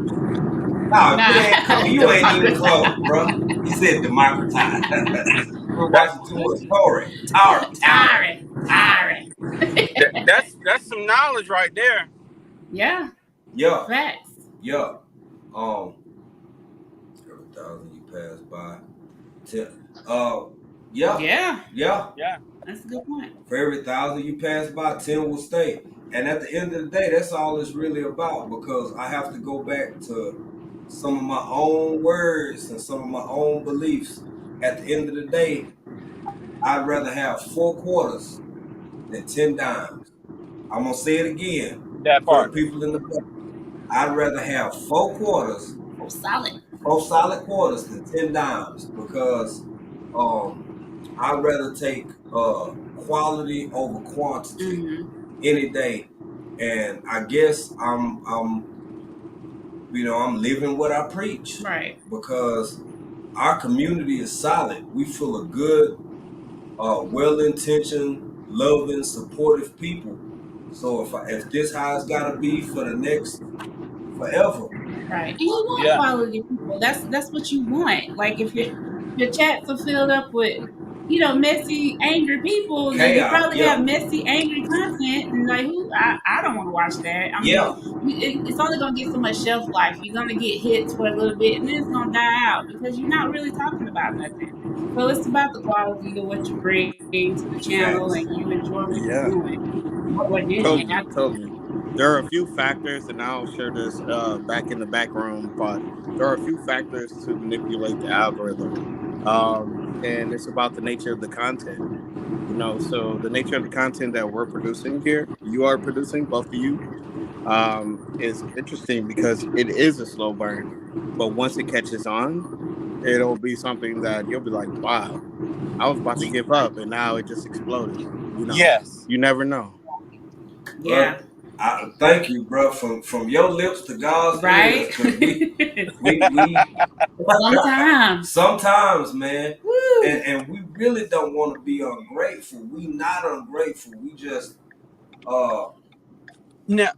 Nah, you Nah. ain't close. You ain't even close, bro. He said democratize. We're That, watching too much Tory. Tower. Tiring. Tiring. that's some knowledge right there. Yeah. Yeah. Facts. Yeah. Um, every thousand you pass by. Ten, uh, yeah. Yeah. Yeah. Yeah. That's a good point. For every thousand you pass by, 10 will stay. And at the end of the day, that's all it's really about, because I have to go back to some of my own words and some of my own beliefs. At the end of the day, I'd rather have 4 quarters than 10 dimes. I'm going to say it again That for the part. people in the back. I'd rather have 4 quarters, Oh, solid. 4 solid quarters than 10 dimes, because um, I'd rather take quality over quantity Mm-hmm. any day. And I guess I'm living what I preach, Right. because our community is solid. We full of good, well-intentioned, loving, supportive people. So if this how it's gotta be for the next forever. Right. And you want Yeah. quality people. That's what you want. Like if your chats are filled up with, messy, angry people, then you Chaos, probably yeah. have messy, angry content. And like, I don't want to watch that. I mean, Yeah. it's only gonna get so much shelf life. You're gonna get hits for a little bit, and then it's gonna die out because you're not really talking about nothing. So it's about the quality of what you bring to the channel, and Facts. you enjoy what you're Yeah. doing. What doing it? Totally, totally. There are a few factors, and I'll share this back in the back room, but there are a few factors to manipulate the algorithm. And it's about the nature of the content. You know, so the nature of the content that we're producing here, you are producing, both of you, is interesting because it is a slow burn. But once it catches on, it'll be something that you'll be like, wow, I was about to give up, and now it just exploded. You know, Yes. you never know. Yeah. Well, I thank you, bro, from your lips to God's ears, Right. because we Sometimes. sometimes, man, Woo. and we really don't want to be ungrateful. We not ungrateful. We just uh Now,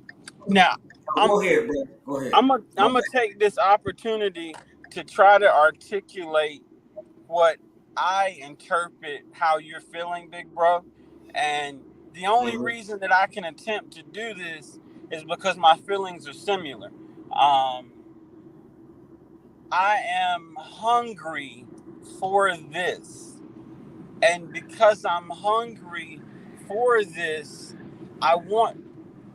now, I'm go ahead, bro. Go ahead. I'm My gonna take this opportunity to try to articulate what I interpret how you're feeling, big bro. And the only bad. reason that I can attempt to do this is because my feelings are similar. Um, I am hungry for this. And because I'm hungry for this, I want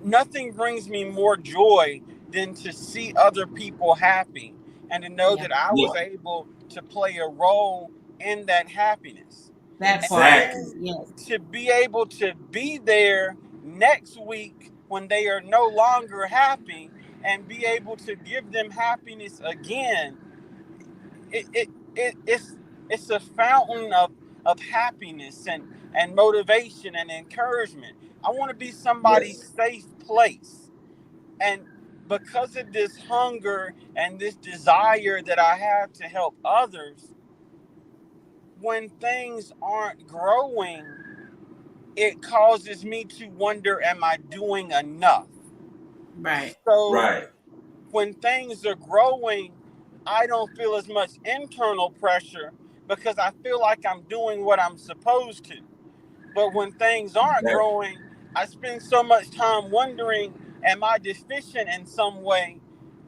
nothing brings me more joy than to see other people happy and to know Yeah. that I Yeah, was able to play a role in that happiness. That And part. exactly. then Yes. to be able to be there next week when they are no longer happy and be able to give them happiness again, it, it, it's a fountain of happiness and motivation and encouragement. I want to be somebody's Yes. safe place. And because of this hunger and this desire that I have to help others, when things aren't growing, it causes me to wonder, am I doing enough? Right. So when things are growing, I don't feel as much internal pressure because I feel like I'm doing what I'm supposed to. But when things aren't growing, I spend so much time wondering, am I deficient in some way,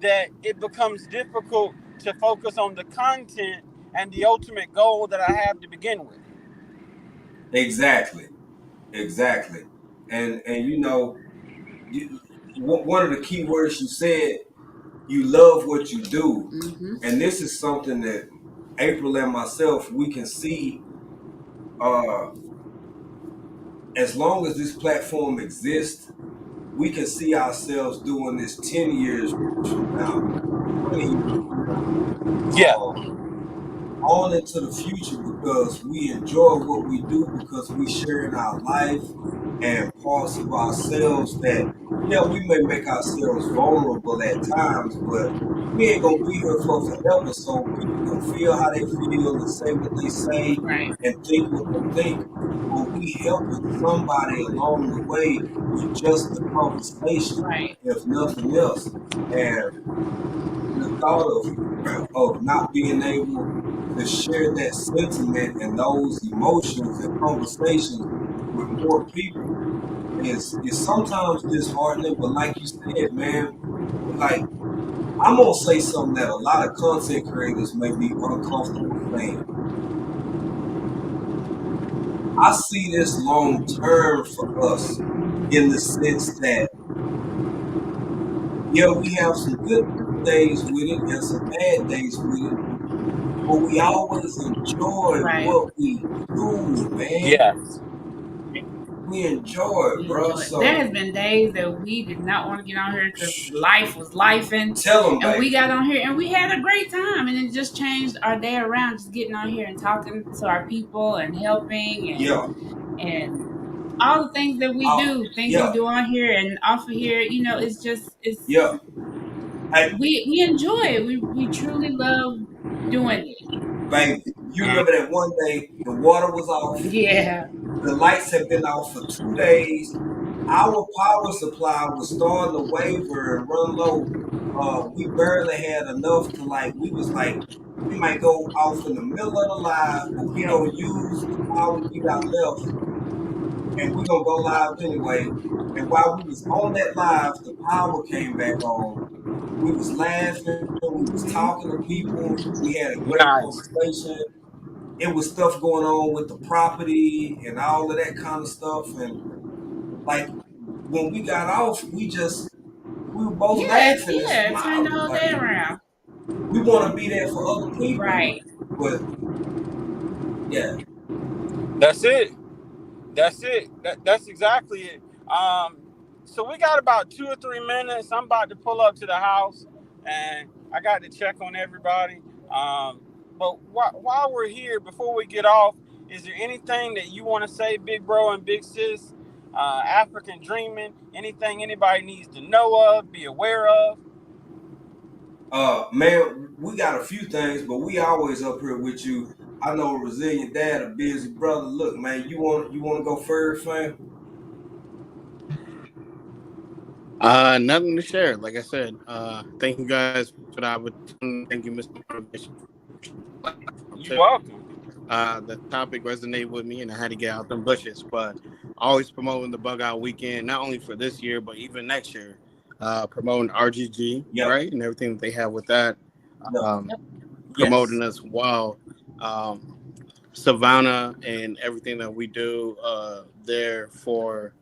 that it becomes difficult to focus on the content and the ultimate goal that I have to begin with. Exactly. And you know, one of the key words you said, you love what you do. Mm-hmm. And this is something that April and myself, we can see, as long as this platform exists, we can see ourselves doing this 10 years from now, 20 years from now, Yeah. on into the future, because we enjoy what we do, because we share in our life and parts of ourselves that, yeah, we may make ourselves vulnerable at times, but we ain't gonna be here for forever. So people can feel how they feel and say what they say Right. and think what they think. But we helping somebody along the way with just the conversation, Right. if nothing else. And the thought of not being able to share that sentiment and those emotions and conversations with more people is sometimes disheartening. But like you said, man, like, I'm gonna say something that a lot of content creators may be uncomfortable saying. I see this long term for us, in the sense that, yeah, we have some good days with it and some bad days with it, but we always enjoy Right. what we do, man. Yes. We enjoy it, We bro. enjoy it. There So has been days that we did not want to get on here because life was lifing, tell them, and we baby. got on here and we had a great time, and it just changed our day around. Just getting on here and talking to our people and helping Yeah. and all the things that we do, things we Yeah. do on here and off of here. You know, it's just Yeah. Hey, we enjoy it. We truly love doing it. baby, you remember that one day the water was off, Yeah. the lights had been off for 2 days, our power supply was starting to waver and run low. We barely had enough to, like, we was like, we might go off in the middle of the live, but we Yep. gonna use the power we got left, and we gonna go live anyway. And while we was on that live, the power came back on. We was laughing, we was Mm-hmm. talking to people, we had a great Nice. conversation. It was stuff going on with the property and all of that kind of stuff. And, like, when we got off, we were both Yeah. laughing and Yeah. Turn the smiling. whole day Like, around. we want to be there for other people. Right. But yeah. That's it. That's it. That's exactly it. Um, so we got about 2 or 3 minutes. I'm about to pull up to the house, and I got to check on everybody. But while we're here, before we get off, is there anything that you want to say, big bro and big sis? African dreaming. Anything anybody needs to know of, be aware of? Man, we got a few things, but we always up here with you. I know a resilient dad, a busy brother. Look, man, you want to go first, fam? Nothing to share. Like I said, thank you guys for the opportunity. Thank you, Mr. Motivation. You welcome. The topic resonated with me, and I had to get out them bushes. But always promoting the Bug Out Weekend, not only for this year, but even next year. Promoting RGG, Yep. right, and everything that they have with that. Yep. Promoting Yes. us well. Savannah and everything that we do there for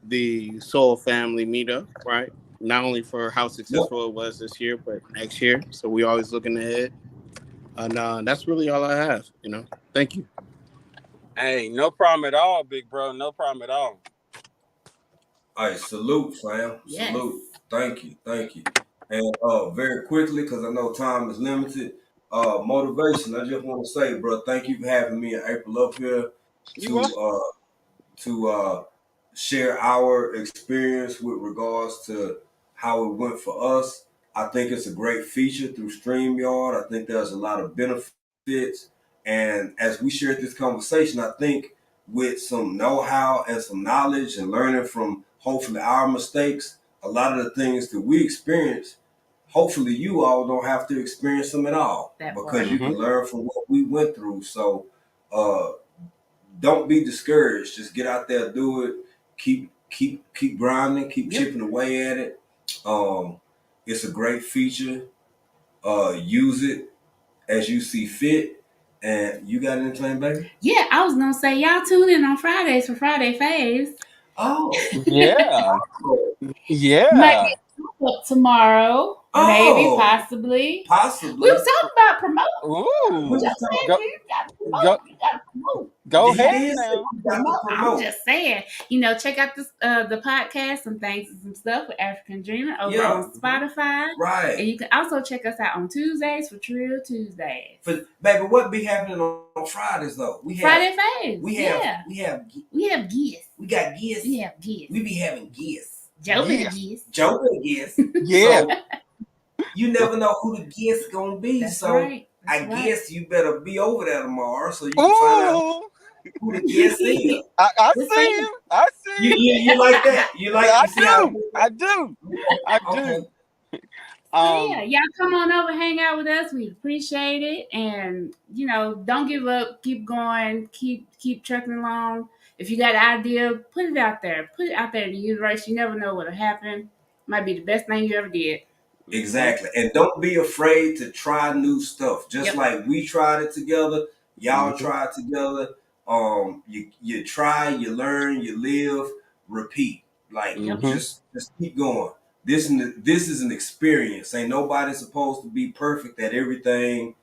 the Soul Family meetup, right? Not only for how Yep. successful it was this year, but next year. So we always looking ahead. And that's really all I have, Thank you. Hey, no problem at all, big bro. No problem at all. All right, salute, fam. Yes. Salute. Thank you. And very quickly, because I know time is limited. Motivation. I just want to say, bro, thank you for having me and April up here You welcome. to share our experience with regards to how it went for us. I think it's a great feature through StreamYard. I think there's a lot of benefits. And as we shared this conversation, I think with some know-how and some knowledge and learning from hopefully our mistakes, a lot of the things that we experience, hopefully you all don't have to experience them at all, because you can learn from what we went through. So don't be discouraged. Just get out there, do it. Keep grinding, keep chipping away at it. It's a great feature. Use it as you see fit. And you got anything, baby? Yeah, I was gonna say y'all tune in on Fridays for Friday Faves. Oh, yeah. Yeah. Might be up tomorrow. Maybe, possibly. We was talking about promoting. Ooh. You gotta promote. Go ahead now. I'm just saying, check out this the podcast, some things and some stuff with African Dreamer over on Spotify. Right. And you can also check us out on Tuesdays for Trill Tuesdays. Baby, what be happening on Fridays though? Friday Faves. We have geese. We got geese. We have geese. We be having geese. Joe and geese. Yeah. So, you never know who the guest gonna be. That's so right. I guess you better be over there tomorrow so you can find out who the guest is. I see you. I see you. You like that? You like? I do. Okay. Yeah, y'all come on over, hang out with us. We appreciate it, and don't give up. Keep going. Keep trucking along. If you got an idea, put it out there. Put it out there in the universe. You never know what'll happen. Might be the best thing you ever did. Exactly. And don't be afraid to try new stuff. Just like we tried it together, y'all tried together. You try, you learn, you live, repeat. Like just keep going. This is an experience. Ain't nobody supposed to be perfect at everything.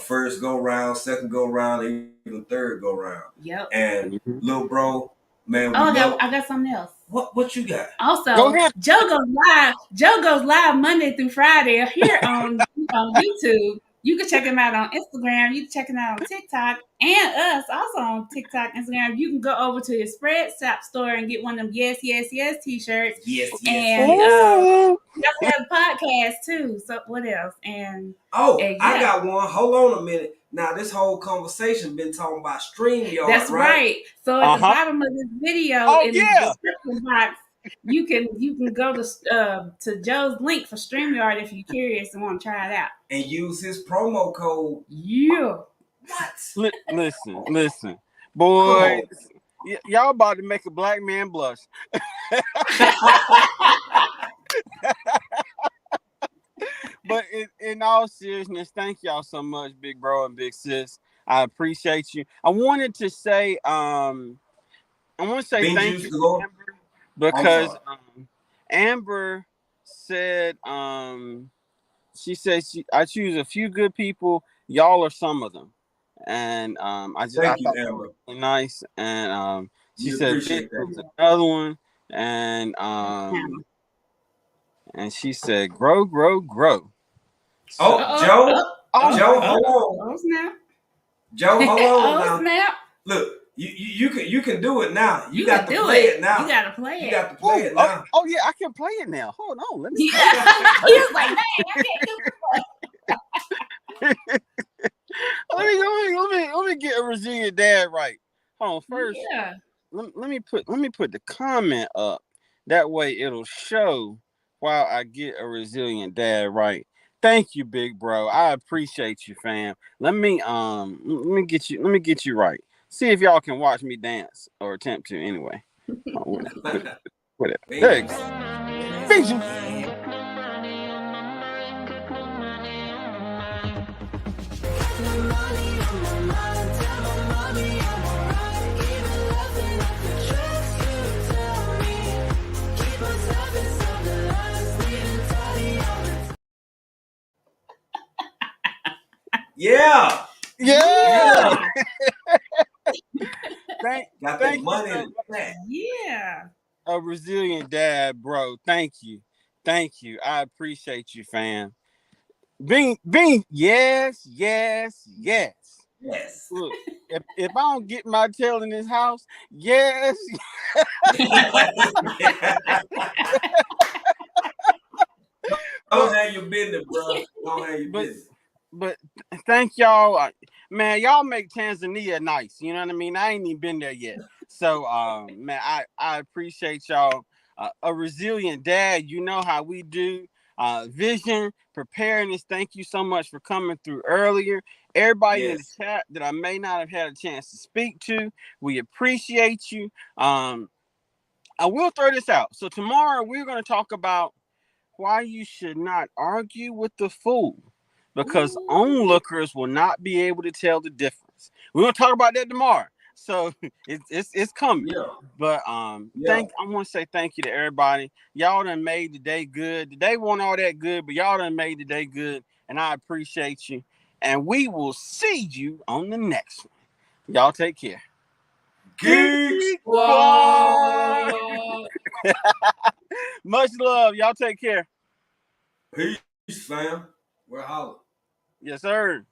First go round, second go round, even third go round. Yep. And little bro, man. I got something else. What you got? Also, Joe goes live Monday through Friday here on YouTube. You can check him out on Instagram. You can check him out on TikTok and us also on TikTok, Instagram. You can go over to his Spread Shop store and get one of them Yes t-shirts. Yes. And he also has a podcast too. So what else? And I got one. Hold on a minute. Now this whole conversation been talking about StreamYard. That's right. So at the bottom of this video in the description box, you can go to Joe's link for StreamYard if you're curious and want to try it out. And use his promo code. Yeah. What? Listen. Boys, y'all about to make a black man blush. But in all seriousness, thank y'all so much, big bro and big sis. I appreciate you. I wanted to say thank you to Amber, because Amber said she said I choose a few good people. Y'all are some of them, and I thought that was really nice. And she said Vic was another one, and she said grow. So, Joe, hold on. Oh snap! Joe, hold on now. Snap! Look, you can do it now. You got to play it now. You got to play it. You got to play it now. Oh yeah, I can play it now. Hold on, let me. He was like, "Man, I can't do it." Let me get a resilient dad right. Hold on, first. Yeah. Let me put the comment up. That way it'll show while I get a resilient dad right. Thank you, big bro. I appreciate you, fam. Let me get you right. See if y'all can watch me dance or attempt to anyway. Whatever. There you go. Thank you. Yeah. Thank money you. Yeah. A resilient dad, bro. Thank you. I appreciate you, fam. Bing. Yes. Look, if I don't get my tail in this house, yes. Don't have your business, bro. Don't have your business. But thank y'all, man. Y'all make Tanzania nice. You know what I mean? I ain't even been there yet. So, man, I appreciate y'all. A resilient dad. You know how we do. Vision, preparedness. Thank you so much for coming through earlier. Everybody in the chat that I may not have had a chance to speak to, we appreciate you. I will throw this out. So tomorrow we're going to talk about why you should not argue with the fool, because onlookers will not be able to tell the difference. We're gonna talk about that tomorrow, so it's coming. Yeah. But I want to say thank you to everybody. Y'all done made the day good. The day wasn't all that good, but y'all done made the day good, and I appreciate you. And we will see you on the next one. Y'all take care. Geek Squad. Much love. Y'all take care. Peace, fam. We're holla. Yes, sir.